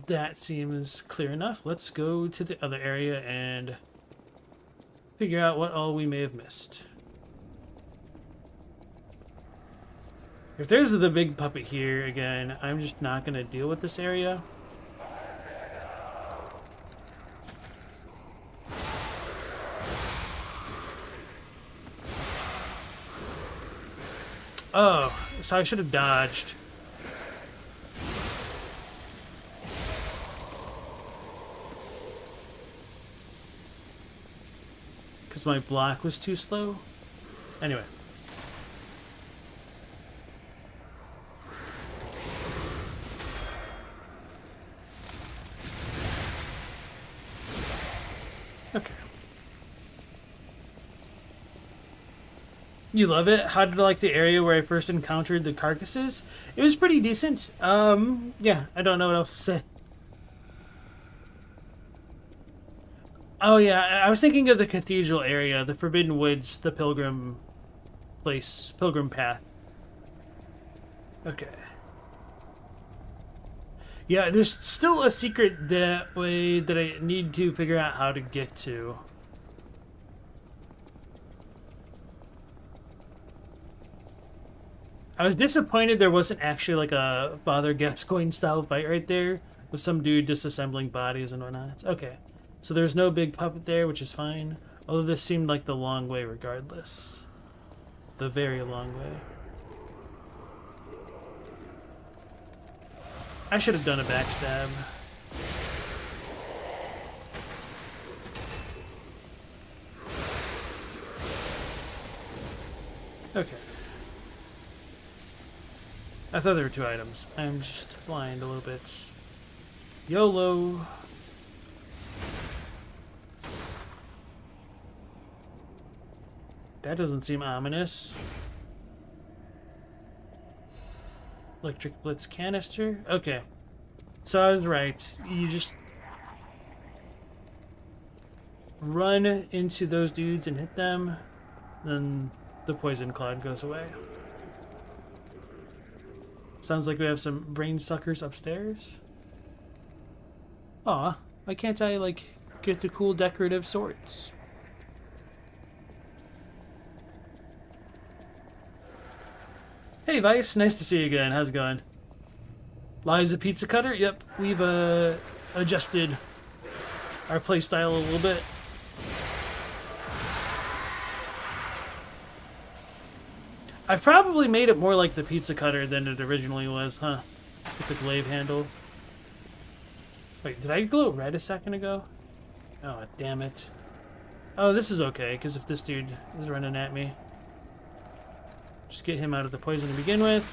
that seems clear enough. Let's go to the other area and figure out what all we may have missed. If there's the big puppet here again, I'm just not going to deal with this area. Oh, so I should have dodged. Because my block was too slow. Anyway. Okay. You love it? How did you like the area where I first encountered the carcasses? It was pretty decent. Yeah, I don't know what else to say. Oh yeah, I was thinking of the cathedral area, the Forbidden Woods, the pilgrim place, pilgrim path. Okay. Yeah, there's still a secret that way that I need to figure out how to get to. I was disappointed there wasn't actually like a Father Gascoigne style fight right there with some dude disassembling bodies and whatnot. Okay, so there's no big puppet there, which is fine. Although this seemed like the long way regardless. The very long way. I should have done a backstab. Okay. I thought there were 2 items. I'm just blind a little bit. YOLO. That doesn't seem ominous. Electric Blitz canister. Okay. So I was right. You just run into those dudes and hit them, then the poison cloud goes away. Sounds like we have some brain suckers upstairs. Aw, why can't I, like, get the cool decorative swords? Hey, Vice, nice to see you again. How's it going? Liza Pizza Cutter? Yep, we've adjusted our playstyle a little bit. I've probably made it more like the Pizza Cutter than it originally was, huh? With the glaive handle. Wait, did I glow red a second ago? Oh, damn it. Oh, this is okay, because if this dude is running at me, just get him out of the poison to begin with.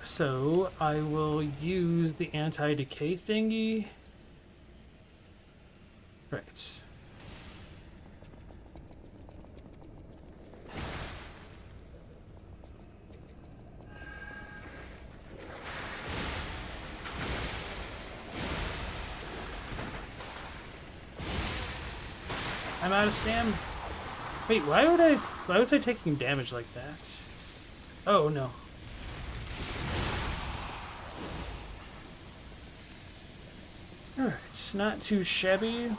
So, I will use the anti-decay thingy. Right. I'm out of stam. Wait, why was I taking damage like that? Oh no. Alright, not too shabby.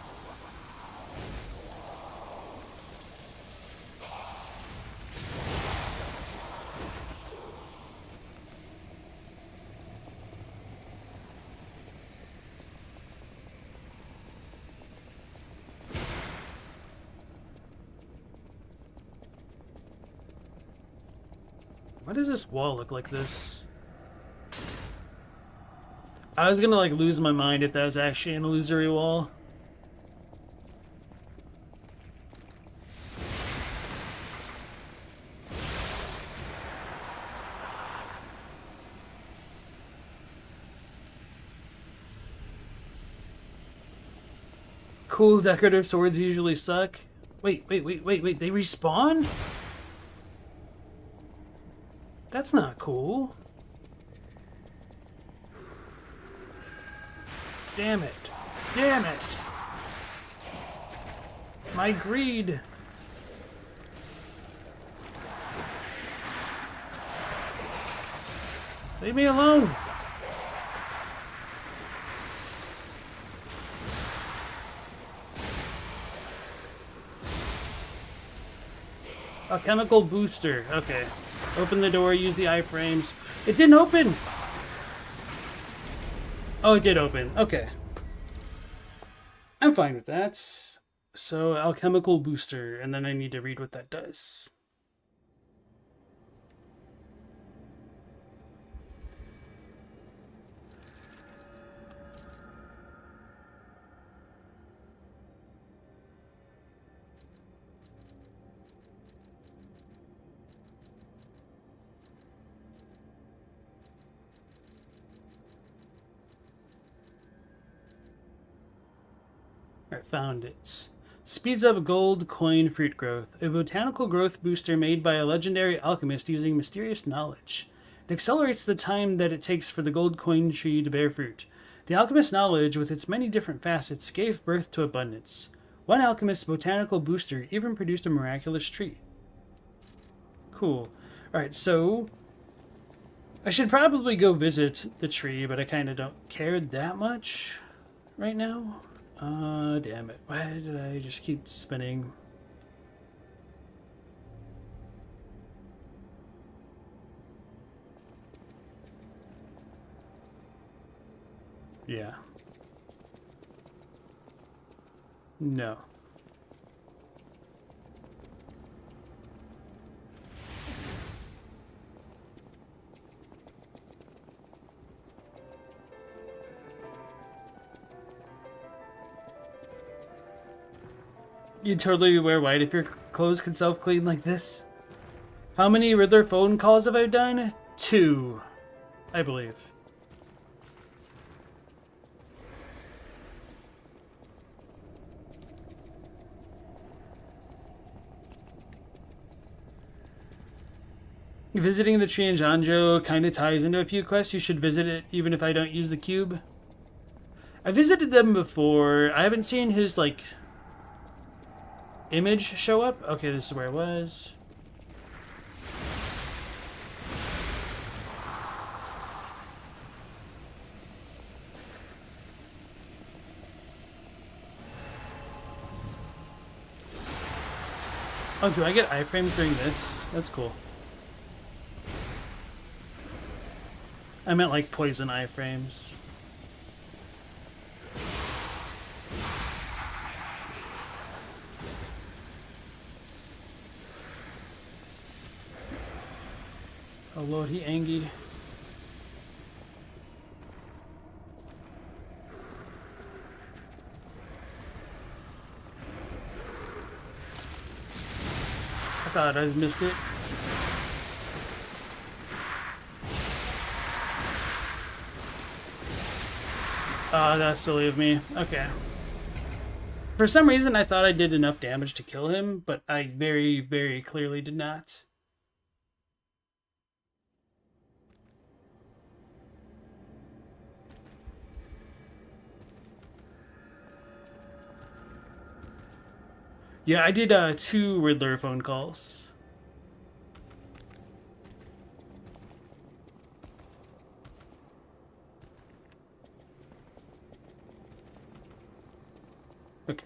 Why does this wall look like this? I was gonna like lose my mind if that was actually an illusory wall. Cool decorative swords usually suck. Wait, they respawn? That's not cool. Damn it. Damn it. My greed. Leave me alone. A chemical booster. Okay. Open the door, use the iframes. It didn't open! Oh, it did open. Okay. I'm fine with that. So, alchemical booster, and then I need to read what that does. Alright, found it. Speeds up gold coin fruit growth. A botanical growth booster made by a legendary alchemist using mysterious knowledge. It accelerates the time that it takes for the gold coin tree to bear fruit. The alchemist's knowledge, with its many different facets, gave birth to abundance. One alchemist's botanical booster even produced a miraculous tree. Cool. Alright, so I should probably go visit the tree, but I kind of don't care that much right now. Damn it. Why did I just keep spinning? Yeah. No. You'd totally wear white if your clothes can self-clean like this. How many Riddler phone calls have I done? 2, I believe. Visiting the tree in Janjo kind of ties into a few quests. You should visit it even if I don't use the cube. I visited them before. I haven't seen his, like, image show up. Okay, this is where it was. Oh, do I get iframes during this? That's cool. I meant like poison iframes. Oh lord, he angied. I thought I missed it. Oh, that's silly of me. Okay. For some reason, I thought I did enough damage to kill him, but I very, very clearly did not. Yeah, I did 2 Riddler phone calls. Okay.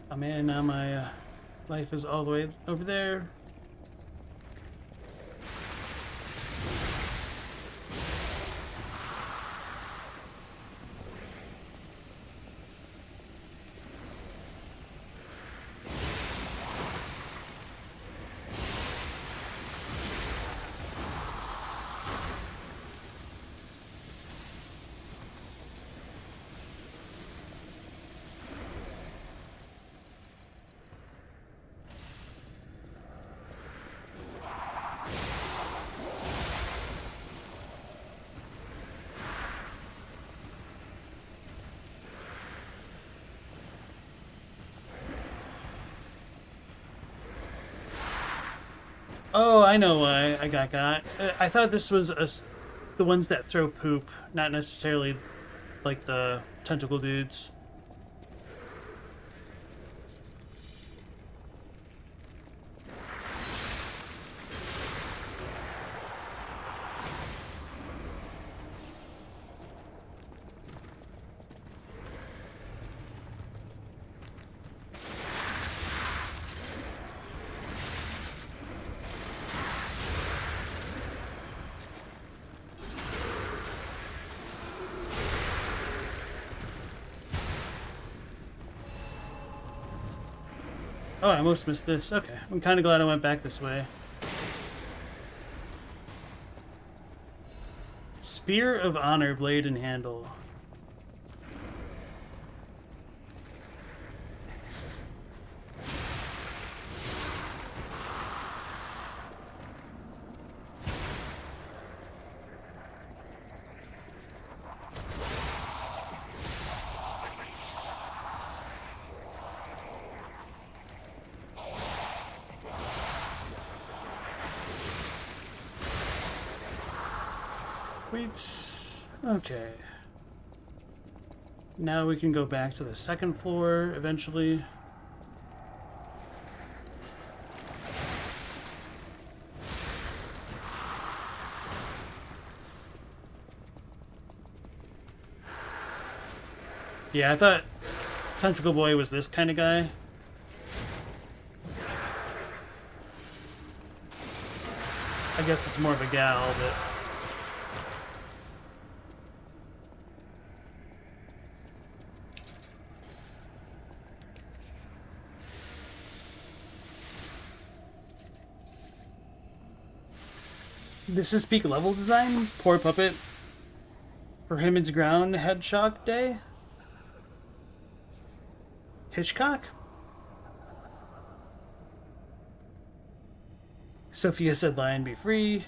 Oh man, now my life is all the way over there. Oh, I know why I got. I thought this was the ones that throw poop, not necessarily like the tentacle dudes. Oh, I almost missed this. Okay, I'm kind of glad I went back this way. Spear of Honor, blade and handle. Sweet. Okay. Now we can go back to the second floor eventually. Yeah, I thought Tentacle Boy was this kind of guy. I guess it's more of a gal, but... This is peak level design? Poor puppet. For him it's ground head shock day? Hitchcock? Sophia said lion be free.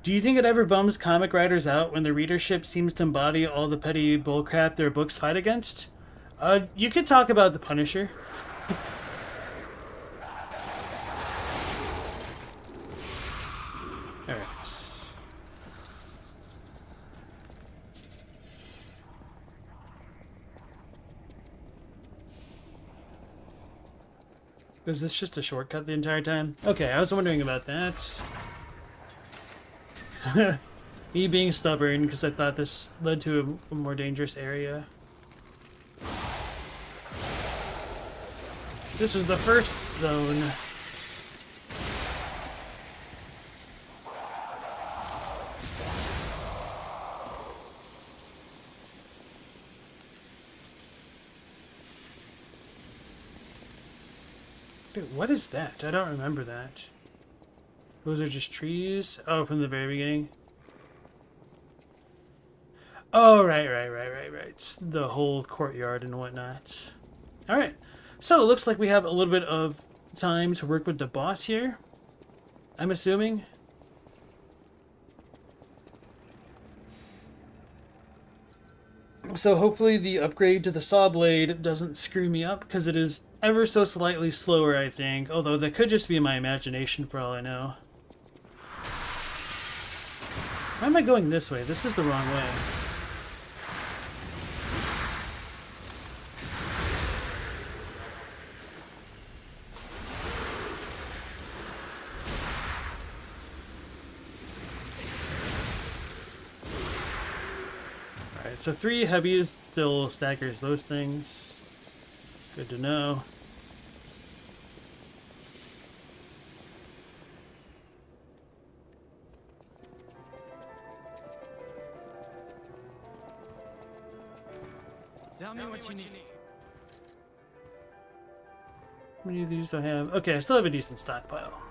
Do you think it ever bums comic writers out when the readership seems to embody all the petty bullcrap their books fight against? You could talk about the Punisher. Alright. Was this just a shortcut the entire time? Okay, I was wondering about that. Me being stubborn because I thought this led to a more dangerous area. This is the first zone. Dude, what is that? I don't remember that. Those are just trees? Oh, from the very beginning? Oh, right. The whole courtyard and whatnot. Alright. So, it looks like we have a little bit of time to work with the boss here. I'm assuming. So hopefully the upgrade to the saw blade doesn't screw me up, because it is ever so slightly slower, I think. Although that could just be my imagination for all I know. Why am I going this way? This is the wrong way. Alright, so 3 heavies still staggers those things. Good to know. Tell me what you need. How many of these do I have? Okay, I still have a decent stockpile.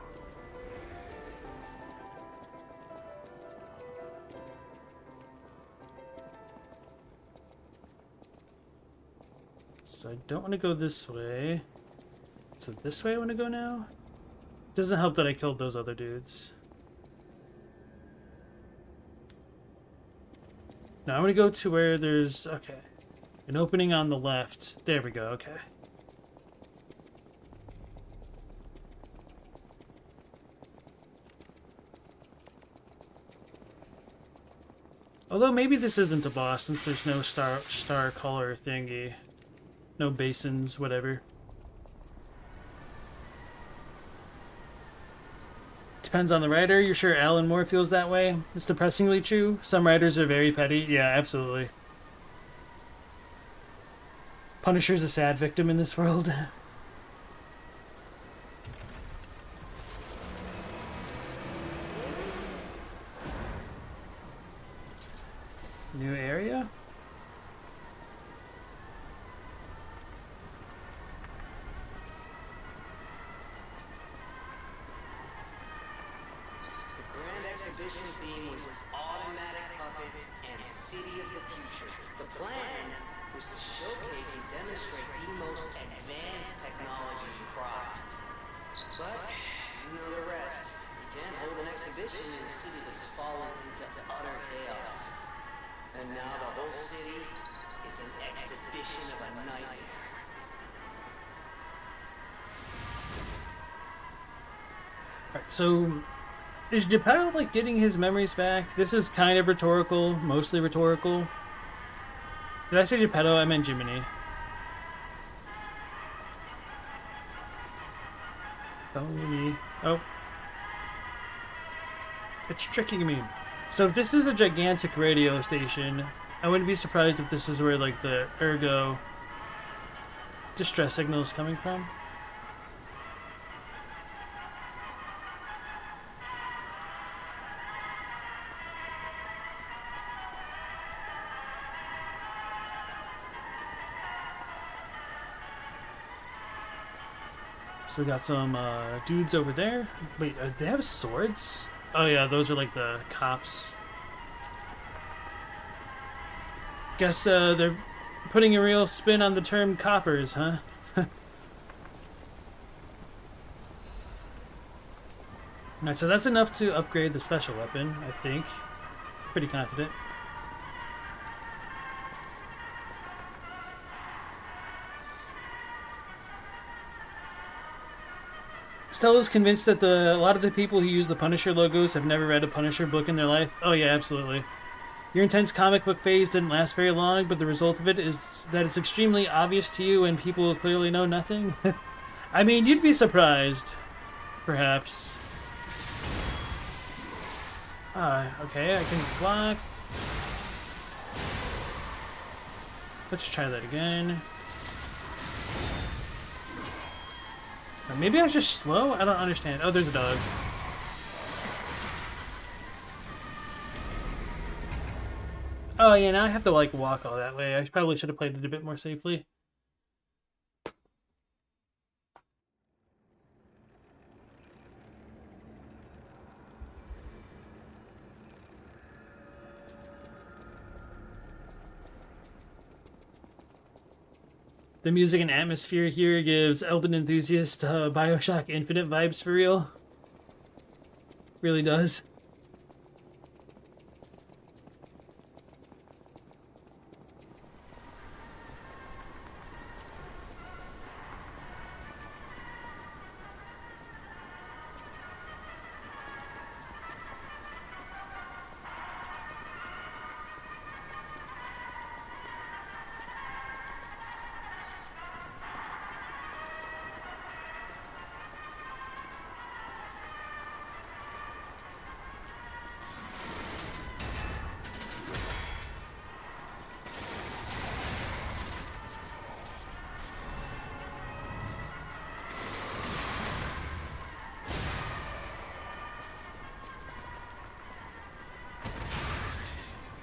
So I don't want to go this way. Is it this way I want to go now? Doesn't help that I killed those other dudes. Now I want to go to where there's... Okay. An opening on the left. There we go, okay. Although maybe this isn't a boss since there's no star color thingy. No basins, whatever. Depends on the writer. You're sure Alan Moore feels that way? It's depressingly true. Some writers are very petty. Yeah, absolutely. Punisher's a sad victim in this world. New area? The Grand Exhibition theme was automatic puppets and City of the Future. The plan was to showcase and demonstrate the most advanced technology in Croc. But, you know the rest. You can't hold an exhibition in a city that's fallen into utter chaos. And now the whole city is an exhibition of a nightmare. Alright, so is Geppetto like getting his memories back? This is kind of rhetorical, mostly rhetorical. Did I say Geppetto? I meant Jiminy. Follow me. Oh. It's tricking me. So if this is a gigantic radio station, I wouldn't be surprised if this is where like the ergo distress signal is coming from. So we got some dudes over there. Wait, do they have swords? Oh yeah, those are like the cops. Guess they're putting a real spin on the term coppers, huh? Alright, so that's enough to upgrade the special weapon, I think. Pretty confident. Stella's convinced that a lot of the people who use the Punisher logos have never read a Punisher book in their life. Oh yeah, absolutely. Your intense comic book phase didn't last very long, but the result of it is that it's extremely obvious to you and people who clearly know nothing. I mean, you'd be surprised. Perhaps. Okay, I can block. Let's try that again. Or maybe I was just slow? I don't understand. Oh, there's a dog. Oh, yeah, now I have to, like, walk all that way. I probably should have played it a bit more safely. The music and atmosphere here gives Elden Enthusiast Bioshock Infinite vibes for real. Really does.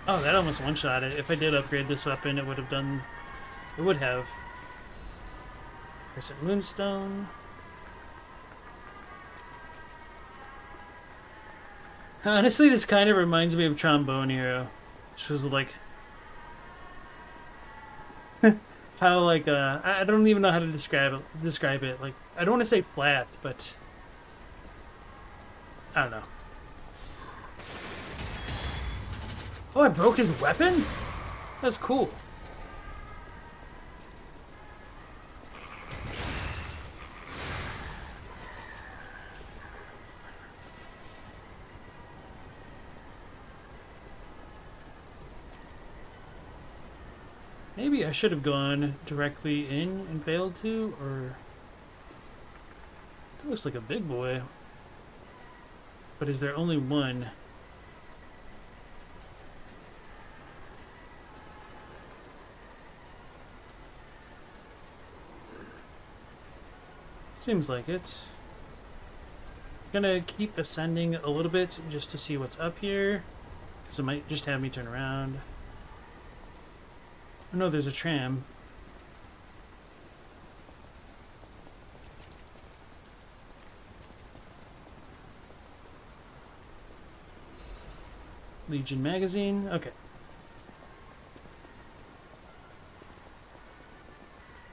Oh, that almost one-shot it. If I did upgrade this weapon, it would have done... It would have. Crescent Moonstone. Honestly, this kind of reminds me of Trombone Hero. Just is like... how, like, I don't even know how to describe it. Like, I don't want to say flat, but... I don't know. Oh, I broke his weapon? That's cool. Maybe I should have gone directly in and failed to, or... That looks like a big boy. But is there only one? Seems like it. Gonna keep ascending a little bit just to see what's up here, because it might just have me turn around. Oh no, there's a tram. Legion magazine. Okay.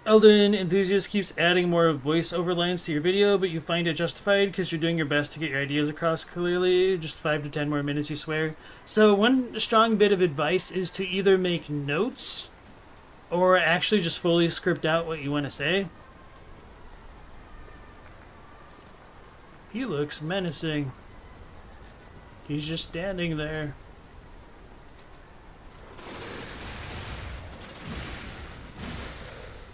Elden Enthusiast keeps adding more voice-over lines to your video, but you find it justified because you're doing your best to get your ideas across clearly. Just 5 to 10 more minutes, you swear. So one strong bit of advice is to either make notes or actually just fully script out what you want to say. He looks menacing. He's just standing there.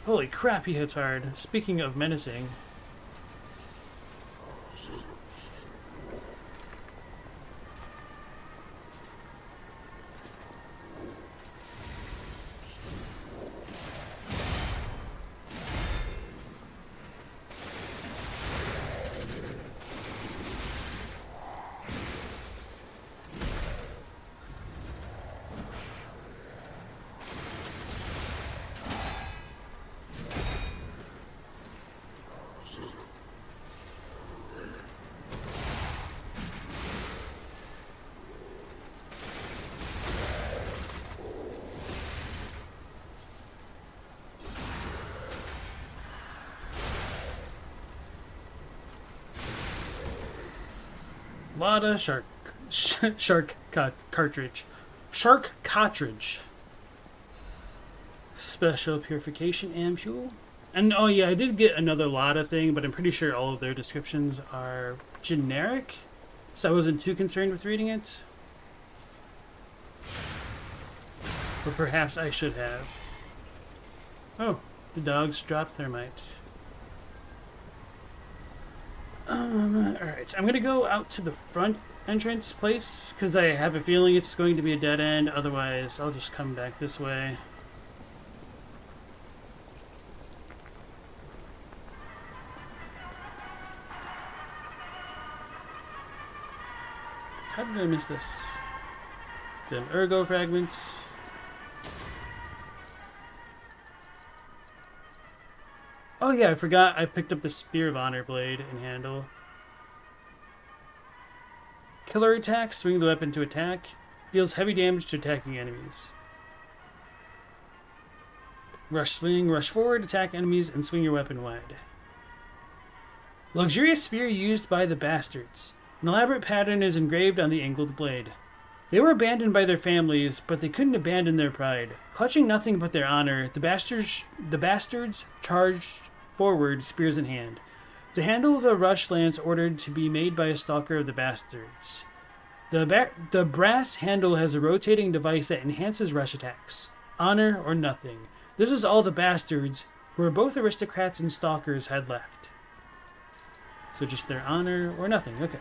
Holy crap, he hits hard. Speaking of menacing. Lot of cartridge. Shark cartridge. Special purification ampule. And oh yeah, I did get another Lada thing, but I'm pretty sure all of their descriptions are generic, so I wasn't too concerned with reading it. Or perhaps I should have. Oh, the dogs drop thermite. Alright, I'm gonna go out to the front entrance place because I have a feeling it's going to be a dead end. Otherwise, I'll just come back this way. How did I miss this? Them ergo fragments. Oh yeah, I forgot I picked up the Spear of Honor blade and handle. Killer attack, swing the weapon to attack. Deals heavy damage to attacking enemies. Rush swing, rush forward, attack enemies, and swing your weapon wide. Luxurious spear used by the bastards. An elaborate pattern is engraved on the angled blade. They were abandoned by their families, but they couldn't abandon their pride. Clutching nothing but their honor, the bastards charged forward, spears in hand. The handle of a rush lance ordered to be made by a stalker of the bastards. The brass handle has a rotating device that enhances rush attacks. Honor or nothing. This is all the bastards, who were both aristocrats and stalkers, had left. So just their honor or nothing. Okay.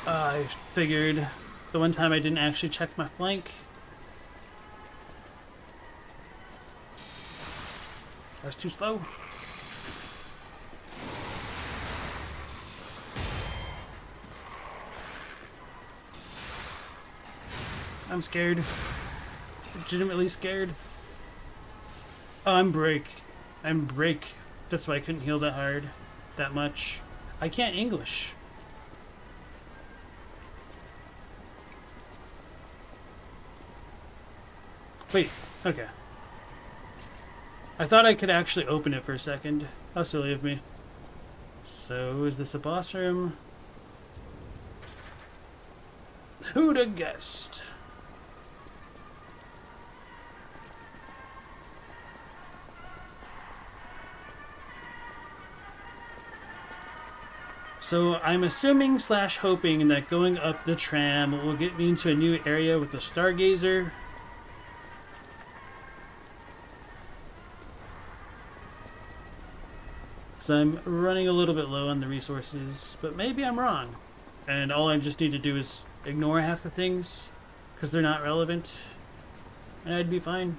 I figured the one time I didn't actually check my flank. I was too slow. I'm scared. Legitimately scared. Oh, I'm break. I'm break. That's why I couldn't heal that hard. That much. I can't English. Wait, okay. I thought I could actually open it for a second. How silly of me. So, is this a boss room? Who'd have guessed? So, I'm assuming / hoping that going up the tram will get me into a new area with the Stargazer. So I'm running a little bit low on the resources, but maybe I'm wrong. And all I just need to do is ignore half the things, because they're not relevant, and I'd be fine.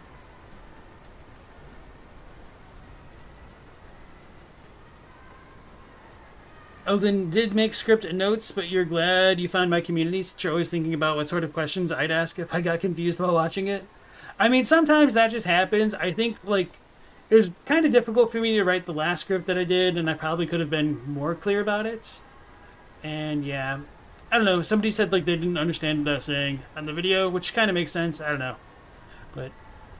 Elden did make script and notes, but you're glad you found my community since you're always thinking about what sort of questions I'd ask if I got confused while watching it. I mean, sometimes that just happens. I think, like, it was kind of difficult for me to write the last script that I did, and I probably could have been more clear about it. And yeah, I don't know. Somebody said like they didn't understand what I was saying on the video, which kind of makes sense. I don't know. But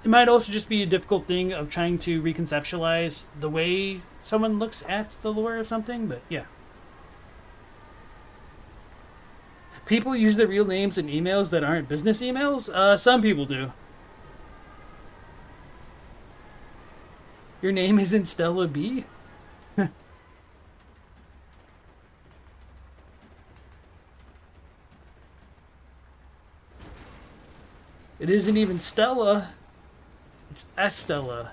It might also just be a difficult thing of trying to reconceptualize the way someone looks at the lore of something, but yeah. People use their real names in emails that aren't business emails? Some people do. Your name isn't Stella B? It isn't even Stella. It's Estella.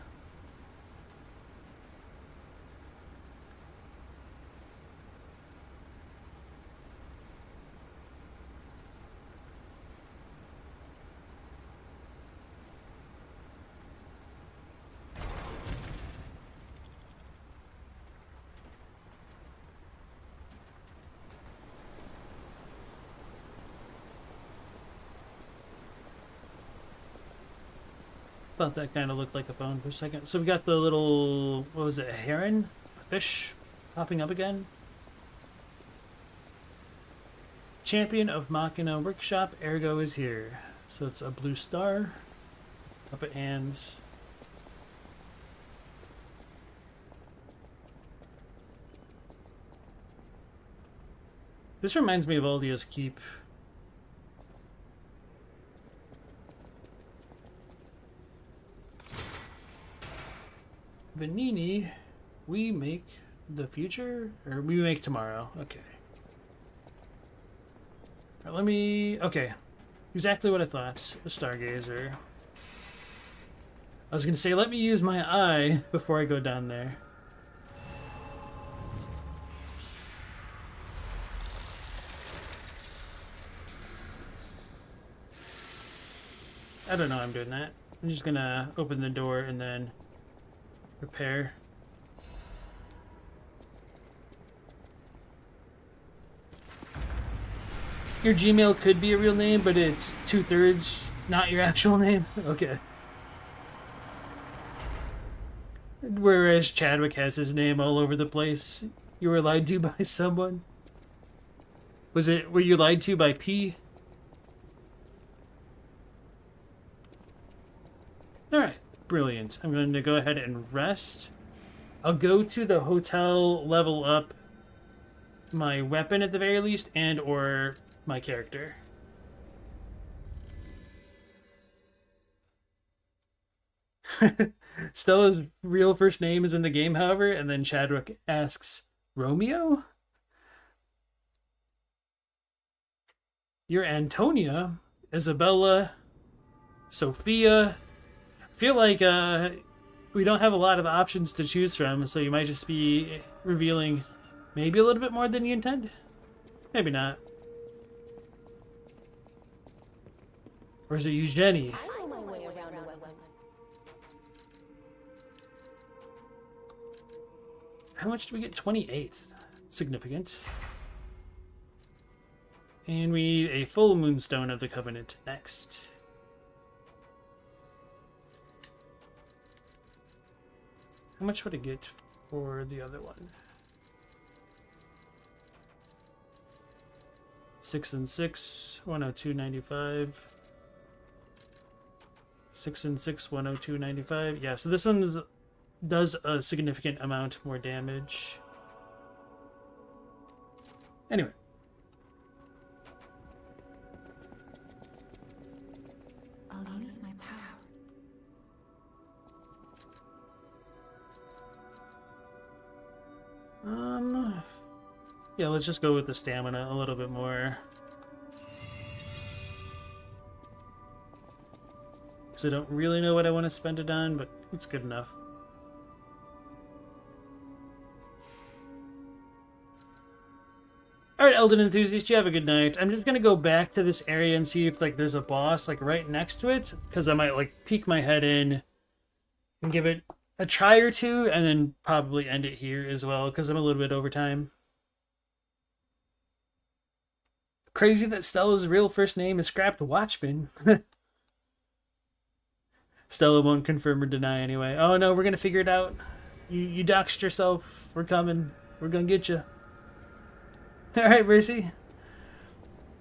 Thought that kind of looked like a phone for a second. So we got the little, what was it, a heron? A fish popping up again. Champion of Machina Workshop, Ergo is here. So it's a blue star, puppet hands. This reminds me of Aldia's Keep. Vanini, we make the future? Or we make tomorrow. Okay. Right, let me... Okay. Exactly what I thought. A stargazer. I was going to say, let me use my eye before I go down there. I don't know I'm doing that. I'm just going to open the door and then... Repair. Your Gmail could be a real name, but it's 2/3 not your actual name. Okay. Whereas Chadwick has his name all over the place. You were lied to by someone. Were you lied to by P? Alright. Brilliant. I'm going to go ahead and rest. I'll go to the hotel, level up my weapon at the very least, and or my character. Stella's real first name is in the game, however, and then Chadwick asks, Romeo? You're Antonia, Isabella, Sophia... I feel like we don't have a lot of options to choose from, so you might just be revealing maybe a little bit more than you intend. Maybe not. Or is it Eugenie? I know my way around a weapon. How much do we get? 28. Significant. And we need a full moonstone of the Covenant next. How much would I get for the other one? 6 and 6, 102.95. 6 and 6, 102.95. Yeah, so this one does a significant amount more damage. Anyway. I'll use my power. Yeah, let's just go with the stamina a little bit more. Because I don't really know what I want to spend it on, but it's good enough. Alright, Elden enthusiast, you have a good night. I'm just gonna go back to this area and see if like there's a boss like right next to it, because I might like peek my head in and give it a try or two, and then probably end it here as well, because I'm a little bit over time. Crazy that Stella's real first name is Scrapped Watchman. Stella won't confirm or deny anyway. Oh no, we're gonna figure it out. You doxed yourself. We're coming. We're gonna get you. Alright, Mercy.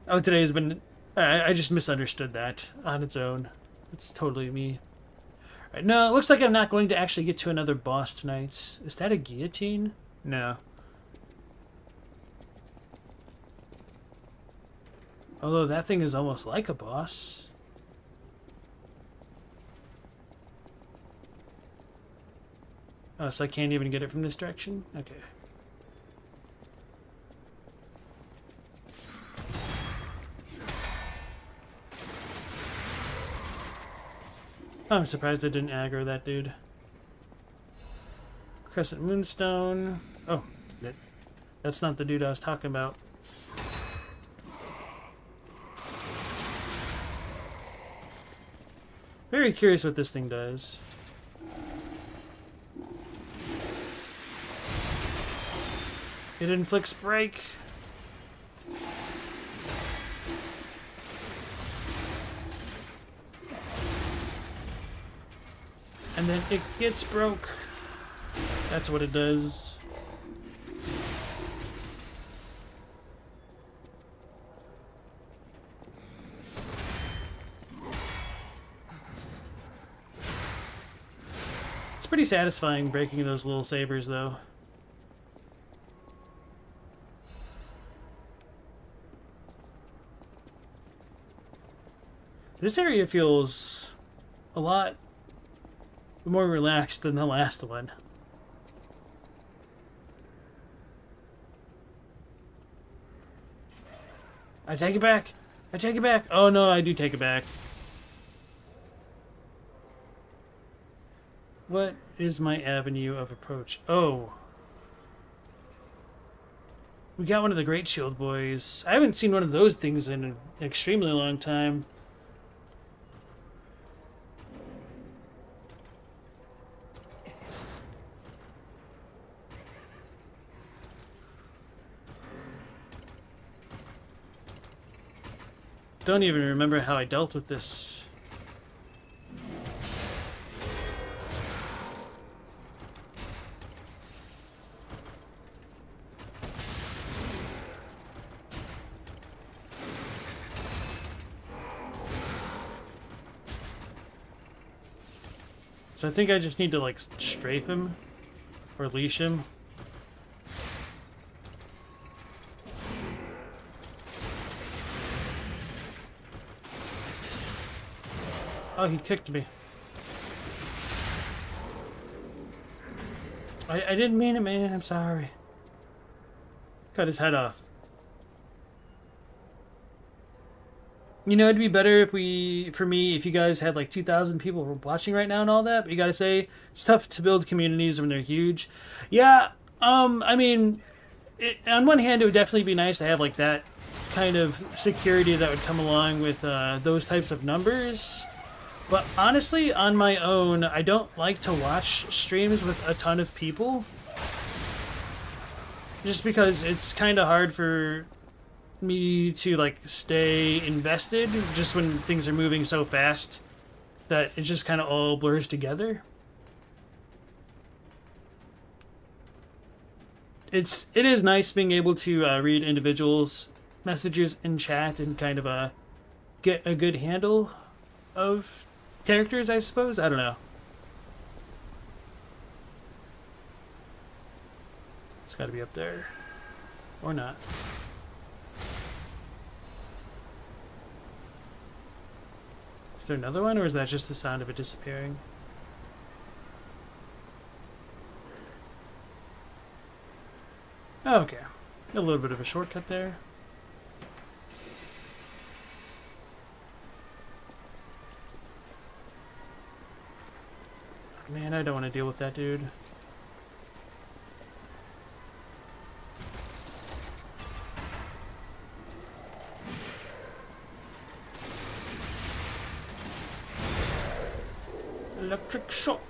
Oh, today has been... I just misunderstood that on its own. It's totally me. Right, no, it looks like I'm not going to actually get to another boss tonight. Is that a guillotine? No. Although that thing is almost like a boss. Oh, so I can't even get it from this direction? Okay. I'm surprised I didn't aggro that dude. Crescent Moonstone. Oh, that's not the dude I was talking about. Very curious what this thing does. It inflicts break. And then it gets broke. That's what it does. It's pretty satisfying breaking those little sabers, though. This area feels a lot more relaxed than the last one. I take it back. I take it back. Oh no, I do take it back. What is my avenue of approach? Oh. We got one of the Great Shield Boys. I haven't seen one of those things in an extremely long time. Don't even remember how I dealt with this. So I think I just need to like strafe him or leash him. Oh, he kicked me. I didn't mean it, man. I'm sorry. Cut his head off. You know, it'd be better if if you guys had like 2,000 people watching right now and all that, but you gotta say, it's tough to build communities when they're huge. Yeah, I mean, on one hand, it would definitely be nice to have like that kind of security that would come along with those types of numbers. But honestly, on my own, I don't like to watch streams with a ton of people. Just because it's kind of hard for me to like stay invested just when things are moving so fast that it just kind of all blurs together. It is nice being able to read individuals' messages in chat and kind of get a good handle of characters, I suppose. I don't know. It's got to be up there. Or not. Is there another one, or is that just the sound of it disappearing? Oh, okay. A little bit of a shortcut there. Man, I don't want to deal with that dude. Electric shock.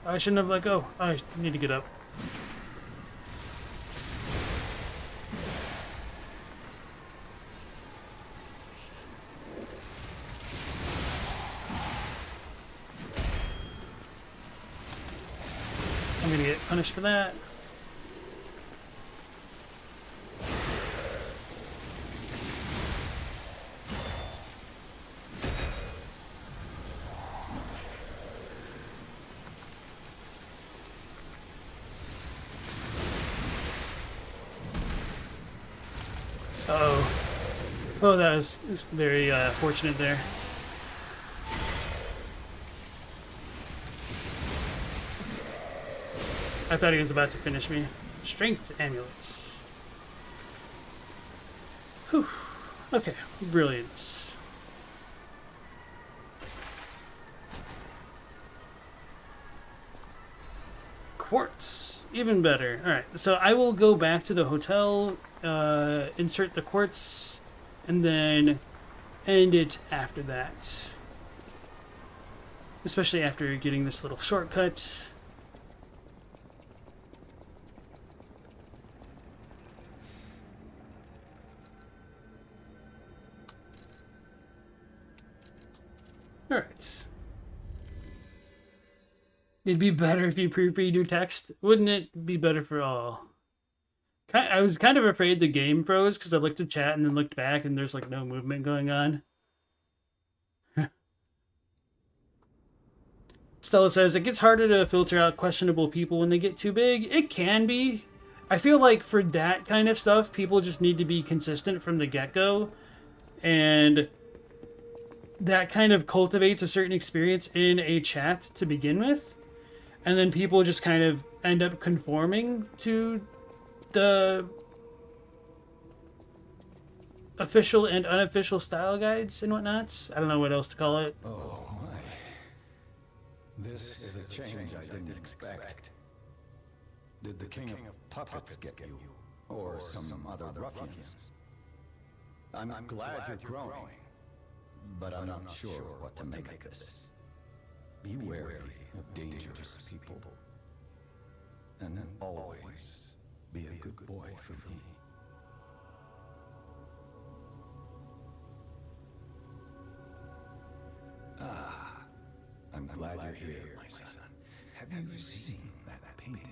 I shouldn't have let go. I need to get up. I'm gonna get punished for that. Oh. Oh, that was very fortunate there. I thought he was about to finish me. Strength amulets. Whew. Okay, brilliant. Quartz, even better. All right, so I will go back to the hotel, insert the quartz, and then end it after that. Especially after getting this little shortcut. All right. It'd be better if you proofread your text. Wouldn't it be better for all? I was kind of afraid the game froze because I looked at chat and then looked back and there's like no movement going on. Stella says, it gets harder to filter out questionable people when they get too big. It can be. I feel like for that kind of stuff, people just need to be consistent from the get-go. And that kind of cultivates a certain experience in a chat to begin with. And then people just kind of end up conforming to the official and unofficial style guides and whatnot. I don't know what else to call it. Oh my. This is a change I didn't expect. Did the King of Puppets get you? Or some other ruffians? I'm glad you're growing, but I'm not sure what to make of this. Be wary of dangerous people. And always be a good boy for me. Ah, I'm glad you're here, my son. Have you seen that painting?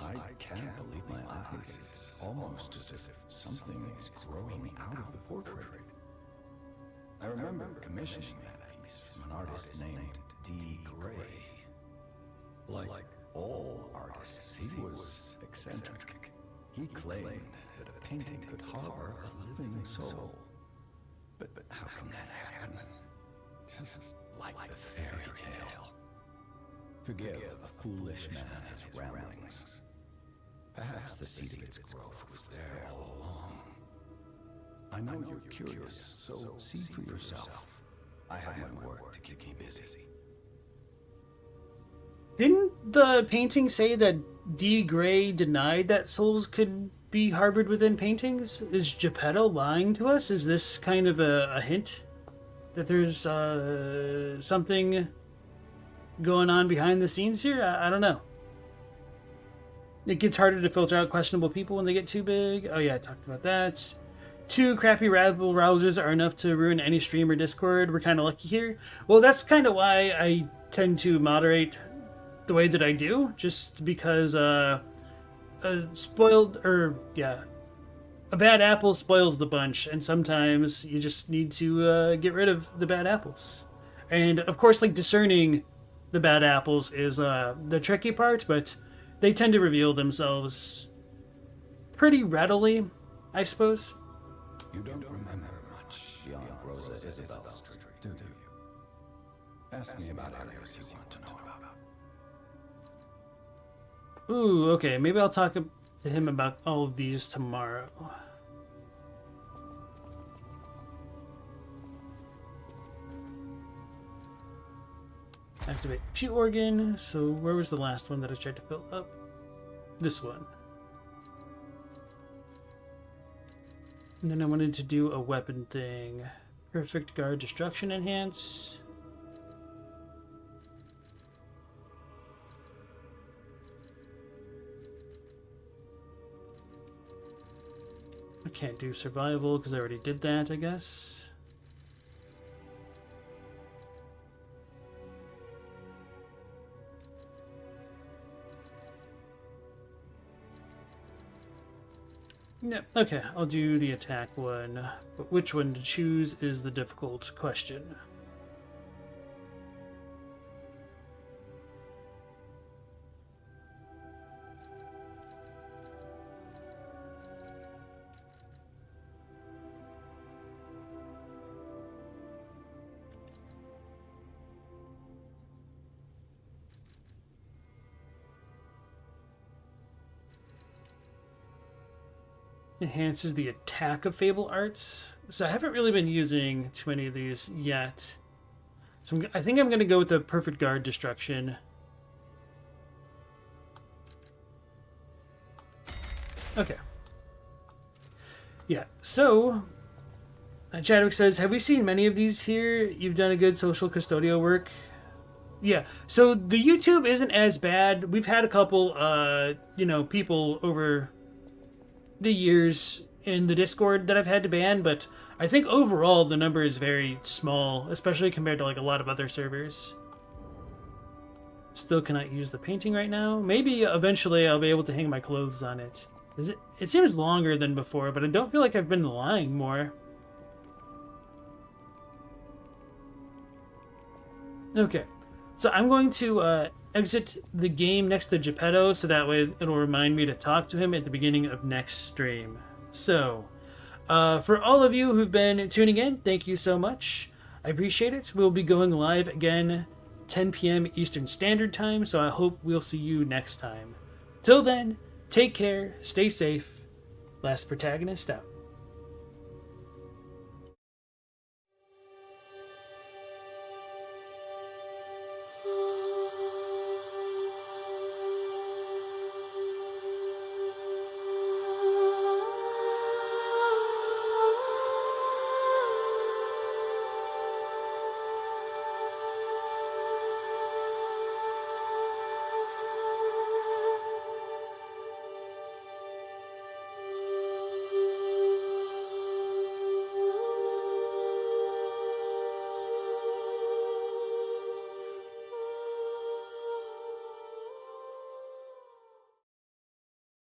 I can't believe my eyes. It's almost as if something is growing out of the portrait. I remember commissioning that piece from an artist named D. Gray. Like all artists, he was eccentric. He claimed that a painting could harbor a living soul. But how can that happen? Just like the fairy tale. Forgive a foolish man his ramblings. Perhaps the seed of its growth was there all along. I know you're curious, so see for yourself. I have my work to keep me busy. Didn't the painting say that D. Gray denied that souls could be harbored within paintings? Is Geppetto lying to us? Is this kind of a hint that there's something going on behind the scenes here? I don't know. It gets harder to filter out questionable people when they get too big. Oh yeah, I talked about that. 2 crappy rabble rousers are enough to ruin any stream or Discord. We're kind of lucky here. Well, that's kind of why I tend to moderate the way that I do, just because a bad apple spoils the bunch, and sometimes you just need to get rid of the bad apples. And of course, like, discerning the bad apples is the tricky part, but they tend to reveal themselves pretty readily, I suppose. You don't remember much beyond Rosa Isabel Street, do you? Ask me about areas you want to know about. Ooh, okay, maybe I'll talk to him about all of these tomorrow. Activate G organ. So where was the last one that I tried to fill up? This one. And then I wanted to do a weapon thing. Perfect guard destruction enhance. I can't do survival because I already did that, I guess. Yep, okay, I'll do the attack one. But which one to choose is the difficult question. Enhances the attack of Fable Arts. So I haven't really been using too many of these yet. So I think I'm going to go with the Perfect Guard Destruction. Okay. Yeah, so Chadwick says, have we seen many of these here? You've done a good social custodial work. Yeah, so the YouTube isn't as bad. We've had a couple, people over the years in the Discord that I've had to ban, but I think overall the number is very small, especially compared to like a lot of other servers. Still cannot use the painting right now. Maybe eventually I'll be able to hang my clothes on it. It seems longer than before, but I don't feel like I've been lying more. Okay, so I'm going to exit the game next to Geppetto, so that way it'll remind me to talk to him at the beginning of next stream. So, for all of you who've been tuning in, thank you so much. I appreciate it. We'll be going live again 10 p.m. Eastern Standard Time, so I hope we'll see you next time. Till then, take care, stay safe. Last Protagonist out.